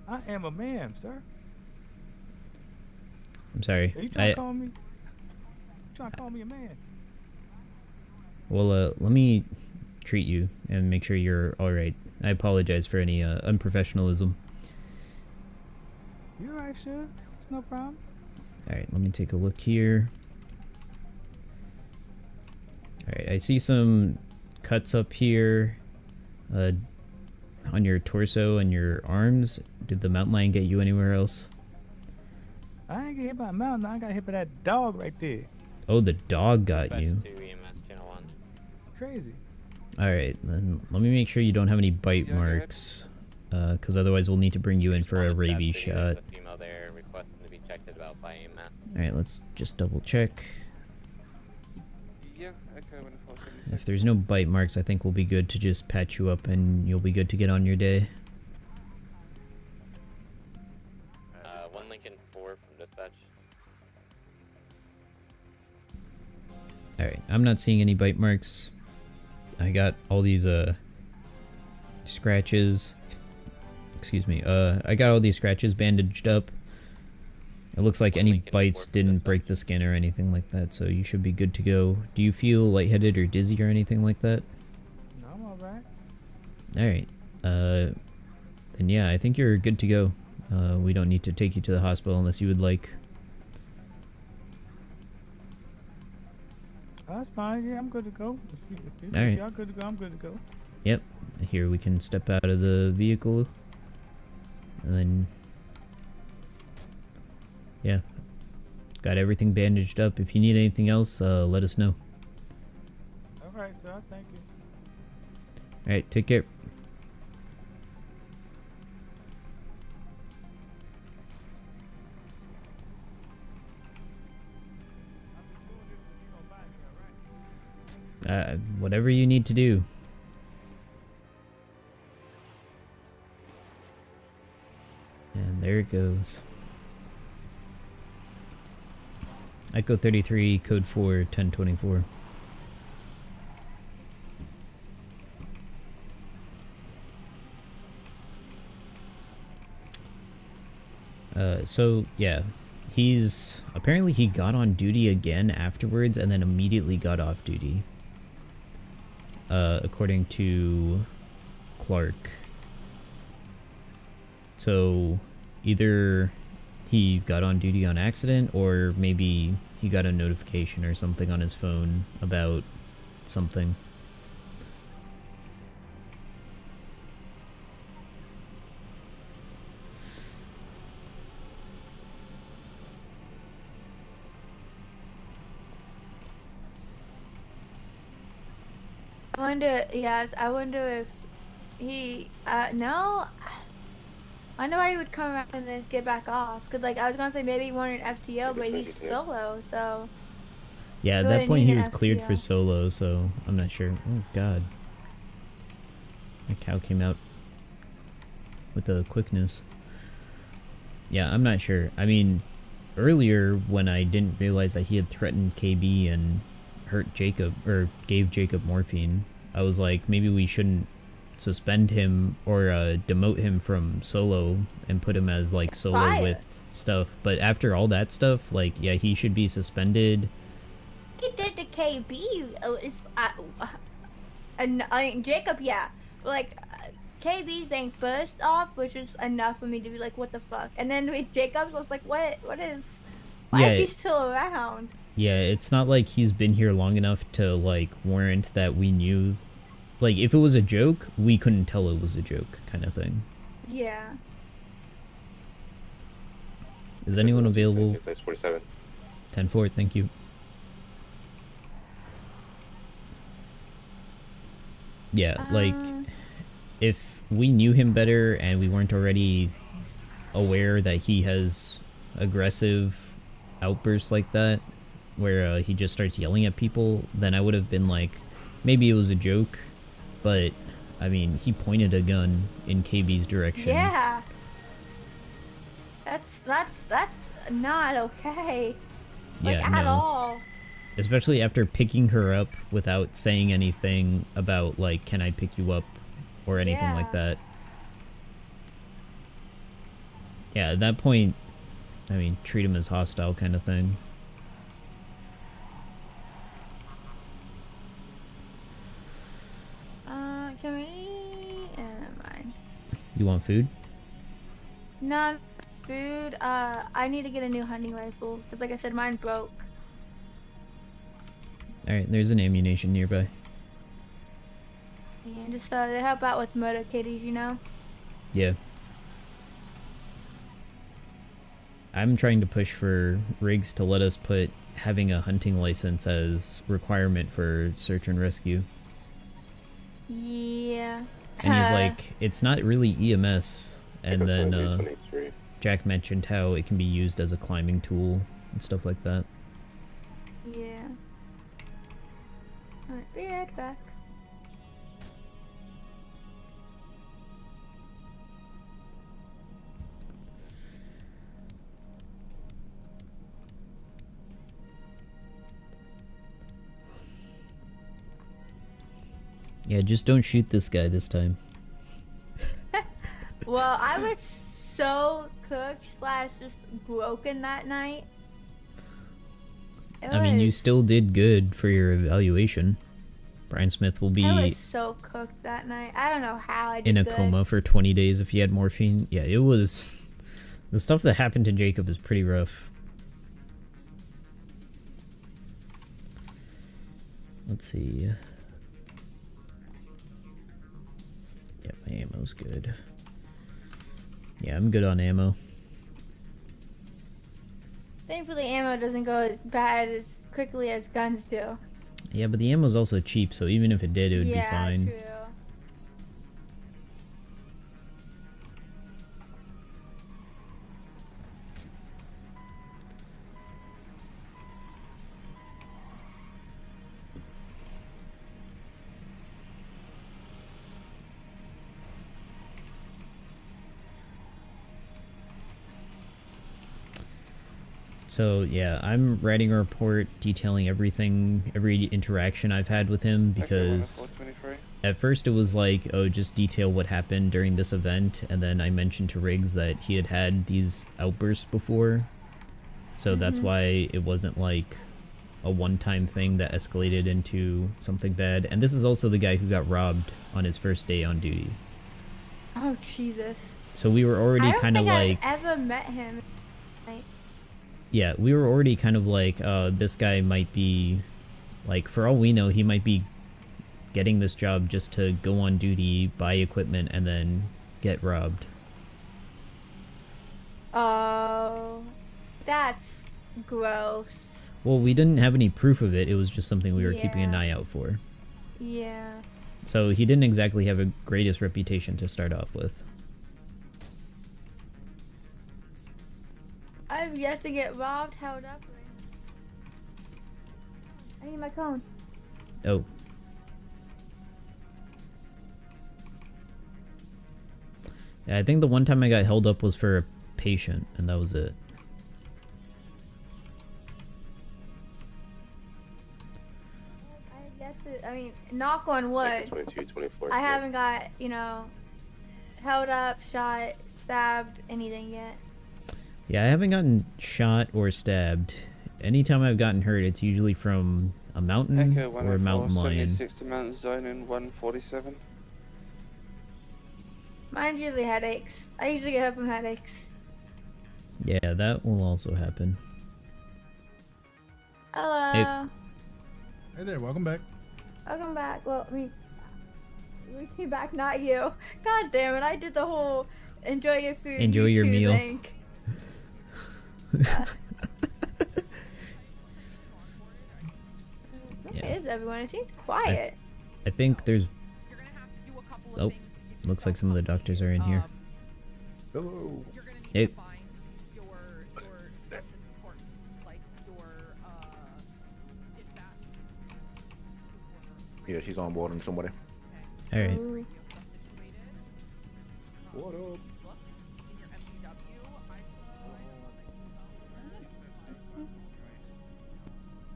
I am a man, sir. I'm sorry. Are you trying to call me? You trying to call me a man? Well, let me treat you and make sure you're alright. I apologize for any unprofessionalism. You alright, sure? It's no problem. Alright, let me take a look here. Alright, I see some cuts up here on your torso and your arms. Did the mountain lion get you anywhere else? I ain't get hit by a mountain. I got hit by that dog right there. Oh, the dog got you. Crazy. Alright, then let me make sure you don't have any bite marks. Because otherwise we'll need to bring you in for a rabies shot. Alright, let's just double check. Yeah, okay, when If there's no bite marks, I think we'll be good to just patch you up and you'll be good to get on your day. 1 Lincoln 4 from dispatch. Alright, I'm not seeing any bite marks. I got all these scratches. Excuse me. I got all these scratches bandaged up. It looks like any bites didn't break the skin or anything like that, so you should be good to go. Do you feel lightheaded or dizzy or anything like that? No, I'm alright. Alright. Then yeah, I think you're good to go. We don't need to take you to the hospital unless you would like. Oh, that's fine. Yeah, I'm good to go. If Alright. y'all good to go, I'm good to go. Yep. Here we can step out of the vehicle. And then... yeah. Got everything bandaged up. If you need anything else, let us know. Alright, sir. Thank you. Alright, take care. Whatever you need to do. And there it goes. Echo 33, code 4, 1024. So yeah, apparently he got on duty again afterwards and then immediately got off duty. According to Clark. So either he got on duty on accident or maybe he got a notification or something on his phone about something. I wonder, yes, I wonder if he, no. I wonder why he would come around and then get back off. Cause like, I was gonna say maybe he wanted an FTO, but he's solo, so. Yeah, at that point he was cleared for solo, so I'm not sure. Oh god. My cow came out with a quickness. Yeah, I'm not sure. I mean, earlier when I didn't realize that he had threatened KB and hurt Jacob, or gave Jacob morphine, I was like, maybe we shouldn't suspend him or demote him from solo and put him as like solo with stuff. But after all that stuff, like, yeah, he should be suspended. He did to KB. And Jacob, yeah, like KB's thing burst off, which is enough for me to be like, what the fuck? And then with Jacob's, I was like, what is? Why is he still around? Yeah, it's not like he's been here long enough to like warrant that we knew. Like, if it was a joke, we couldn't tell it was a joke, kind of thing. Yeah. Is anyone available? 4647. 10-4, thank you. Yeah, like, if we knew him better and we weren't already aware that he has aggressive outbursts like that, where he just starts yelling at people, then I would have been like, maybe it was a joke. But, I mean, he pointed a gun in KB's direction. Yeah. That's not okay. Like, yeah, at no. all. Especially after picking her up without saying anything about, like, can I pick you up? Or anything like that. Yeah, at that point, I mean, treat him as hostile kind of thing. You want food? Not food. I need to get a new hunting rifle because, like I said, mine broke. All right, there's an ammunition nearby. Yeah, just they help out with motor kitties, you know. Yeah. I'm trying to push for Riggs to let us put having a hunting license as requirement for search and rescue. Yeah. And he's like, it's not really EMS. And then Jack mentioned how it can be used as a climbing tool and stuff like that. Yeah. Alright, be right back. Yeah, just don't shoot this guy this time. Well, I was so cooked / just broken that night. I mean, you still did good for your evaluation. Brian Smith will be I was so cooked that night. I don't know how I did in a good. coma for 20 days if he had morphine. Yeah, it was... The stuff that happened to Jacob is pretty rough. Let's see. Yeah, my ammo's good. Yeah, I'm good on ammo. Thankfully, ammo doesn't go bad as quickly as guns do. Yeah, but the ammo's also cheap, so even if it did, it would be fine. True. So yeah, I'm writing a report detailing everything, every interaction I've had with him, because at first it was like, oh, just detail what happened during this event, and then I mentioned to Riggs that he had had these outbursts before, so that's why it wasn't like a one-time thing that escalated into something bad. And this is also the guy who got robbed on his first day on duty. Oh Jesus! So we were already kind of like, I've ever met him. yeah, we were already kind of like, this guy might be, like, for all we know, he might be getting this job just to go on duty, buy equipment, and then get robbed. Oh, that's gross. Well, we didn't have any proof of it. It was just something we were keeping an eye out for. Yeah. So he didn't exactly have a greatest reputation to start off with. I've yet to get robbed, held up. I need my cone. Oh. Yeah, I think the one time I got held up was for a patient, and that was it. I guess I mean, knock on wood. 22, 24. I haven't got, you know, held up, shot, stabbed, anything yet. Yeah, I haven't gotten shot or stabbed. Anytime I've gotten hurt, it's usually from a mountain or a mountain lion. 76 to Mountain Zone in 147. Mine's usually headaches. I usually get up from headaches. Yeah, that will also happen. Hello. Hey there, welcome back. Welcome back. Well, I mean, we came back, not you. God damn it! I did the whole enjoy your food. Enjoy your meal. Thing. Where is everyone? It seems quiet. I think there's... Oh, looks like some of the doctors are in here. Hello. Hey. Yeah, she's on board with somebody. Alright. What up?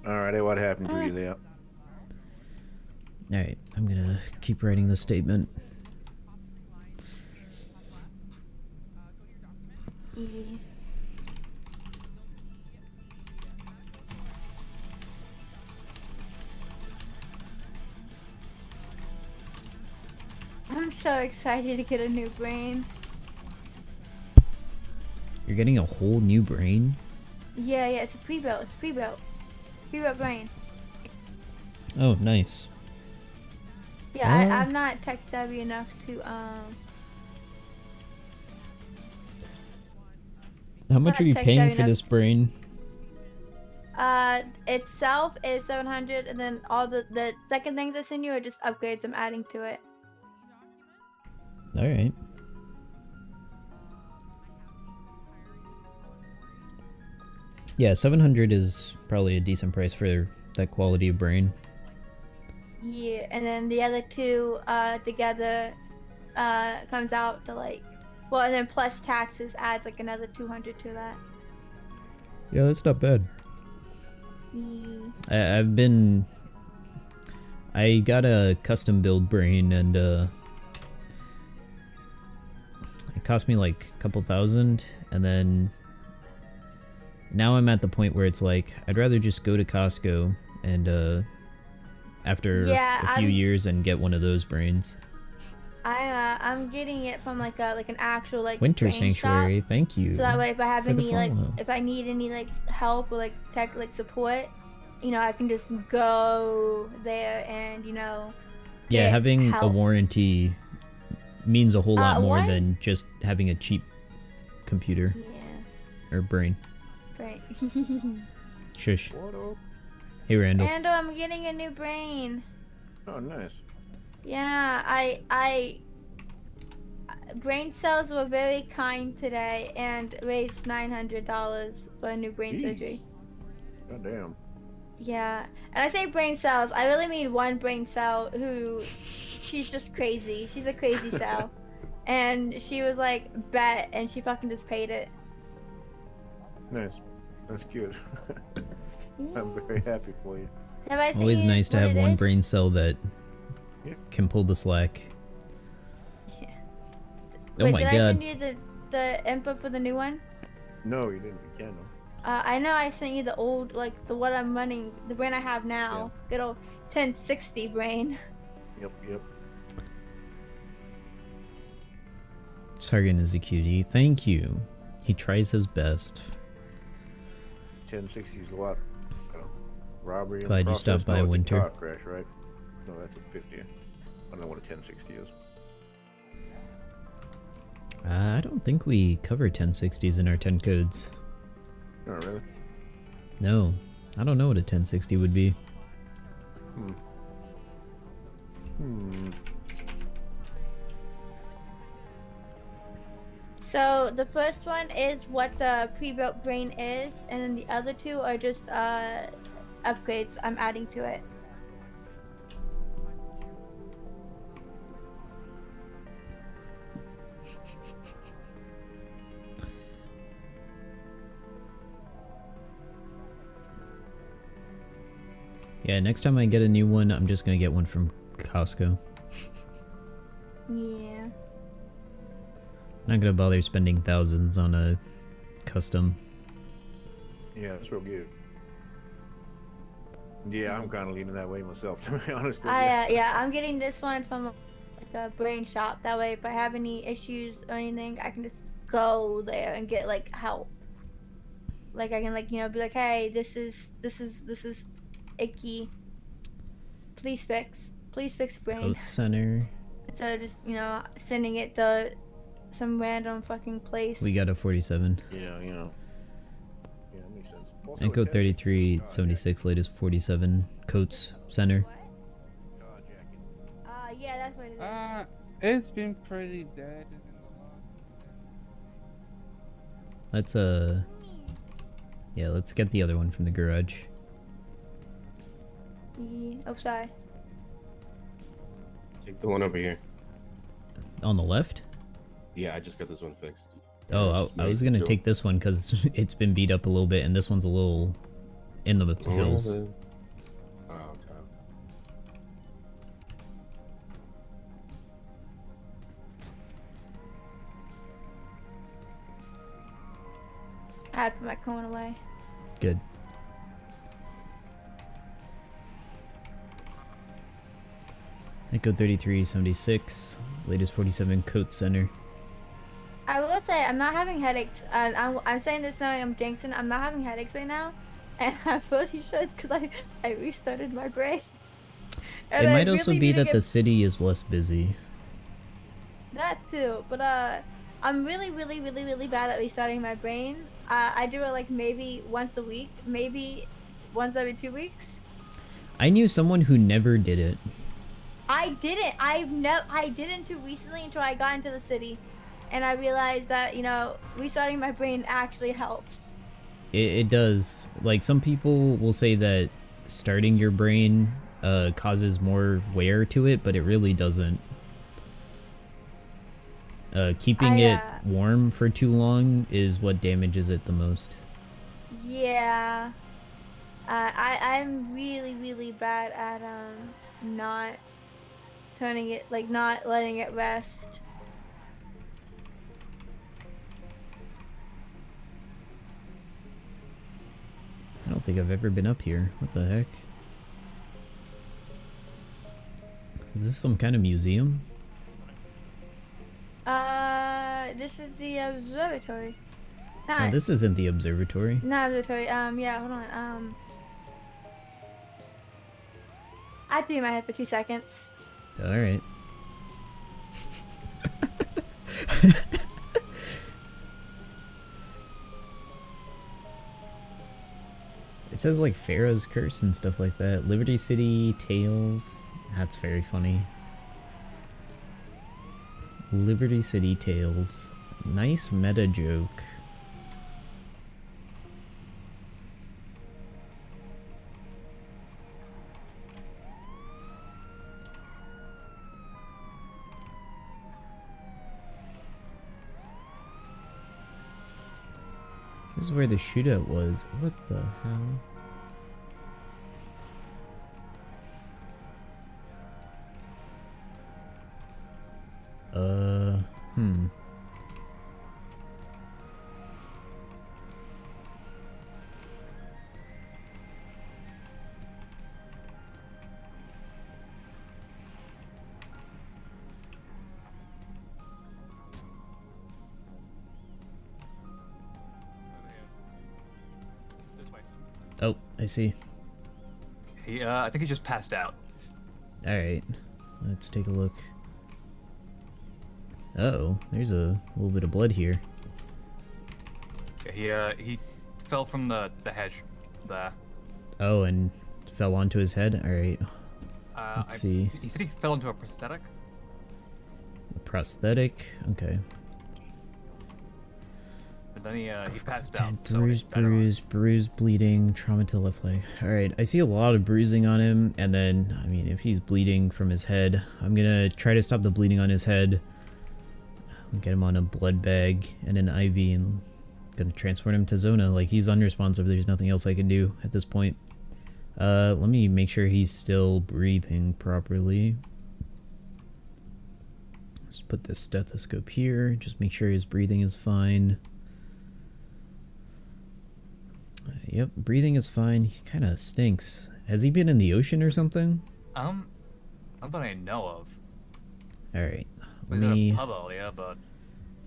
Alrighty, what happened to you there? Alright, I'm gonna keep writing the statement. I'm so excited to get a new brain. You're getting a whole new brain? Yeah, it's a pre-built. It's pre-built. Pre-built brain. Oh, nice. Yeah, I'm not tech savvy enough to How much are you paying for this brain? Itself is 700, and then all the second things I send you are just upgrades I'm adding to it. All right. Yeah, 700 is probably a decent price for that quality of brain. Yeah, and then the other two together comes out to like, well, and then plus taxes adds like another 200 to that. Yeah, that's not bad. Yeah. I got a custom build brain, and it cost me like a couple thousand, and then now I'm at the point where it's like I'd rather just go to Costco and after a few years and get one of those brains. I'm getting it from like an actual like Winter brain Sanctuary, shop. thank you. So that way, if I have for the any like, follow. if I need any like help or like tech like support, you know, I can just go there and, you know. Yeah, get having a help. warranty means a whole lot more what? than just having a cheap computer. Yeah. Or brain. Right. Shush. Hey, Randall. And I'm getting a new brain. Oh, nice. Yeah, brain cells were very kind today and raised $900 for a new brain surgery. God damn. Yeah, and I say brain cells, I really mean one brain cell who, she's just crazy. She's a crazy cell. And she was like, bet, and she fucking just paid it. Nice. That's good. I'm very happy for you. Have I Always seen nice to what have it one is? brain cell that Yeah. can pull the slack. Yeah. Oh Wait, my did I god. send you the input for the new one? No, you didn't. You can't. No. I know I sent you the old, like the what I'm running, the brain I have now. Good old 1060 brain. Yep. Sargon is a cutie. Thank you. He tries his best. 1060 is a lot. Robbery. in Glad you process. stopped by, No, it's a Winter. car crash, right? No, that's a 50. I don't know what a 1060 is. I don't think we cover 1060s in our 10 codes. Oh, really? No. I don't know what a 1060 would be. So the first one is what the pre-built brain is, and then the other two are just upgrades I'm adding to it. Yeah, next time I get a new one, I'm just gonna get one from Costco. Yeah. Not gonna bother spending thousands on a custom. Yeah, that's real good. Yeah, I'm kind of leaning that way myself, to be honest with you. Yeah, I'm getting this one from like a brain shop. That way, if I have any issues or anything, I can just go there and get like help. Like I can like, you know, be like, hey, this is icky. Please fix brain. Code center. Instead of just, you know, sending it to some random fucking place. We got a 47. Yeah, you know. Yeah, that makes sense. Also, And code 1060 3376 latest 47. Coats center. Yeah, that's what it is. It's been pretty dead. Let's yeah, let's get the other one from the garage. Oh, sorry. Take the one over here. On the left? Yeah, I just got this one fixed. Oh, I was gonna take this one because it's been beat up a little bit, and this one's a little in the hills. Oh, okay. I had to put my cone away. Good. Echo 3376, latest 47 Coat Center. I will say I'm not having headaches. I'm saying this knowing I'm jinxing. I'm not having headaches right now, and I'm pretty sure it's because I restarted my brain. And It I might also really be need to that get the city is less busy. that too, but I'm really bad at restarting my brain. I do it like maybe once a week, maybe once every 2 weeks. I knew someone who never did it. I didn't. I didn't until recently, until I got into the city, and I realized that, you know, restarting my brain actually helps. It does. Like, some people will say that starting your brain causes more wear to it, but it really doesn't. Keeping it warm for too long is what damages it the most. Yeah. I'm really bad at not turning it, like not letting it rest. I don't think I've ever been up here. What the heck? Is this some kind of museum? This is the observatory. Oh, this isn't the observatory. Not observatory. Yeah, hold on. I threw my head for 2 seconds. Alright. It says like Pharaoh's Curse and stuff like that. Liberty City Tales. That's very funny. Liberty City Tales. Nice meta joke. This is where the shootout was. What the hell? Hmm. Oh, I see. I think he just passed out. Alright, let's take a look. Uh-oh, there's a little bit of blood here. He fell from the hedge there. Oh, and fell onto his head? Alright. Let's see. He said he fell into a prosthetic. A prosthetic? Okay. But then he passed out. Bruised, bleeding, trauma to the left leg. Alright, I see a lot of bruising on him, and then, I mean, if he's bleeding from his head, I'm gonna try to stop the bleeding on his head. Get him on a blood bag and an IV, and gonna transport him to Zona. Like, he's unresponsive, there's nothing else I can do at this point. Let me make sure he's still breathing properly. Let's put this stethoscope here, just make sure his breathing is fine. Yep, breathing is fine. He kind of stinks. Has he been in the ocean or something? Not that I know of. Alright, He was in a pub earlier, but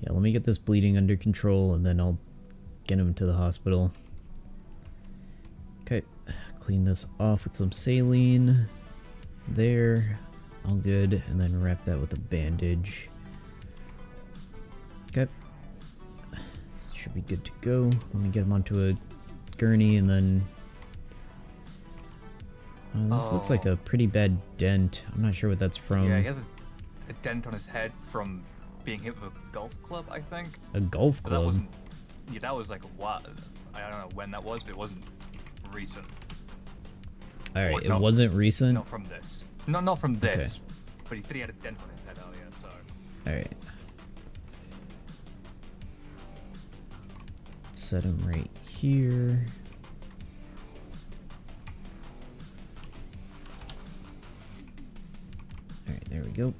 yeah, let me get this bleeding under control, and then I'll get him to the hospital. Okay, clean this off with some saline. There, all good, and then wrap that with a bandage. Okay, should be good to go. Let me get him onto a gurney, and then this looks like a pretty bad dent. I'm not sure what that's from. yeah, he has a dent on his head from being hit with a golf club, I think. A golf But that club? wasn't. Yeah, that was like what? I don't know when that was, but it wasn't recent. Alright, it no, wasn't recent? Not from this. No, not from this. Okay. But he said he had a dent on his head earlier, so. Alright. Set him right here. Alright, there we go.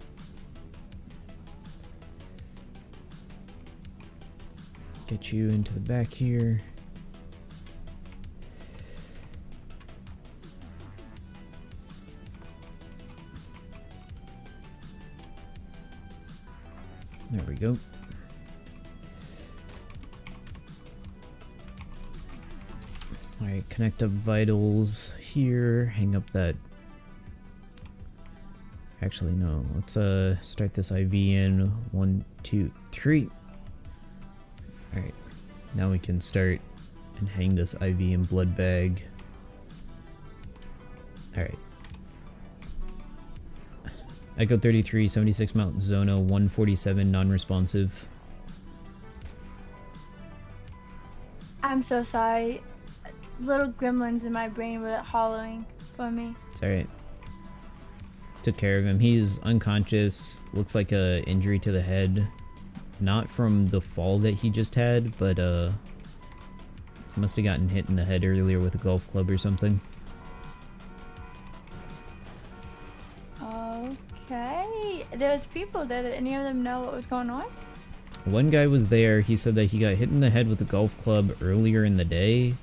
Get you into the back here. go. Alright, connect up vitals here. Hang up that... Actually, no. Let's start this IV in. 1, 2, 3. Alright. Now we can start and hang this IV in blood bag. Alright. Echo 33, 76 Mount Zona, 147 non-responsive. I'm so sorry. Little gremlins in my brain were hollowing for me. It's alright. Took care of him. He's unconscious. Looks like a injury to the head. Not from the fall that he just had, but he must have gotten hit in the head earlier with a golf club or something. Okay. There was people there. Did any of them know what was going on? One guy was there. He said that he got hit in the head with a golf club earlier in the day,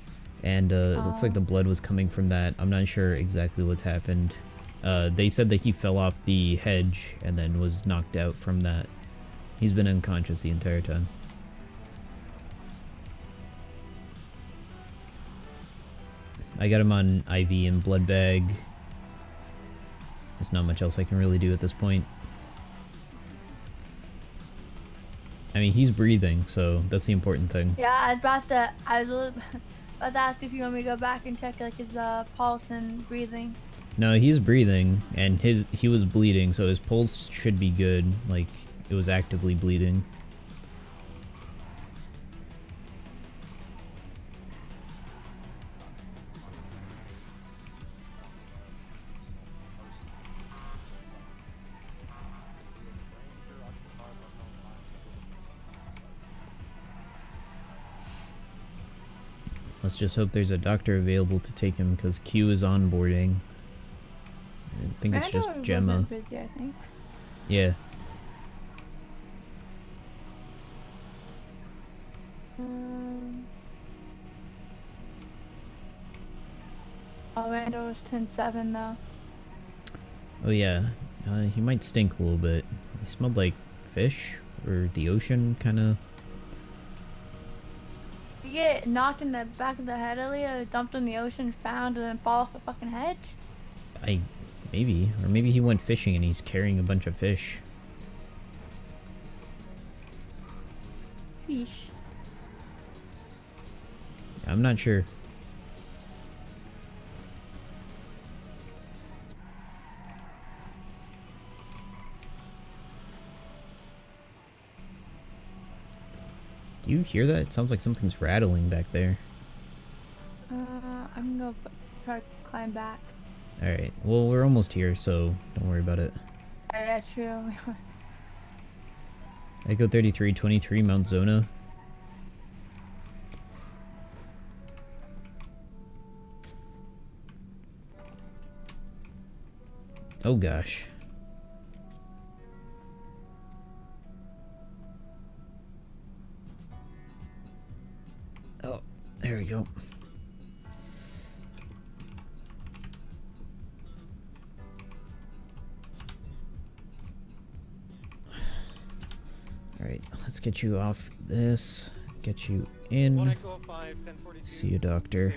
and it looks like the blood was coming from that. I'm not sure exactly what's happened. They said that he fell off the hedge and then was knocked out from that. He's been unconscious the entire time. I got him on IV and blood bag. There's not much else I can really do at this point. I mean, he's breathing, so that's the important thing. Yeah, I was about to ask if you want me to go back and check like his pulse and breathing. No, he's breathing, and he was bleeding, so his pulse should be good. Like, it was actively bleeding. Let's just hope there's a doctor available to take him, because Q is onboarding. I think it's just Gemma. Busy, I think. Yeah. Oh, Randall was 10-7 though. Oh yeah, he might stink a little bit. He smelled like fish or the ocean, kind of. You get knocked in the back of the head earlier, dumped in the ocean, found, and then fall off the fucking hedge? Maybe. Or maybe he went fishing and he's carrying a bunch of fish. Fish. I'm not sure. Do you hear that? It sounds like something's rattling back there. I'm gonna try to climb back. Alright, well, we're almost here, so don't worry about it. Yeah, true. Echo 33, 23, Mount Zona. Oh gosh. Oh, there we go. Alright, let's get you off this. Get you in. See you, doctor.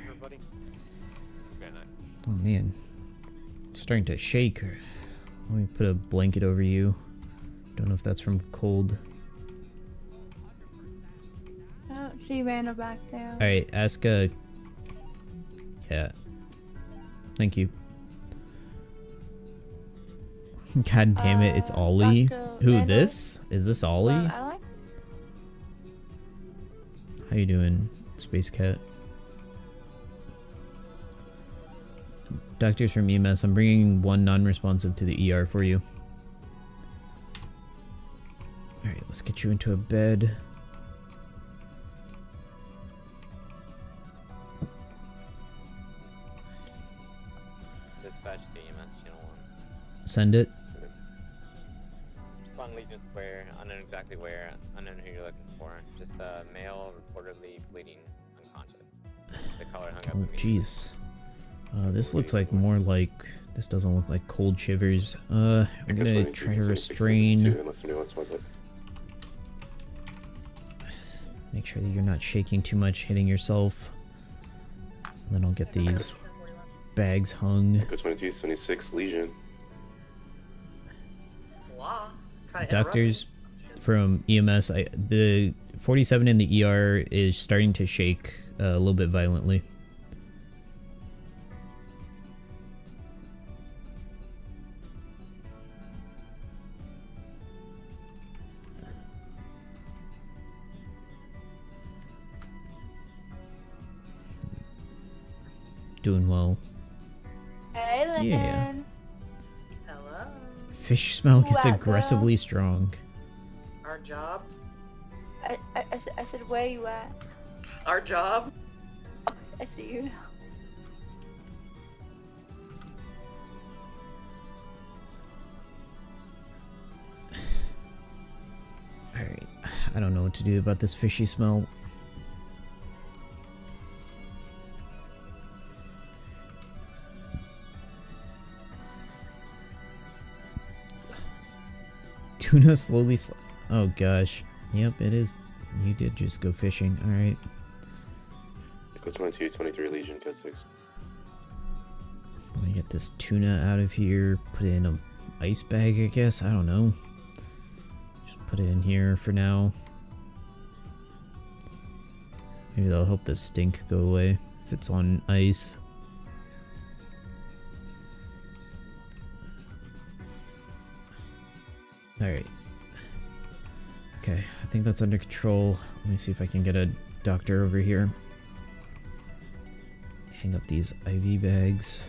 Oh man. It's starting to shake. Let me put a blanket over you. Don't know if that's from cold. Oh, she ran her back there. Alright, ask yeah. Thank you. God damn it, it's Ollie. Who, Randall? this? Is this Ollie? Alex? How you doing, Space Cat? Doctors from EMS, I'm bringing one non-responsive to the ER for you. Alright, let's get you into a bed. Dispatch to EMS channel 1. Send it. Just on Legion Square, unknown exactly where, unknown who you're looking for. Just a male reportedly bleeding unconscious. The collar hung up Oh, immediately. jeez. This looks like more like... This doesn't look like cold shivers. I'm gonna try to restrain... Make sure that you're not shaking too much, hitting yourself. And then I'll get these bags hung. Echo 22, 26, Legion. Doctors from EMS, the 47 in the ER is starting to shake a little bit violently. Doing well. Hey, Lincoln. Yeah. Hello. Fish smell gets What, aggressively strong. Our job. I said, where you at? Our job. I see you now. Alright. I don't know what to do about this fishy smell. Tuna slowly oh gosh. Yep, it is. You did just go fishing. Alright. Echo 22, 23, Legion, code 6. Let me get this tuna out of here. Put it in a ice bag, I guess. I don't know. Just put it in here for now. Maybe that'll help the stink go away if it's on ice. Alright. Okay, I think that's under control. Let me see if I can get a doctor over here. Hang up these IV bags.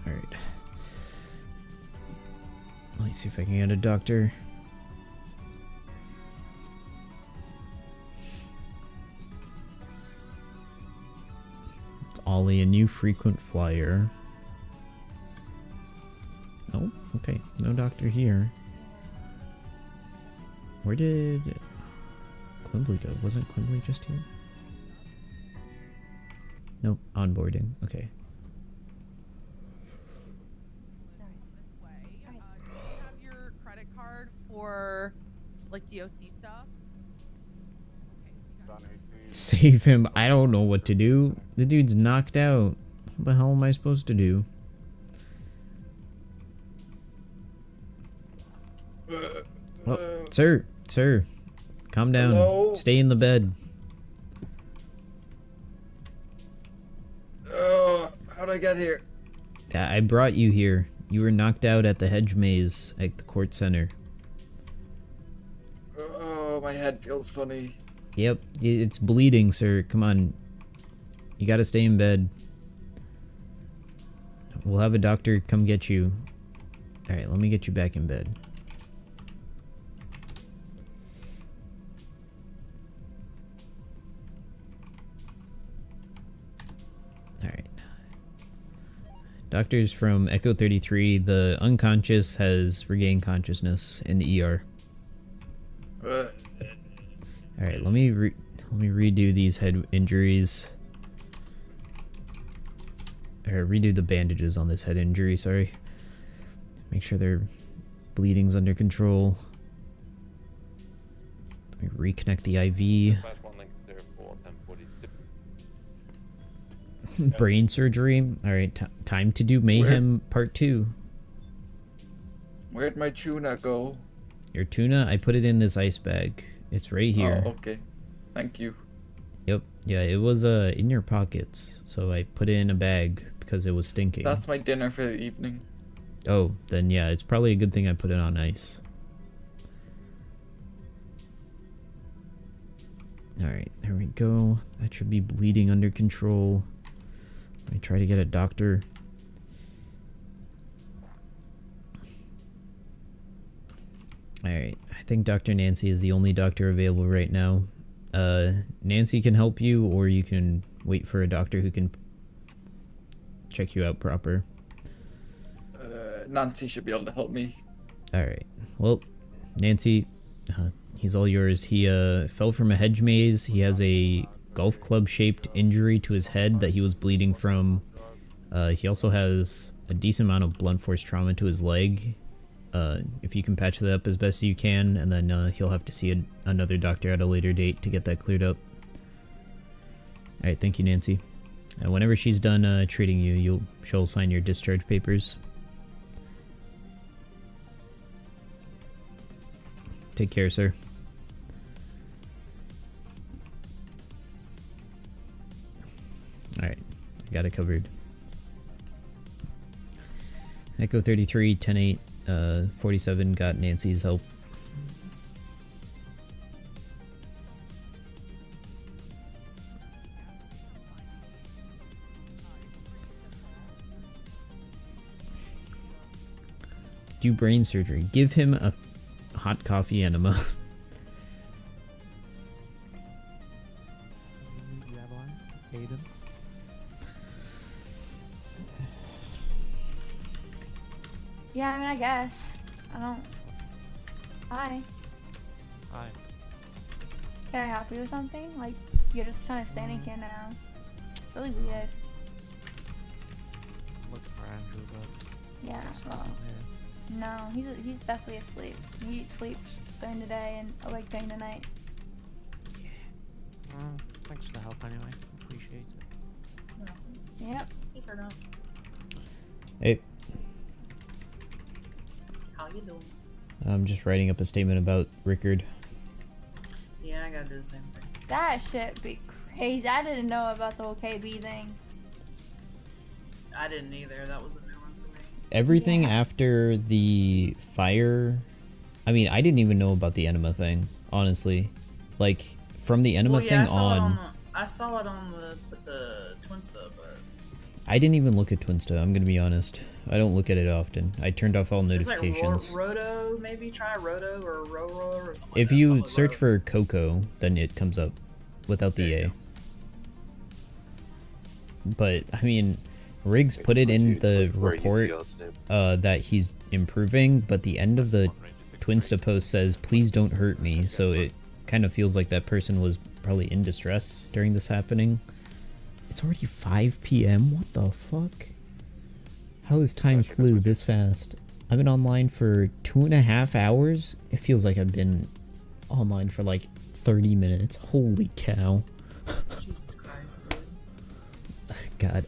Alright. Let me see if I can get a doctor. Ollie, a new frequent flyer. Oh, okay. No doctor here. Where did Quimbley go? Wasn't Quimbley just here? Nope, onboarding. Okay. Have your credit card for like DOC stuff? Save him. I don't know what to do. The dude's knocked out. What the hell am I supposed to do? Oh, sir, calm down. Hello? Stay in the bed. Oh, how'd I get here? I brought you here. You were knocked out at the hedge maze at the court center. Oh, my head feels funny. Yep, it's bleeding, sir. Come on. You gotta stay in bed. We'll have a doctor come get you. Alright, let me get you back in bed. Alright. Doctors from Echo 33, the unconscious has regained consciousness in the ER. Alright, let me redo these head injuries. Or redo the bandages on this head injury, sorry. Make sure their bleeding's under control. Let me reconnect the IV. Brain surgery. Alright, time to do Mayhem Part 2. Where'd my tuna go? Your tuna? I put it in this ice bag. It's right here. Oh, okay. Thank you. Yep. Yeah, it was in your pockets. So I put it in a bag because it was stinking. That's my dinner for the evening. Oh, then yeah, it's probably a good thing I put it on ice. Alright, there we go. That should be bleeding under control. Let me try to get a doctor. Alright, I think Dr. Nancy is the only doctor available right now. Nancy can help you, or you can wait for a doctor who can check you out proper. Nancy should be able to help me. Alright, well, Nancy, he's all yours. He fell from a hedge maze. He has a golf club shaped injury to his head that he was bleeding from He also has a decent amount of blunt force trauma to his leg. If you can patch that up as best you can, and then he'll have to see another doctor at a later date to get that cleared up. Alright, thank you, Nancy. Whenever she's done treating you, she'll sign your discharge papers. Take care, sir. Alright, I got it covered. Echo 33, 10-8, 47 got Nancy's help. Do brain surgery. Give him a hot coffee enema. Yeah, I mean, I guess. I don't. Hi. Hi. Can I help you with something? Like, you're just kind of standing here now. It's really weird. Looking for Andrew, but Yeah, he's well. not here. No, he's definitely asleep. He sleeps during the day and awake during the night. Well, thanks for the help anyway. Appreciate it. Yep. Hey, Sargon. Hey, How you doing? I'm just writing up a statement about Rickard. Yeah, I gotta do the same thing. That shit be crazy. I didn't know about the whole KB thing. I didn't either. That was a new one for me. Everything after the fire, I mean, I didn't even know about the enema thing, honestly. Like, from the enema Well, yeah, thing on, I saw it on the Twinsta, but I didn't even look at Twinsta, I'm gonna be honest. I don't look at it often. I turned off all it's like notifications. Roto, maybe try Roto or Roro or something. If you search for Coco, then it comes up without the A. But, I mean, Riggs put it in the report that he's improving, but the end of the Twinsta post says, "Please don't hurt me," so it kind of feels like that person was probably in distress during this happening. It's already 5 p.m.? What the fuck? How has time flew this fast? I've been online for 2.5 hours? It feels like I've been online for like 30 minutes. Holy cow. Jesus Christ, dude. God,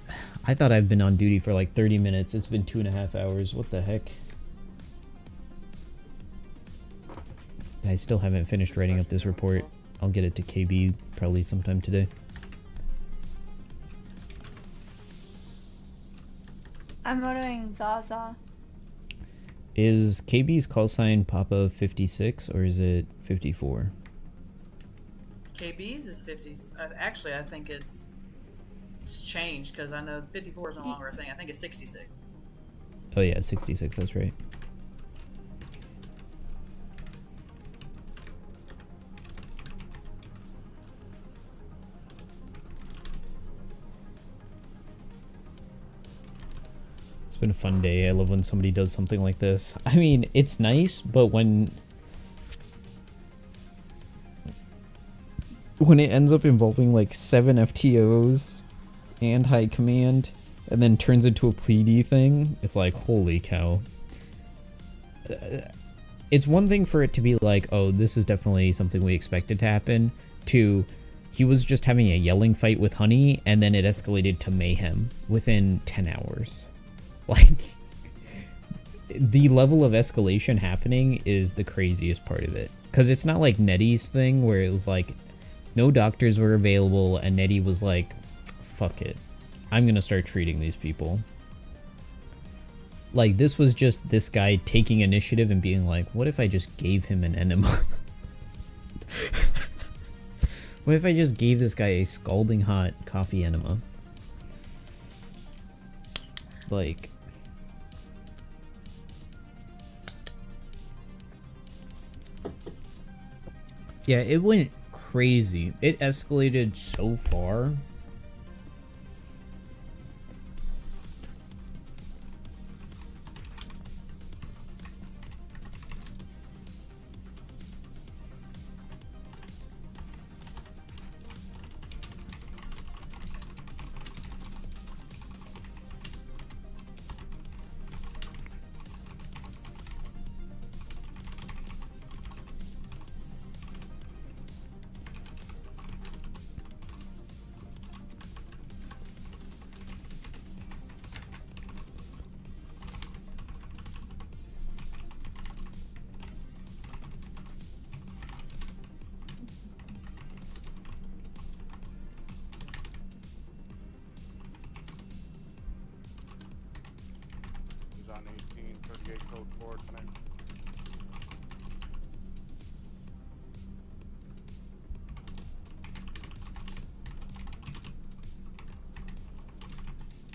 I thought I've been on duty for like 30 minutes. It's been 2.5 hours. What the heck? I still haven't finished writing up this report. I'll get it to KB probably sometime today. I'm ordering Zaza. Is KB's call sign Papa 56 or is it 54? KB's is 50. Actually, I think it's changed because I know 54 is no longer a thing. I think it's 66. Oh yeah, 66, that's right. It's been a fun day. I love when somebody does something like this. I mean, it's nice, but when it ends up involving like 7 FTOs and high command and then turns into a pleady thing, it's like, holy cow. It's one thing for it to be like, oh, this is definitely something we expected to happen, to he was just having a yelling fight with Honey and then it escalated to mayhem within 10 hours. Like, the level of escalation happening is the craziest part of it. Because it's not like Nettie's thing where it was like, no doctors were available and Nettie was like, fuck it. I'm gonna start treating these people. Like, this was just this guy taking initiative and being like, what if I just gave him an enema? What if I just gave this guy a scalding hot coffee enema? Like... Yeah, it went crazy. It escalated so far. on 18, 38 code 4 connect.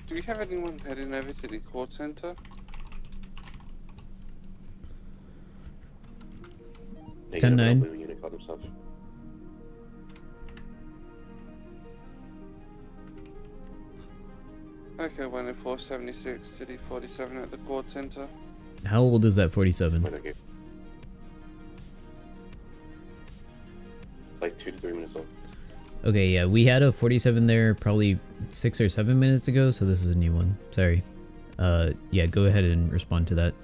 Do we have anyone heading over to the court center? Negative, 10-9. I don't believe a unit called himself. Okay, 10476, City 47 at the court center. How old is that 47? Like 2 to 3 minutes old. Okay, yeah, we had a 47 there probably 6 or 7 minutes ago, so this is a new one. Sorry. Yeah, go ahead and respond to that.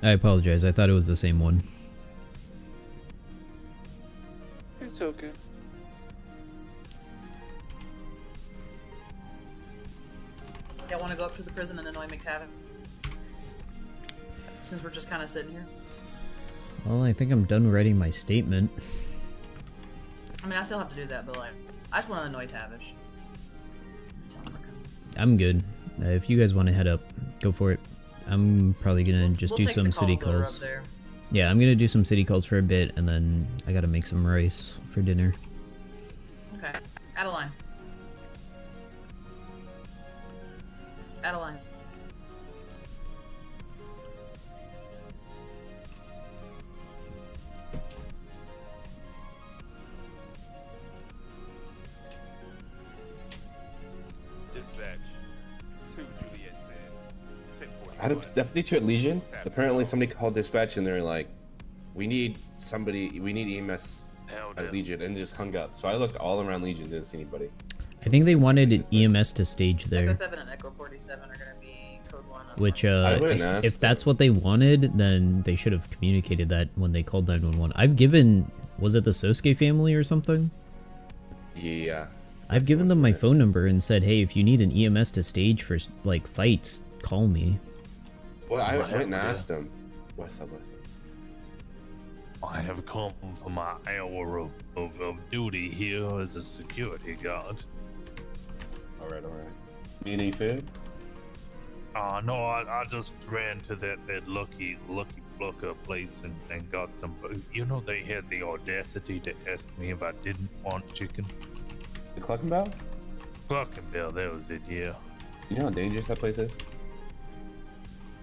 I apologize, I thought it was the same one. It's okay. Y'all want to go up to the prison and annoy McTavish? Since we're just kind of sitting here. Well, I think I'm done writing my statement. I mean, I still have to do that, but like, I just want to annoy Tavish. Tell him we're coming. I'm good. If you guys want to head up, go for it. I'm probably gonna just do some city calls. Yeah, I'm gonna do some city calls for a bit, and then I gotta make some rice for dinner. Okay. Adeline. Adeline. Dispatch. 2 Juliet said. Out of Deputy 2 at Legion, apparently somebody called dispatch and they're like, we need EMS at Legion, and just hung up. So I looked all around Legion, didn't see anybody. I think they wanted an EMS to stage there. Echo 7 and Echo 47 are going to be code 1. Which, if that's what they wanted, then they should have communicated that when they called 911. I've given, was it the Sosuke family or something? Yeah. I've given them my phone number and said, hey, if you need an EMS to stage for, like, fights, call me. Well, I went and asked them. What's up, I have come for my hour of duty here as a security guard. Alright. Need any food? No, I just ran to that Lucky Plucker place and got some. You know, they had the audacity to ask me if I didn't want chicken. The Clucking Bell? Clucking Bell, that was it, yeah. You know how dangerous that place is?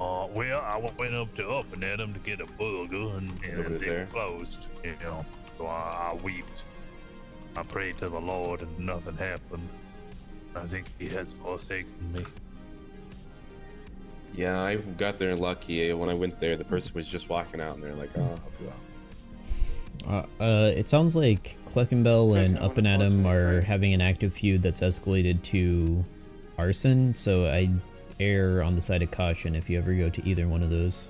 Well, I went up and at them to get a burger, and they were closed, you know. So I wept. I prayed to the Lord, and nothing happened. I think He has forsaken me. Yeah, I got there lucky. When I went there, the person was just walking out, and they're like, "Oh, I'll help you out." It sounds like Cluckenbell and Up and Atom are having an active feud that's escalated to arson, so I err on the side of caution if you ever go to either one of those.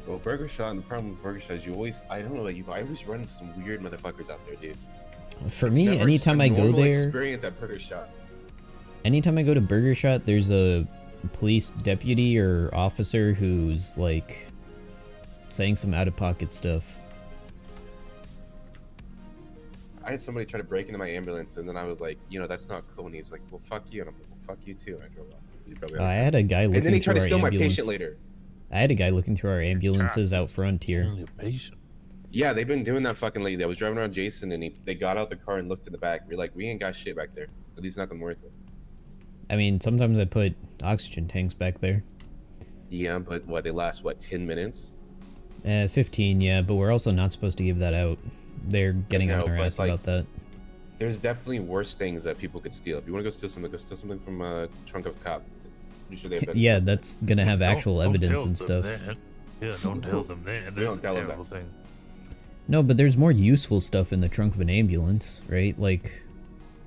Well, Burger Shot, and the problem with Burger Shot is I don't know about you, but I always run into some weird motherfuckers out there, dude. For me, anytime I go there, experience at Burger Shot. Anytime I go to Burger Shot, there's a police deputy or officer who's like saying some out-of-pocket stuff. I had somebody try to break into my ambulance, and then I was like, that's not cool. And he's like, well, fuck you. And I'm like, well, fuck you too. And I drove off. I had a guy looking and then he tried to through steal our my ambulance. patient later. I had a guy looking through our ambulances out front here. Yeah, they've been doing that fucking lately. I was driving around Jason, and they got out the car and looked in the back. We're like, we ain't got shit back there. At least nothing worth it. I mean, sometimes I put oxygen tanks back there. Yeah, but what, they last, 10 minutes? 15, yeah, but we're also not supposed to give that out. They're getting on our ass about that. There's definitely worse things that people could steal. If you want to go steal something from a trunk of a cop. Pretty sure they have yeah, that's gonna have actual evidence and stuff. Yeah, don't tell them that. We don't tell them that. Thing. No, but there's more useful stuff in the trunk of an ambulance, right? Like,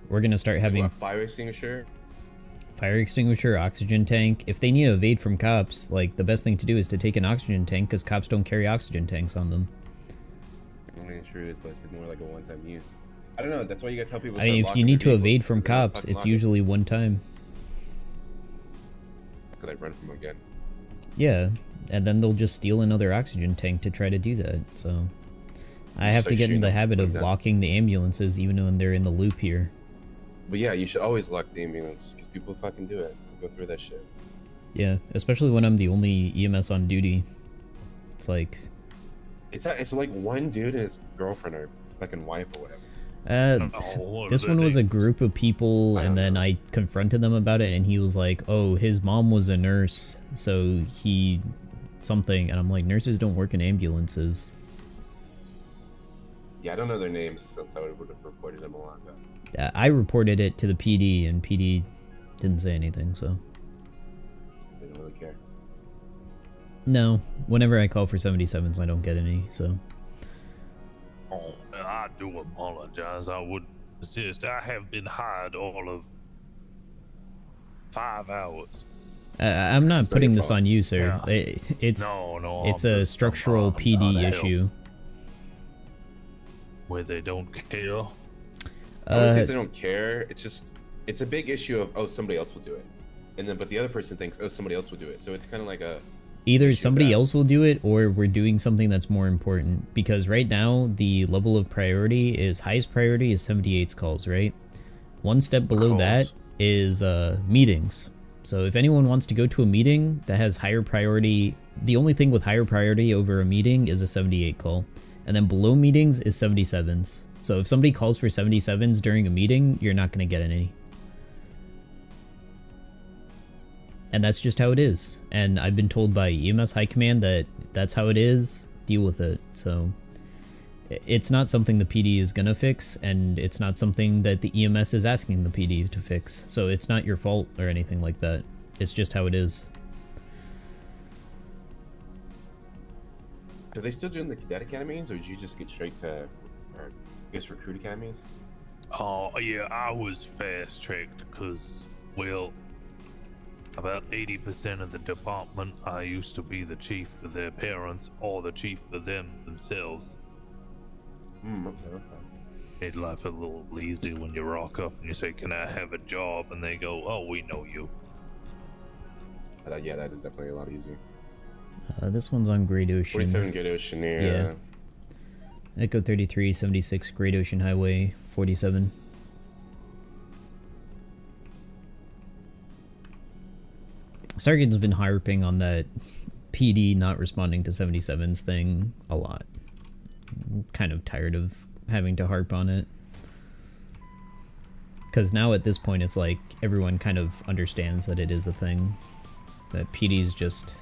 we're gonna start having a fire extinguisher, oxygen tank. If they need to evade from cops, like, the best thing to do is to take an oxygen tank, because cops don't carry oxygen tanks on them. I mean, true is, but it's more like a one-time use. I don't know. That's why you gotta tell people. I mean, if you need to evade from cops, it's usually one time. Could I run from them again? Yeah, and then they'll just steal another oxygen tank to try to do that. So, I have to get in the habit of locking the ambulances even when they're in the loop here. But yeah, you should always lock the ambulance because people fucking do it. Go through that shit. Yeah, especially when I'm the only EMS on duty. It's like... It's like one dude and his girlfriend or fucking wife or whatever. This one was a group of people, and then I confronted them about it, and he was like, oh, his mom was a nurse, so he... something, and I'm like, nurses don't work in ambulances. Yeah, I don't know their names since I would have reported them a while ago. I reported it to the PD, and PD didn't say anything, so... They don't really care. No, whenever I call for 77s, I don't get any, so... Oh, I do apologize. I would insist. I have been hired all of 5 hours. I'm not putting this on you, sir. Yeah. It's it's a structural PD issue. Where they don't care. I wouldn't say they don't care. It's just it's a big issue of, oh, somebody else will do it, and then but the other person thinks, oh, somebody else will do it. So it's kind of like a either somebody else will do it or we're doing something that's more important, because right now the level of priority is highest priority is 78's calls, right? One step below that is meetings. So if anyone wants to go to a meeting that has higher priority, the only thing with higher priority over a meeting is a 78 call, and then below meetings is 77s. So if somebody calls for 77s during a meeting, you're not going to get any. And that's just how it is. And I've been told by EMS High Command that that's how it is, deal with it. So it's not something the PD is going to fix, and it's not something that the EMS is asking the PD to fix. So it's not your fault or anything like that. It's just how it is. Are they still doing the cadet academies, or did you just get straight to, or I guess, recruit academies? Oh, yeah, I was fast-tracked because, well, about 80% of the department, I used to be the chief for their parents or the chief for them themselves. Okay. Made life a little easy when you rock up and you say, can I have a job? And they go, oh, we know you. Yeah, that is definitely a lot easier. This one's on Great Ocean. 47 Great Ocean, yeah. Echo 33, 76, Great Ocean Highway, 47. Sargon's been harping on that PD not responding to 77s thing a lot. I'm kind of tired of having to harp on it. Because now at this point it's like everyone kind of understands that it is a thing. That PD's just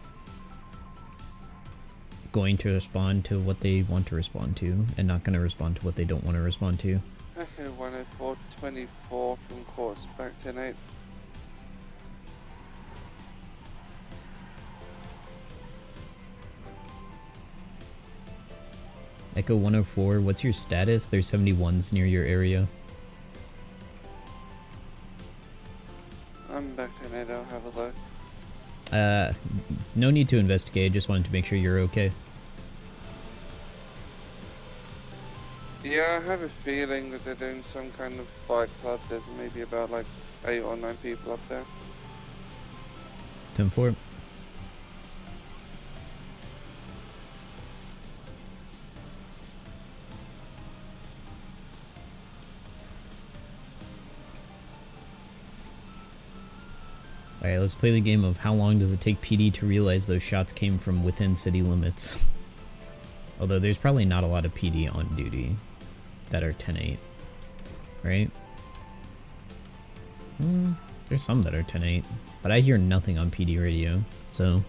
going to respond to what they want to respond to and not going to respond to what they don't want to respond to. Okay, 10424 from course back 10-8. Echo 104, what's your status? There's 71s near your area. I'm back 10-8, I'll have a look. No need to investigate, just wanted to make sure you're okay. Yeah, I have a feeling that they're doing some kind of fight club. There's maybe about like 8 or 9 people up there. 10-4. Alright, let's play the game of how long does it take PD to realize those shots came from within city limits. Although there's probably not a lot of PD on duty that are 10-8, right? There's some that are 10-8, but I hear nothing on PD radio, so...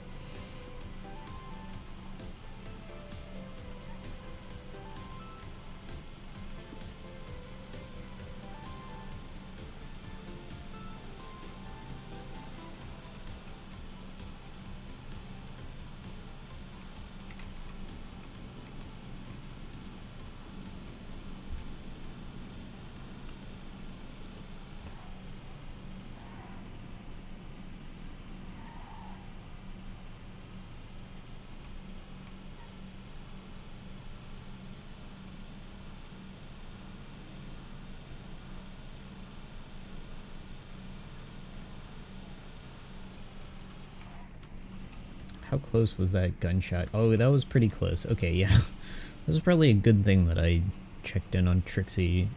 How close was that gunshot? Oh, that was pretty close. Okay, yeah. This is probably a good thing that I checked in on Trixie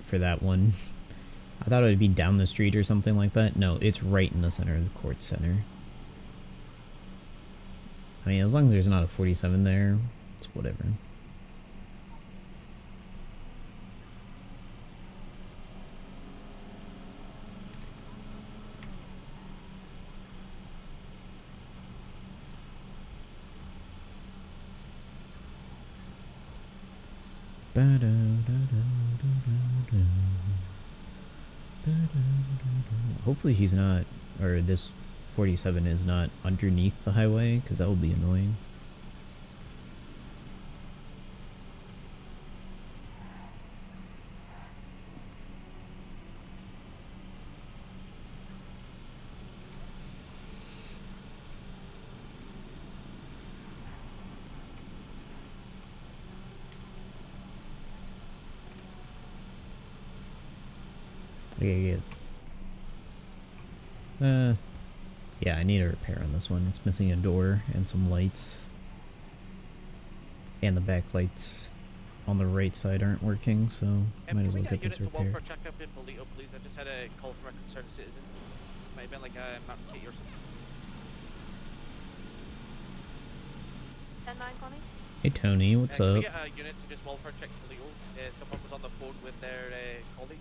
for that one. I thought it would be down the street or something like that. No, it's right in the center of the court center. I mean, as long as there's not a 47 there, it's whatever. Hopefully he's not, or this 47 is not underneath the highway, because that would be annoying. Yeah, I need a repair on this one. It's missing a door and some lights. And the back lights on the right side aren't working, so might as well get this repaired. Check-up in Polito, please. I just had a call from a concerned citizen. Might have been like a mountain kitty or something. 10-9, Connie? Hey Tony, what's Can we up? get a unit to just welfare check Polito? Someone was on the phone with their colleague,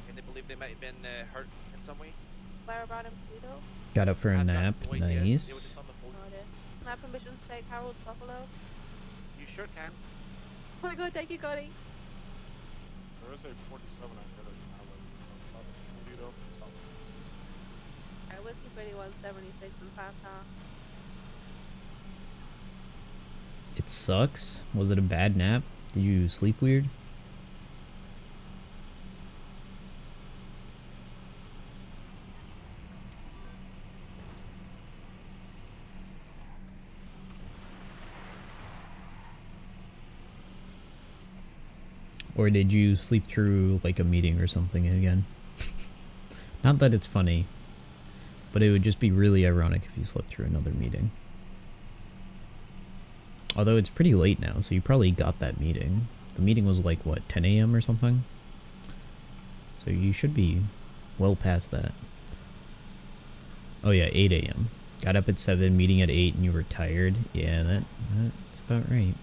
and they believe they might have been hurt in some way. Where about in Toledo? Got up for a nap. Nice. Can I have permission to take Harold Buffalo? You sure can. Oh my god, thank you, Connie. There is a 47 I could have Alright, Whiskey 3176 and 5 star. It sucks. Was it a bad nap? Did you sleep weird? Or did you sleep through like a meeting or something again? Not that it's funny, but it would just be really ironic if you slept through another meeting. Although it's pretty late now, so you probably got that meeting. The meeting was like, what, 10 a.m. or something? So you should be well past that. Oh yeah, 8 a.m. Got up at 7, meeting at 8, and you were tired. Yeah, that's about right.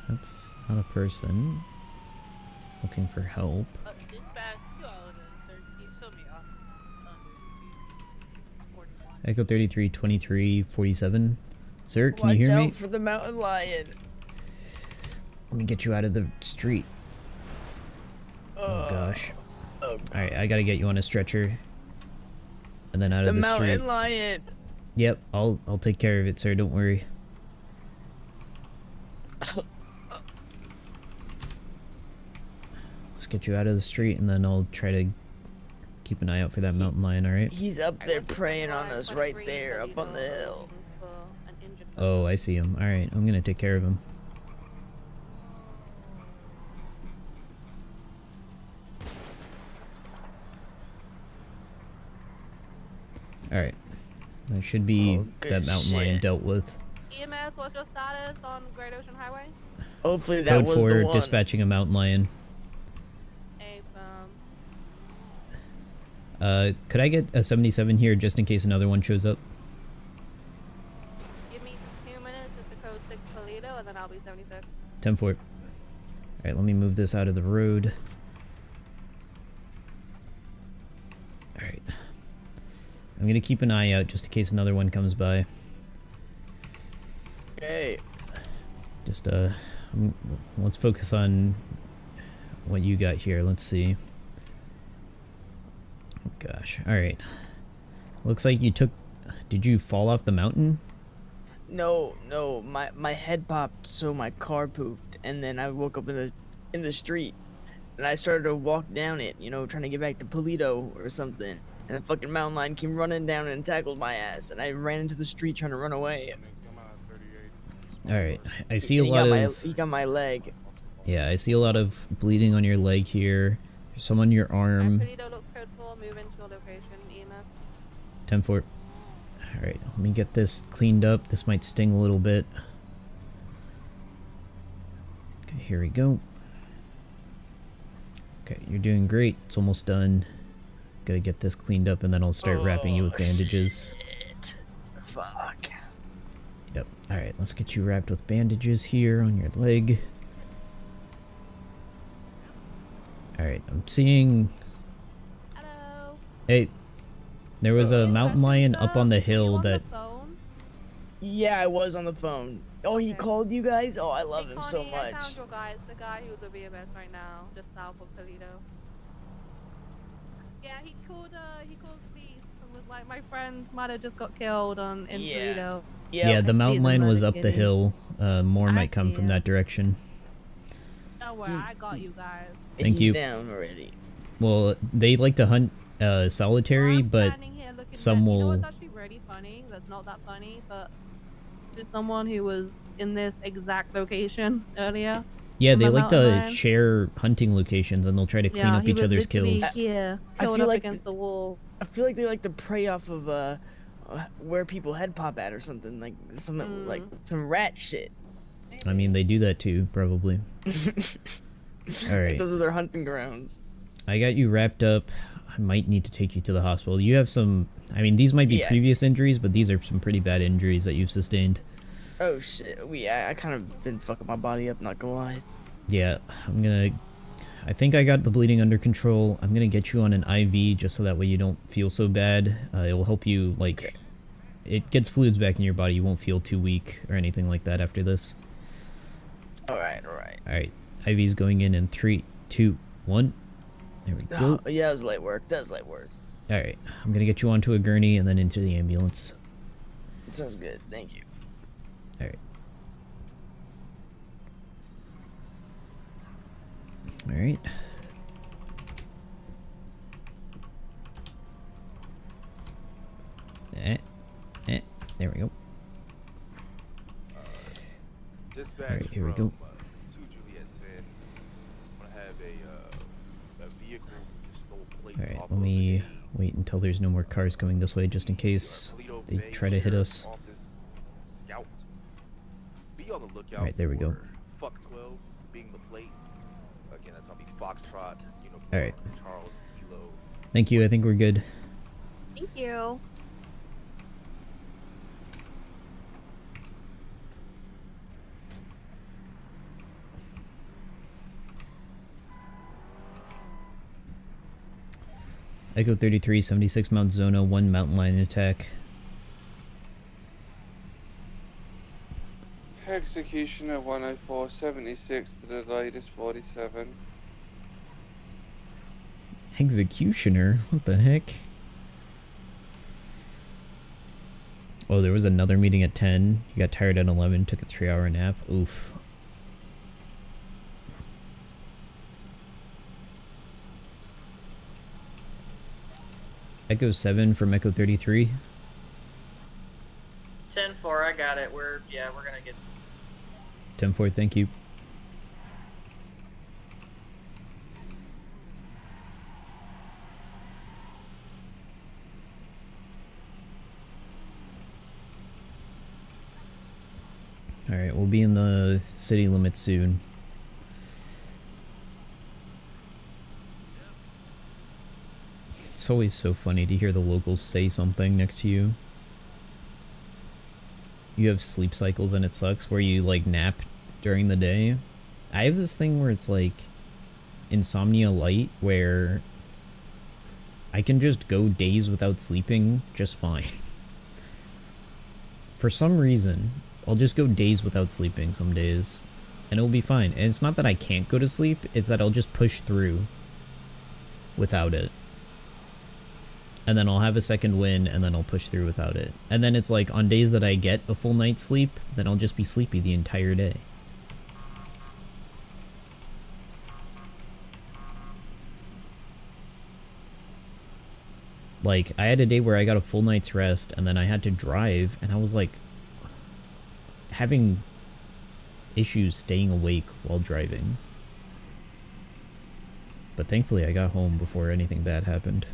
That's not a person looking for help. Echo 33, 23, 47. Sir, can you hear me? Watch out for the mountain lion. Let me get you out of the street. Oh gosh. Alright, I gotta get you on a stretcher. And then out of the street. The mountain lion. Yep, I'll take care of it, sir, don't worry. Let's get you out of the street and then I'll try to keep an eye out for that mountain lion, alright? He's up there preying on us right there, up on the hill. Oh, I see him. Alright, I'm gonna take care of him. Alright. That should be that mountain lion dealt with. EMS, what's your status on Great Ocean Highway? Hopefully that Code was 4, the one. dispatching a mountain lion. Could I get a 77 here just in case another one shows up? Give me 2 minutes, it's the code 6 Toledo, and then I'll be 76. 10-4. Alright, let me move this out of the road. Alright. I'm gonna keep an eye out just in case another one comes by. Okay. Just, let's focus on what you got here. Let's see. Oh gosh. Alright. Looks like you took... Did you fall off the mountain? No, my head popped, so my car poofed, and then I woke up in the street, and I started to walk down it, you know, trying to get back to Polito or something, and a fucking mountain lion came running down and tackled my ass, and I ran into the street trying to run away. Alright, I see a lot of... He got my leg. Yeah, I see a lot of bleeding on your leg here. There's some on your arm. 10-4, move into your location, EMS. 10-4. Alright, let me get this cleaned up. This might sting a little bit. Okay, here we go. Okay, you're doing great. It's almost done. Gotta get this cleaned up and then I'll start wrapping you with bandages. Shit. Fuck. Yep. Alright, let's get you wrapped with bandages here on your leg. Alright, I'm seeing... Hello. Hey, there was a mountain lion up on the hill that... Yeah, I was on the phone. Oh, he called you guys? Oh, I love him so Connie, I much. found your guys, the guy who's a BMS right now, just south of Toledo. Yeah, he called police and was like, my friend might have just got killed in Toledo. Yeah, the mountain lion was up the hill. More might come from that direction. Don't worry, I got you guys. Thank you. Down already. Well, they like to hunt solitary, but some You know will... what's actually really funny? That's not that funny, but there's someone who was in this exact location earlier. Yeah, on they the like mountain to lion. share hunting locations and they'll try to clean up he each was other's literally, kills. Yeah, I killed feel up like against the- the wall. I feel like they like to prey off of where people head pop at or something, like some like some rat shit. I mean, they do that too, probably. Alright. Those are their hunting grounds. I got you wrapped up. I might need to take you to the hospital. You have some... I mean, these might be Yeah. previous injuries, but these are some pretty bad injuries that you've sustained. Oh shit, I kind of been fucking my body up, not gonna lie. Yeah, I'm gonna... I think I got the bleeding under control. I'm gonna get you on an IV just so that way you don't feel so bad. It will help you, like... Okay. It gets fluids back in your body. You won't feel too weak or anything like that after this. Alright. Alright, IV's going in 3, 2, 1. There we go. Oh, yeah, that was light work. Alright, I'm gonna get you onto a gurney and then into the ambulance. Sounds good, thank you. Alright. Alright. There we go. Alright, here we go. Alright, let me wait until there's no more cars coming this way just in case they try to hit us. Alright, there we go. Fuck 12 being the plate. Again, that's gonna be Foxtrot, Alright. Charles, Kilo. Thank you, I think we're good. Thank you. Echo 33, 76 Mount Zona, 1 mountain lion attack. Executioner 104, 76 to the latest 47. Executioner? What the heck? Oh, there was another meeting at 10. You got tired at 11, took a 3-hour nap. Oof. Echo 7 from Echo 33. 10-4, I got it. We're gonna get. 10-4, thank you. Alright, we'll be in the city limits soon. It's always so funny to hear the locals say something next to you. You have sleep cycles and it sucks where you like nap during the day. I have this thing where it's like insomnia light where I can just go days without sleeping just fine. For some reason, I'll just go days without sleeping some days and it'll be fine. And it's not that I can't go to sleep, it's that I'll just push through without it. And then I'll have a second win, and then I'll push through without it. And then it's like, on days that I get a full night's sleep, then I'll just be sleepy the entire day. Like, I had a day where I got a full night's rest, and then I had to drive, and I was like, having issues staying awake while driving. But thankfully I got home before anything bad happened.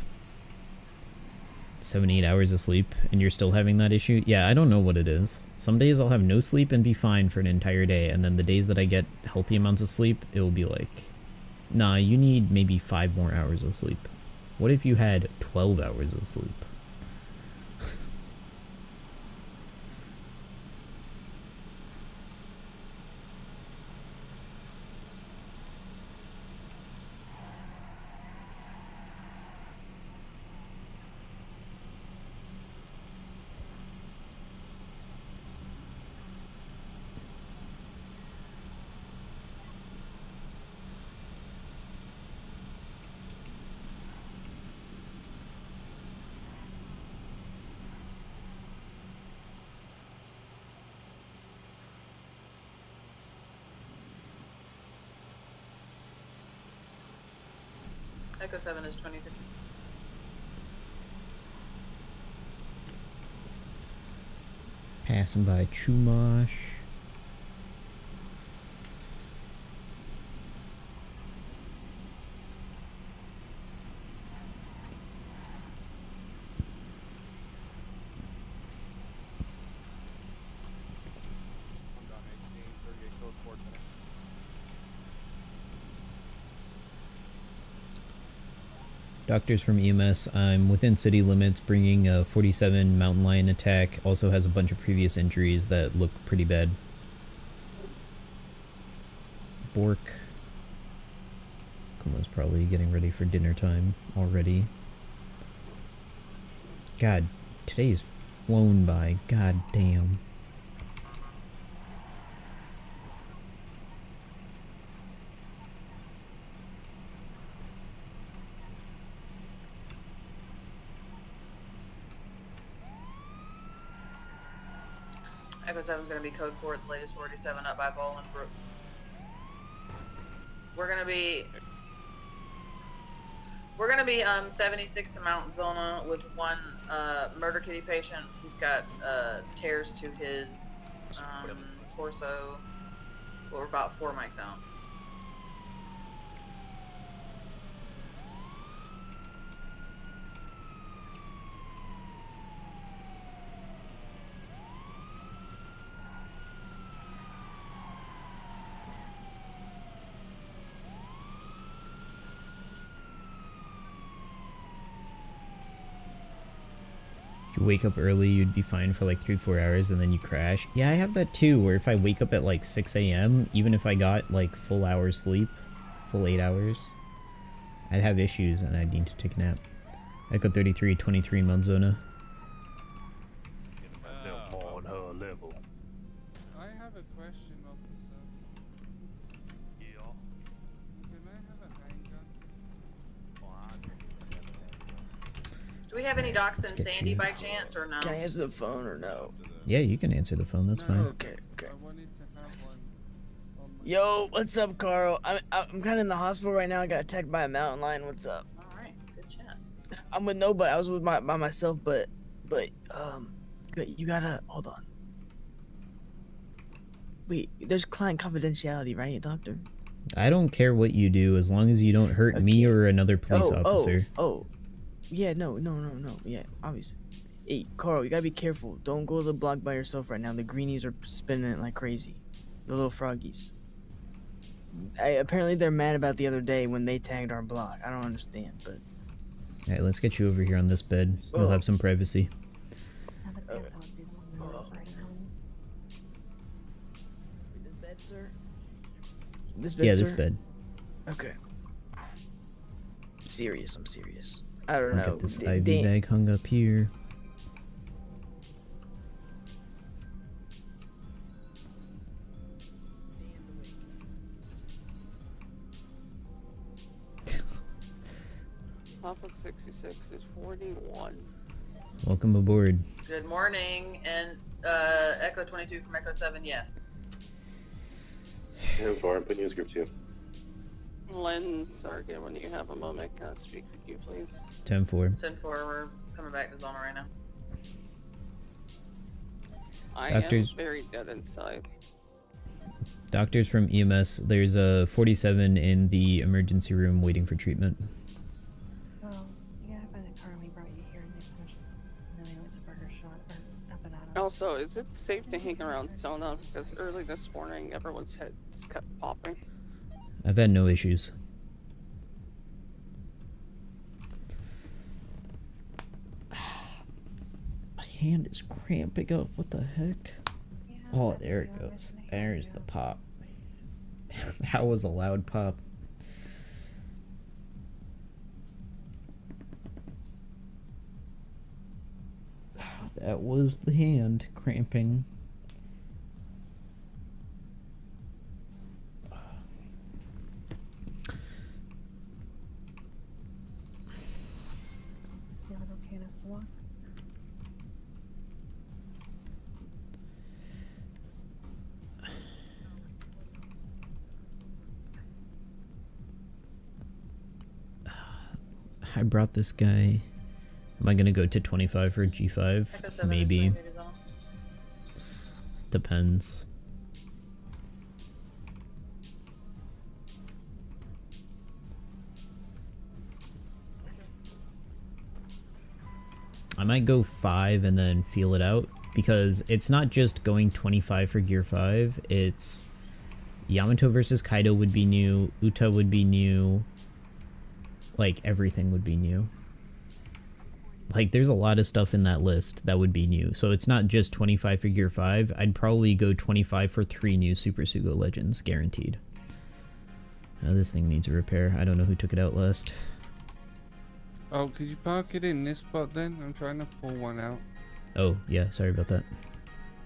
7, 8 hours of sleep and you're still having that issue, yeah, I don't know what it is. Some days I'll have no sleep and be fine for an entire day, and then the days that I get healthy amounts of sleep, it will be like, nah, you need maybe 5 more hours of sleep. What if you had 12 hours of sleep? Echo 7 is 23. Passing by Chumash. Doctors from EMS, I'm within city limits, bringing a 47 mountain lion attack. Also has a bunch of previous injuries that look pretty bad. Bork. Kumo's probably getting ready for dinner time already. God, today's flown by. God damn. Echo 7 is going to be code 4 at the latest 47 up by Bolingbrook. We're going to be 76 to Mount Zona with one murder kitty patient who's got tears to his torso. Well, we're about 4 mics out. If you wake up early, you'd be fine for like 3-4 hours and then you crash. Yeah, I have that too, where if I wake up at like 6 a.m., even if I got like full hours sleep, full 8 hours, I'd have issues and I'd need to take a nap. Echo 33, 23 Monzona. On her level. I have a question, officer. Yeah. Can I have a handgun? Do we have any docs Let's in get Sandy you. by chance or no? Can I answer the phone or no? Yeah, you can answer the phone, that's fine. Okay, okay. Yo, what's up, Carl? I'm kind of in the hospital right now. I got attacked by a mountain lion. What's up? All right, good chat. I'm with nobody. I was with by myself, but you gotta hold on. Wait, there's client confidentiality, right, doctor? I don't care what you do as long as you don't hurt me or another police officer. Yeah, no. Yeah, obviously. Hey, Carl, you gotta be careful. Don't go to the block by yourself right now. The greenies are spinning it like crazy. The little froggies. Apparently they're mad about the other day when they tagged our block. I don't understand, but... Alright, let's get you over here on this bed. You'll have some privacy. This bed, sir? This bed. Okay. I'm serious. I don't I'll know. get this IV bag hung up here. Top of 66 is 41. Welcome aboard. Good morning, and Echo 22 from Echo 7, yes. Yeah, Warren, put news group 2. Len Sargon, when you have a moment, can I speak with you, please? 10-4. 10-4, we're coming back to Zona right now. I Doctors- am very dead inside. Doctors from EMS, there's a 47 in the emergency room waiting for treatment. Well, you gotta find the car and we brought you here in this mission. So, is it safe to hang around Zona? Because early this morning, everyone's heads kept popping. I've had no issues. My hand is cramping up. What the heck? Oh, there it goes. There's the pop. That was a loud pop. That was the hand cramping. I brought this guy. Am I gonna go to 25 for G5? Maybe. Depends. I might go 5 and then feel it out, because it's not just going 25 for Gear 5, it's Yamato versus Kaido would be new, Uta would be new, like everything would be new. Like there's a lot of stuff in that list that would be new, so it's not just 25 for Gear 5, I'd probably go 25 for 3 new Super Sugo Legends, guaranteed. Now this thing needs a repair, I don't know who took it out last. Oh, could you park it in this spot then? I'm trying to pull one out. Oh, yeah, sorry about that.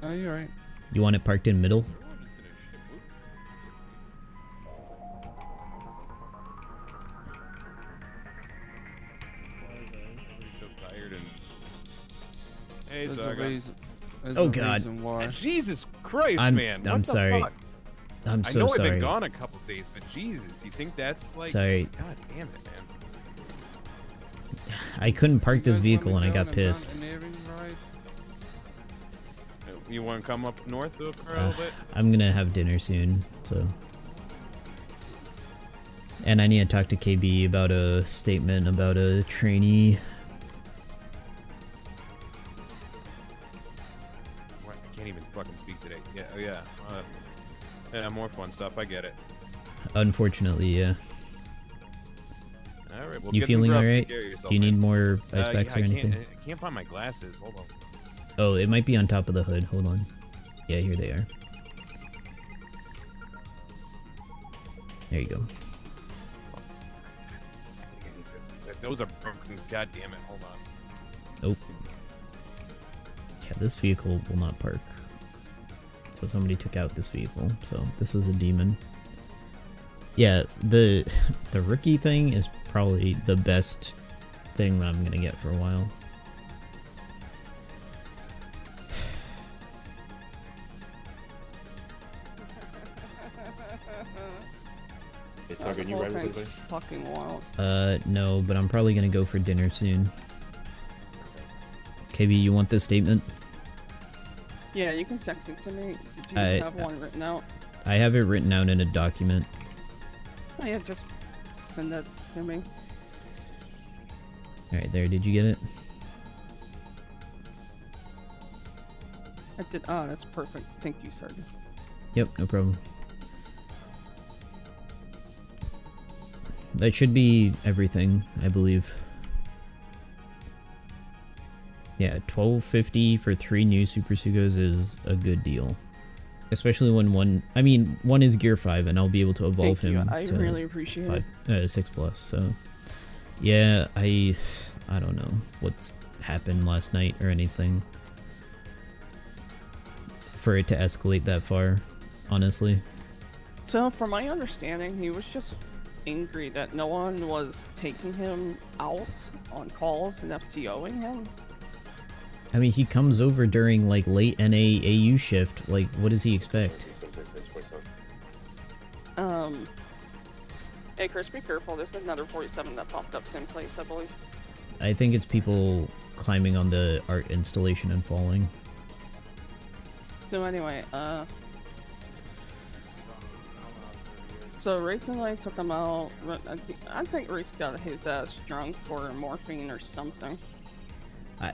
No, you're right. You want it parked in middle? Hey, There's a Sargon. reason- there's Oh a God. reason why. Jesus Christ, man. What I'm the sorry. fuck? I'm so I know sorry. I've been gone a couple days, but Jesus, you think that's like... Sorry. God damn it, man. I couldn't park this vehicle and I got pissed. You want to come up north for a little bit? I'm gonna have dinner soon, so. And I need to talk to KB about a statement about a trainee. What? I can't even fucking speak today. Yeah, oh yeah. Yeah, more fun stuff, I get it. Unfortunately, yeah. Alright, well, You get some feeling grub, alright? take care of yourself, Do you man. need more ice Yeah, packs or anything? I can't find my glasses, hold on. Oh, it might be on top of the hood. Hold on. Yeah, here they are. There you go. Those are broken, god damn it, hold on. Nope. Yeah, this vehicle will not park. So somebody took out this vehicle. So this is a demon. Yeah, the rookie thing is probably the best thing that I'm gonna get for a while. Hey, Sargon, you ride with anybody? Fucking wild. No, but I'm probably gonna go for dinner soon. KB, you want this statement? Yeah, you can text it to me. Do you I- have one written out? I have it written out in a document. Oh yeah, just send that to me. Alright, there, did you get it? I did. Oh, that's perfect. Thank you, Sargon. Yep, no problem. That should be everything, I believe. Yeah, $12.50 for 3 new Super Sugos is a good deal. Especially when one is Gear 5 and I'll be able to evolve Thank you. him I to really appreciate it. 6 plus, so yeah, I don't know what's happened last night or anything for it to escalate that far, honestly. So, from my understanding, he was just angry that no one was taking him out on calls and FTOing him. I mean, he comes over during like late NA AU shift, like what does he expect? Hey Chris, be careful. There's another 47 that popped up same place, I believe. I think it's people climbing on the art installation and falling. So anyway, so Race and I took him out. I think Race got his ass drunk for morphine or something.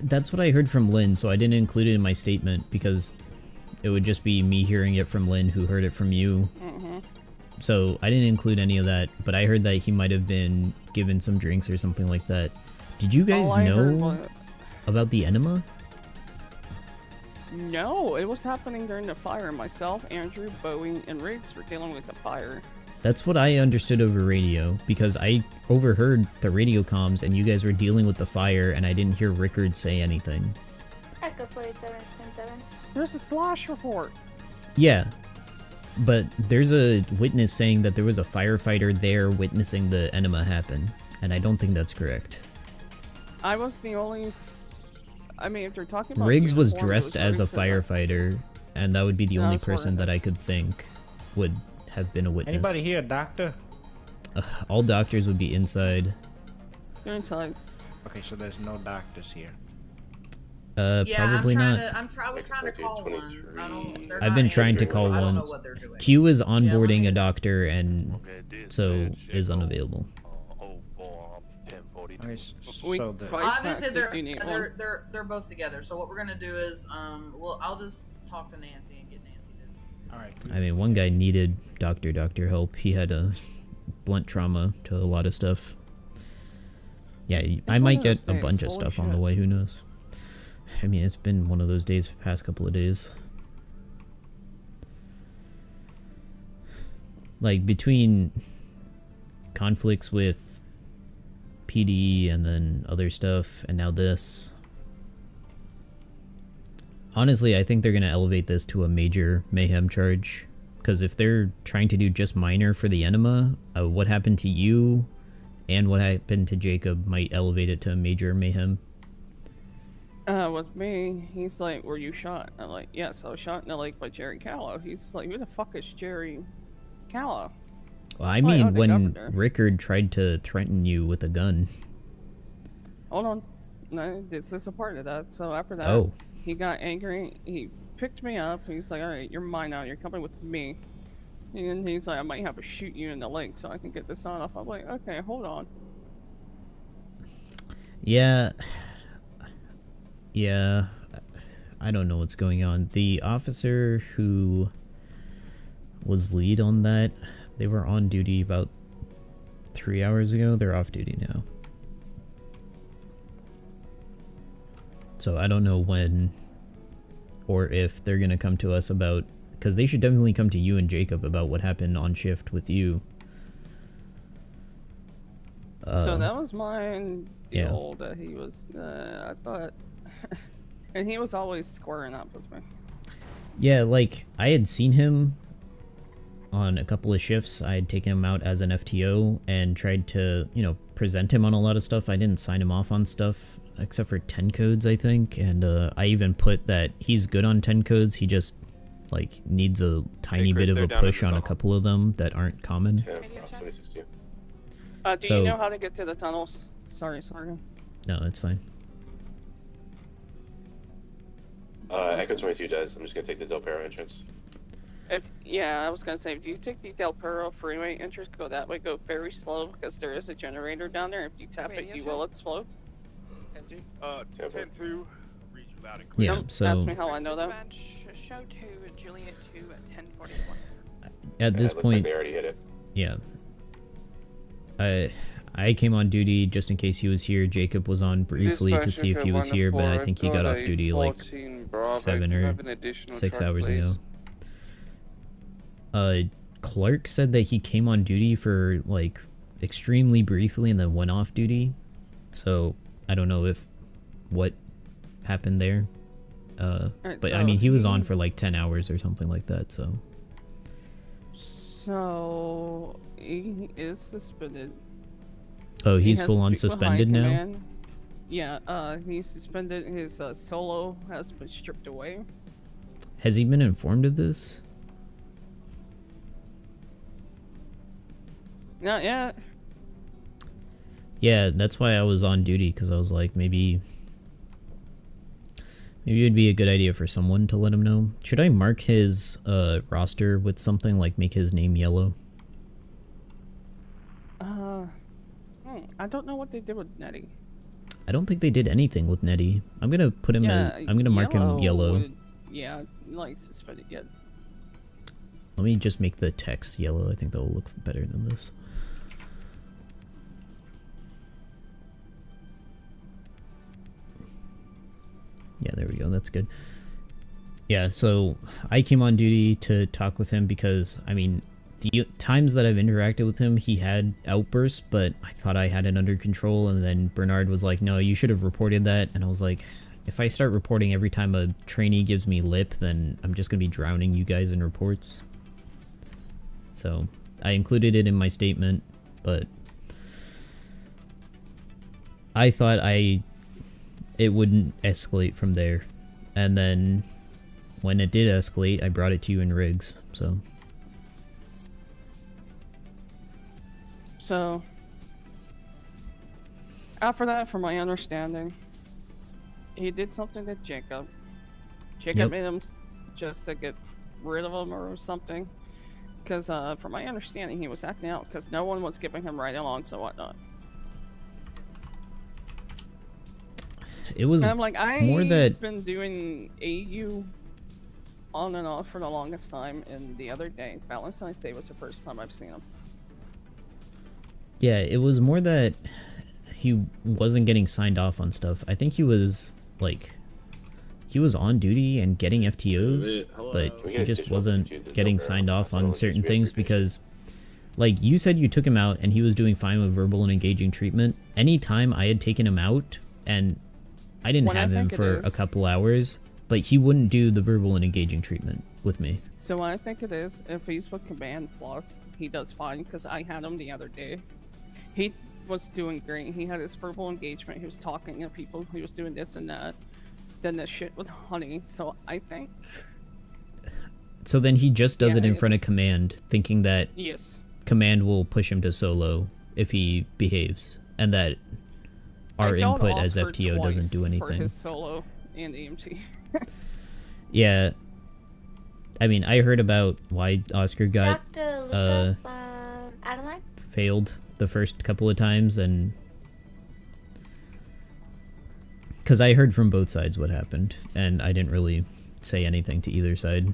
That's what I heard from Lynn, so I didn't include it in my statement because it would just be me hearing it from Lynn, who heard it from you. So I didn't include any of that, but I heard that he might have been given some drinks or something like that. Did you guys know about the enema? No, it was happening during the fire. Myself, Andrew, Bowie, and Riggs were dealing with the fire. That's what I understood over radio, because I overheard the radio comms and you guys were dealing with the fire and I didn't hear Rickard say anything. Echo 47, 10-7. There's a slash report. Yeah, but there's a witness saying that there was a firefighter there witnessing the enema happen, and I don't think that's correct. I was the only... I mean, if you're talking about... Riggs was uniform, dressed it was as a Riggs firefighter, and that would be the Yeah, only that's what person that I could think would have been a witness. Anybody here, doctor? All doctors would be inside. You're inside. Okay, so there's no doctors here. Probably not. I was trying to call one. I don't, they're I've not been trying to answering, call so I don't one. know what they're doing. Q is onboarding a doctor and so is unavailable. Okay, We- so the Obviously, if you need one. they're both together. So what we're gonna do is, I'll just talk to Nancy and get Nancy to. all right. I mean, one guy needed doctor help. He had a blunt trauma to a lot of stuff. Yeah, I one might of get those a bunch days, of holy stuff on the shit. way, who knows. I mean, it's been one of those days for the past couple of days. Like, between conflicts with PD and then other stuff, and now this. Honestly, I think they're going to elevate this to a major mayhem charge. Because if they're trying to do just minor for the enema, what happened to you and what happened to Jacob might elevate it to a major mayhem. With me, he's like, were you shot? I'm like, yes, I was shot in the leg by Jerry Callow. He's like, who the fuck is Jerry Callow? Well, I Oh, mean, the when governor. Rickard tried to threaten you with a gun. Hold on. No, this is a part of that. So after that, Oh. he got angry. He picked me up. He's like, all right, you're mine now. You're coming with me. And he's like, I might have to shoot you in the leg so I can get this on off. I'm like, okay, hold on. Yeah. Yeah. I don't know what's going on. The officer who was lead on that, they were on duty about 3 hours ago. They're off duty now. So I don't know when or if they're going to come to us about... Because they should definitely come to you and Jacob about what happened on shift with you. So that was mine yeah. deal that he was, I thought... and he was always squaring up with me. Yeah, like, I had seen him on a couple of shifts. I had taken him out as an FTO and tried to, you know, present him on a lot of stuff. I didn't sign him off on stuff, except for 10 codes, I think. And I even put that he's good on 10 codes. He just, like, needs a tiny Chris, bit of they're a down at push the on a tunnel. couple of them that aren't common. Do So- you know how to get to the tunnels? Sorry, Sargon. No, it's fine. Echo 22 does. I'm just gonna take the Del Perro entrance. Yeah, I was gonna say, if you take the Del Perro freeway entrance, go that way, go very slow, because there is a generator down there. If you tap it, you will explode. 10-2, read you loud and clear. Yeah, so Ask me how I know that. Show 2 and Juliet 2 at 10:41. at this it looks point, like they already hit it. yeah. I came on duty just in case he was here. Jacob was on briefly to see if he was here, but I think he got off duty like 7 or 6 hours ago. Clark said that he came on duty for like extremely briefly and then went off duty. So I don't know if what happened there. But I so mean, he was on for like 10 hours or something like that. So he is suspended. Oh, He he's has full to on speak with suspended high now? command. Yeah, he's suspended. His solo has been stripped away. Has he been informed of this? Not yet. Yeah, that's why I was on duty, because I was like, maybe it would be a good idea for someone to let him know. Should I mark his roster with something, like make his name yellow? I don't know what they did with Nettie. I don't think they did anything with Nettie. I'm gonna put him. I'm gonna mark him yellow. Yeah, like suspended. Yeah. Let me just make the text yellow. I think that will look better than this. Yeah, there we go. That's good. Yeah, so I came on duty to talk with him because, I mean, the times that I've interacted with him, he had outbursts, but I thought I had it under control, and then Bernard was like, no, you should have reported that, and I was like, if I start reporting every time a trainee gives me lip, then I'm just going to be drowning you guys in reports. So, I included it in my statement, but I thought it wouldn't escalate from there, and then when it did escalate, I brought it to you in Riggs, so... So, after that, from my understanding, he did something to Jacob. Jacob made him just to get rid of him or something. Because, from my understanding, he was acting out because no one was giving him ride-alongs and whatnot. It was and I'm like, more that... I've been doing AU on and off for the longest time, and the other day, Valentine's Day was the first time I've seen him. Yeah, it was more that he wasn't getting signed off on stuff. I think he was, like, he was on duty and getting FTOs, but he just wasn't getting signed off on certain things because, like, you said you took him out and he was doing fine with verbal and engaging treatment. Anytime I had taken him out, and I didn't have him for a couple hours, but he wouldn't do the verbal and engaging treatment with me. So what I think it is, if he's with Command Plus, he does fine, because I had him the other day. He was doing great. He had his verbal engagement. He was talking to people. He was doing this and that. Then this shit with Honey. So I think... So then he just does it in front of Command, thinking that yes, Command will push him to solo if he behaves, and that our input as FTO doesn't do anything. For his solo and EMT. Yeah. I mean, I heard about why Oscar got failed the first couple of times, and because I heard from both sides what happened, and I didn't really say anything to either side.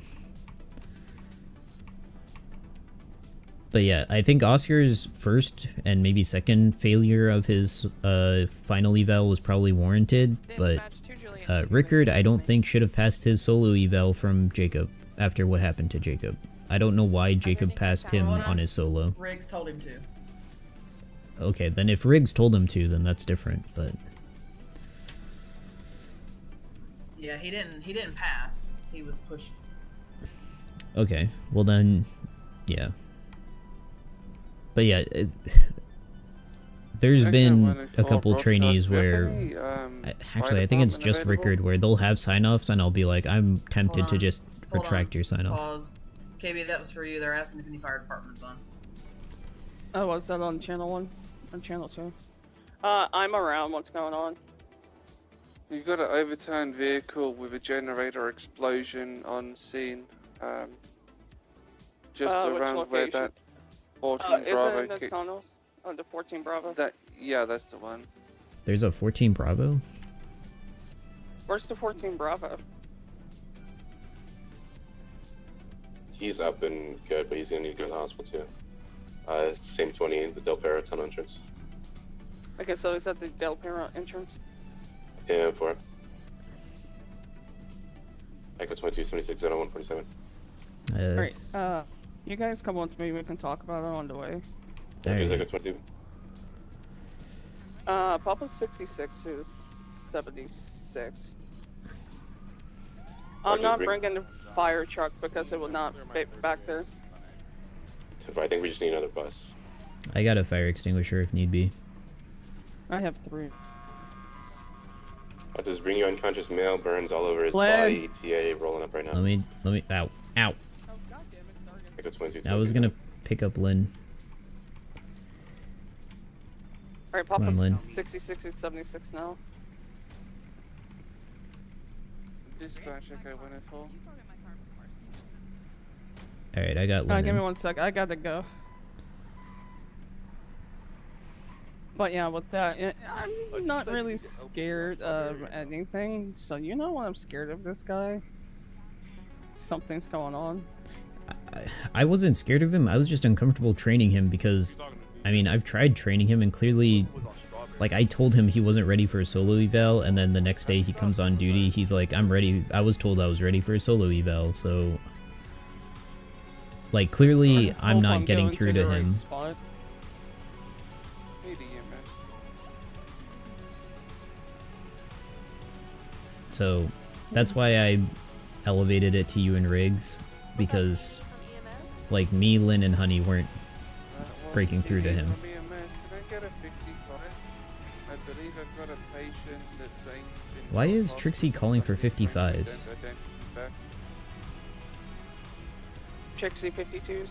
But yeah, I think Oscar's first and maybe second failure of his final eval was probably warranted, but Rickard I don't think should have passed his solo eval from Jacob after what happened to Jacob. I don't know why Jacob passed him on his solo. Riggs told him to. Okay, then if Riggs told him to, then that's different, but... Yeah, he didn't pass. He was pushed. Okay, well then, yeah. But yeah, there's been a couple trainees where... actually, I think it's just Rickard, where they'll have sign-offs, and I'll be like, I'm tempted to just retract your sign-off. Pause. KB, that was for you. They're asking if any fire department's on. Oh, was that on channel 1? On channel 2? I'm around. What's going on? You got an overturned vehicle with a generator explosion on scene. Just around where that 14 Bravo is it in the tunnels? Oh, the 14 Bravo? Yeah, that's the one. There's a 14 Bravo? Where's the 14 Bravo? He's up and good, but he's gonna need to go to the hospital too. Same 20, the Del Perro tunnel entrance. Okay, so is that the Del Perro entrance? Yeah, 4. Echo 22, 76, 01, 47. Alright, you guys come on to me, we can talk about it on the way. Here's Echo 22. Papa 66 is 76. I'm not bringing the fire truck because it will not fit back there. But I think we just need another bus. I got a fire extinguisher if need be. I have 3. I'll just bring you unconscious male, burns all over his body, TA rolling up right now. Let me, ow. Echo 22. I was gonna pick up Lynn. Alright, Papa Come on, Lynn. 66 is 76 now. Dispatch, okay, 104. Alright, I got Lynn. Give me 1 sec, I gotta go. But yeah, with that, I'm not really scared of anything. So you know what I'm scared of this guy? Something's going on. I wasn't scared of him. I was just uncomfortable training him because, I mean, I've tried training him and clearly, like, I told him he wasn't ready for a solo eval, and then the next day he comes on duty. He's like, I'm ready. I was told I was ready for a solo eval, so, like, clearly I'm not getting through to him. So that's why I elevated it to you and Riggs, because like me, Lynn, and Honey weren't breaking through to him. Can I get a 55? I believe I've got a patient that's saying he's been Why is Trixie calling for 55s? Trixie 52s?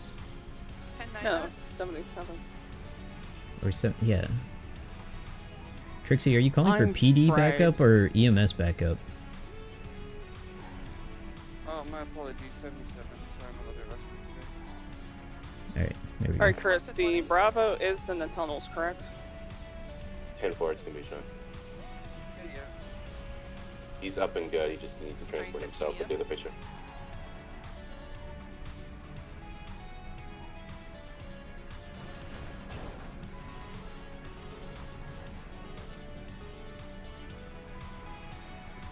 No, 77. Or yeah. Trixie, are you calling for I'm PD fried. backup or EMS backup? Oh, my apologies, 77. Sorry, I'm a little bit rusty today. Alright, there we go. Alright, Chris, the Bravo is in the tunnels, correct? 10-4, it's gonna be Sean. Yeah. He's up and good, he just needs to transport himself to do the picture.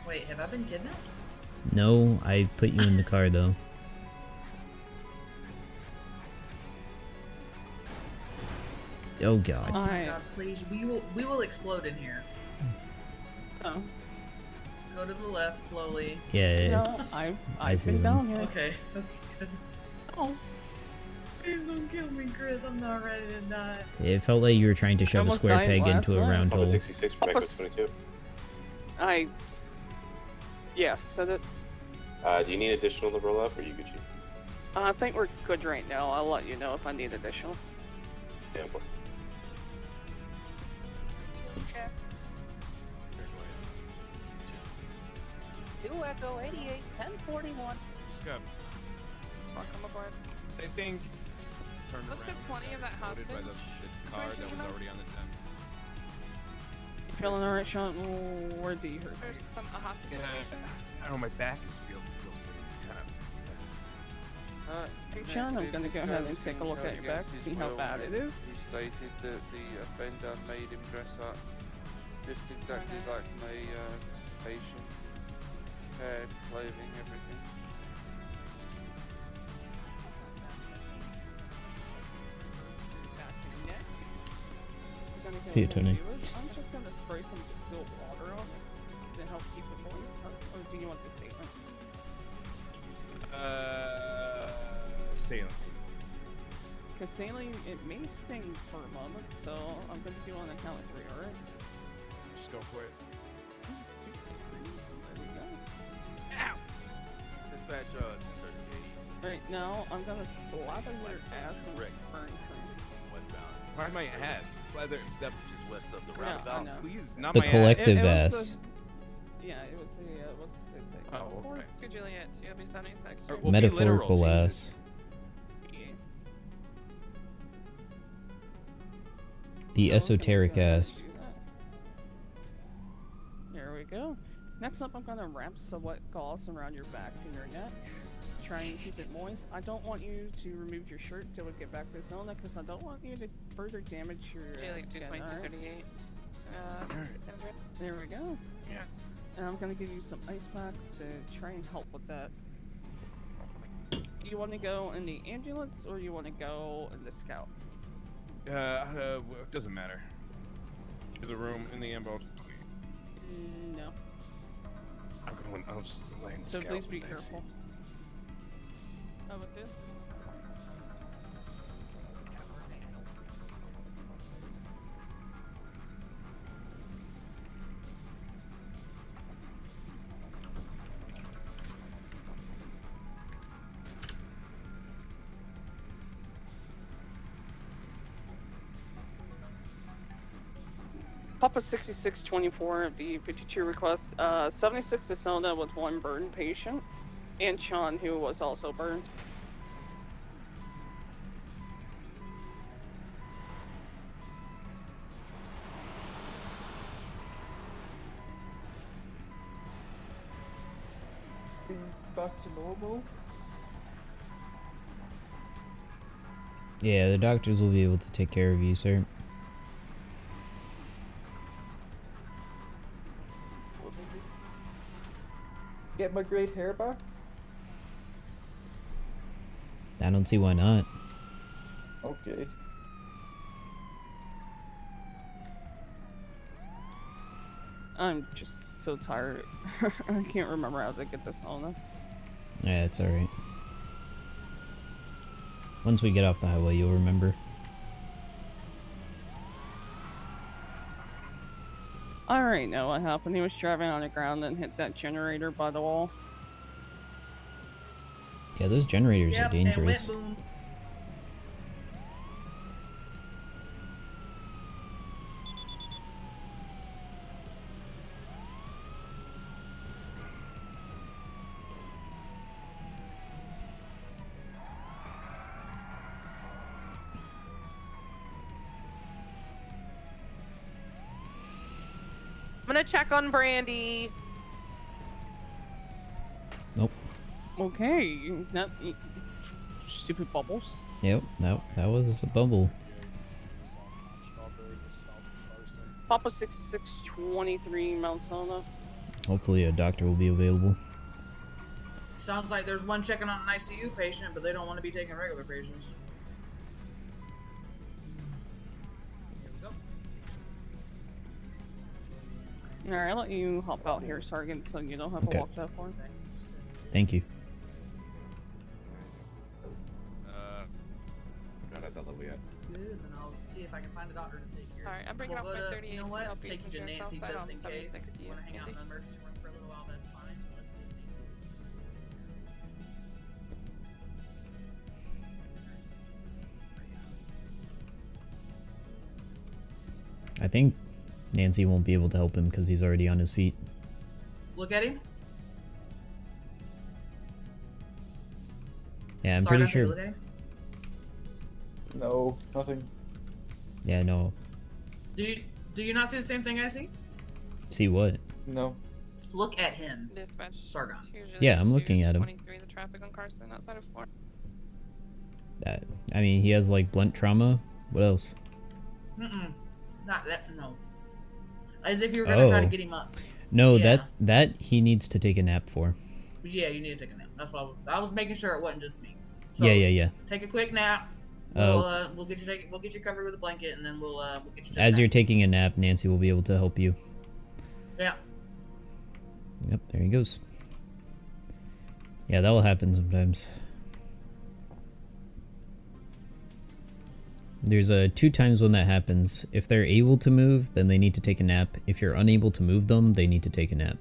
Wait, have I been kidnapped? No, I put you in the car though. Oh god. Oh my god, please. We will explode in here. Oh. Go to the left slowly. Yeah, it's... I've see been them. down here. Okay. Okay, good. Oh. Please don't kill me, Chris. I'm not ready to die. It felt like you were trying to shove a almost square died peg last into a night. round hole. 66, connect with 22. Yeah, so that... Do you need additional to roll up, or you Gucci? I think we're good right now. I'll let you know if I need additional. Yeah, boy. Check. 2 Echo 88 1041. Scott. Welcome aboard. I think turned Let's around. get 20 of that Loaded by the car that was already on the 10. You feeling alright, Sean? Where do you hurt? There's some a hostage. I don't know, my back is feels pretty kind of. Hey, Sean, I'm gonna go ahead and take a look at your back, see how bad it is. He stated that the offender made him dress up just exactly like my patient. Hair, clothing, everything. See you, Tony. I'm just gonna spray some distilled water on it to help keep it moist. Or do you want the statement? Saline. Because saline, it may sting for a moment, so I'm gonna do on the count of 3, alright? Just go for it. 1, 2, 3, there we go. Ow! Dispatch, 38. Right now, I'm gonna slather your ass and Rick. burn Westbound. Why my ass? Slather that Just west of the No, I roundabout. know. please, not The my collective it was ass. yeah, it was the, what's the thing? Oh, okay. Good Juliet, you have me 76. Or we'll be Metaphorical literal, ass. The esoteric ass. There we go. Next up, I'm gonna wrap some wet gauze around your back and your neck. Try and keep it moist. I don't want you to remove your shirt till we get back to Zona, because I don't want you to further damage your skin. Alright? There we go. Yeah. And I'm gonna give you some ice packs to try and help with that. You want to go in the ambulance or you want to go in the scout? It doesn't matter. There's a room in the ambulance. No. I'm going. I'll just lay in the So scout please be and careful. How about this? Papa 6624 of the 52 request, 76 to Sona with 1 burned patient, and Sean, who was also burned. back to normal? Yeah, the doctors will be able to take care of you, sir. Will they get my great hair back? I don't see why not. Okay. I'm just so tired. I can't remember how to get this on. Yeah, it's alright. Once we get off the highway, you'll remember. I already know what happened. He was driving on the ground and hit that generator by the wall. Yeah, those generators are dangerous. And went boom. I'm gonna check on Brandy. Nope. Okay, that stupid bubbles. Yep, that was a bubble. Papa 6623 Mount Sona. Hopefully a doctor will be available. Sounds like there's one checking on an ICU patient, but they don't want to be taking regular patients. Here we go. Alright, I'll let you hop out here, Sargon, so you don't have to walk that far. Thank you. Not at that level yet. Good, and I'll see if I can find a doctor to take care. Alright, I'm bringing We'll up go my to, 38. you know what? Help you Take you to from Nancy Southside just on in case. 76 If you want to hang out in the emergency room for a little while, that's fine. Let's see if I think Nancy won't be able to help him because he's already on his feet. Look at him. Yeah, I'm Sorry, pretty don't you sure. look at him? No, nothing. Yeah, no. Do you not see the same thing I see? See what? No. Look at him. Dispatch. Sargon. Yeah, I'm looking at him. 23, the traffic on Carson outside of 4. I mean, he has like blunt trauma. What else? Not that. No. As if you were gonna try to get him up. No, Yeah. that he needs to take a nap for. Yeah, you need to take a nap. That's what I was making sure it wasn't just me. So, Yeah. Take a quick nap. We'll get you covered with a blanket, and then we'll get you. As you're taking a nap, Nancy will be able to help you. Yeah. Yep, there he goes. Yeah, that will happen sometimes. There's 2 times when that happens. If they're able to move, then they need to take a nap. If you're unable to move them, they need to take a nap.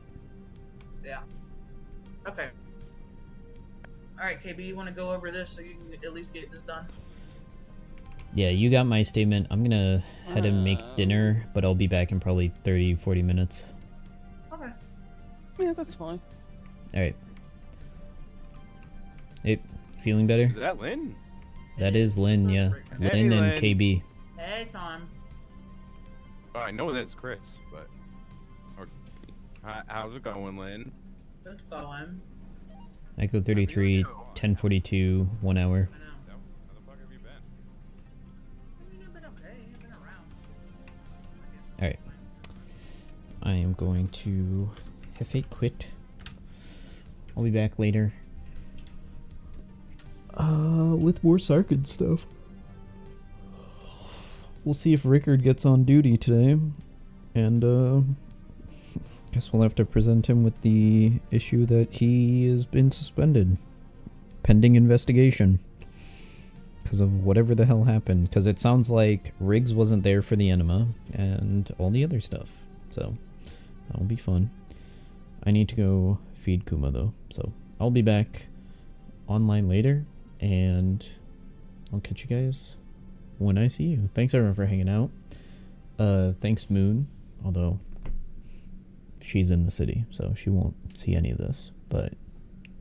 Yeah. Okay. All right, KB, you want to go over this so you can at least get this done? Yeah, you got my statement. I'm gonna head and make dinner, but I'll be back in probably 30-40 minutes. Okay. Yeah, that's fine. Alright. Hey, feeling better? Is that Lynn? That is Lynn, yeah. Hey, Lynn and Lynn. KB. Hey, Tom. Well, I know that's Chris, but... how's it going, Lynn? Let's go in. Echo 33, 1042, 1 hour. Alright. I am going to have a quit. I'll be back later. With more Sargon stuff. We'll see if Rickard gets on duty today. And, guess we'll have to present him with the issue that he has been suspended. Pending investigation. Because of whatever the hell happened. Because it sounds like Riggs wasn't there for the enema. And all the other stuff. So, that'll be fun. I need to go feed Kuma though. So, I'll be back online later. And I'll catch you guys when I see you. Thanks everyone for hanging out. Thanks Moon. Although... she's in the city, so she won't see any of this, but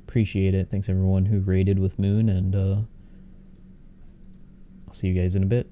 appreciate it. Thanks everyone who raided with Moon, and I'll see you guys in a bit.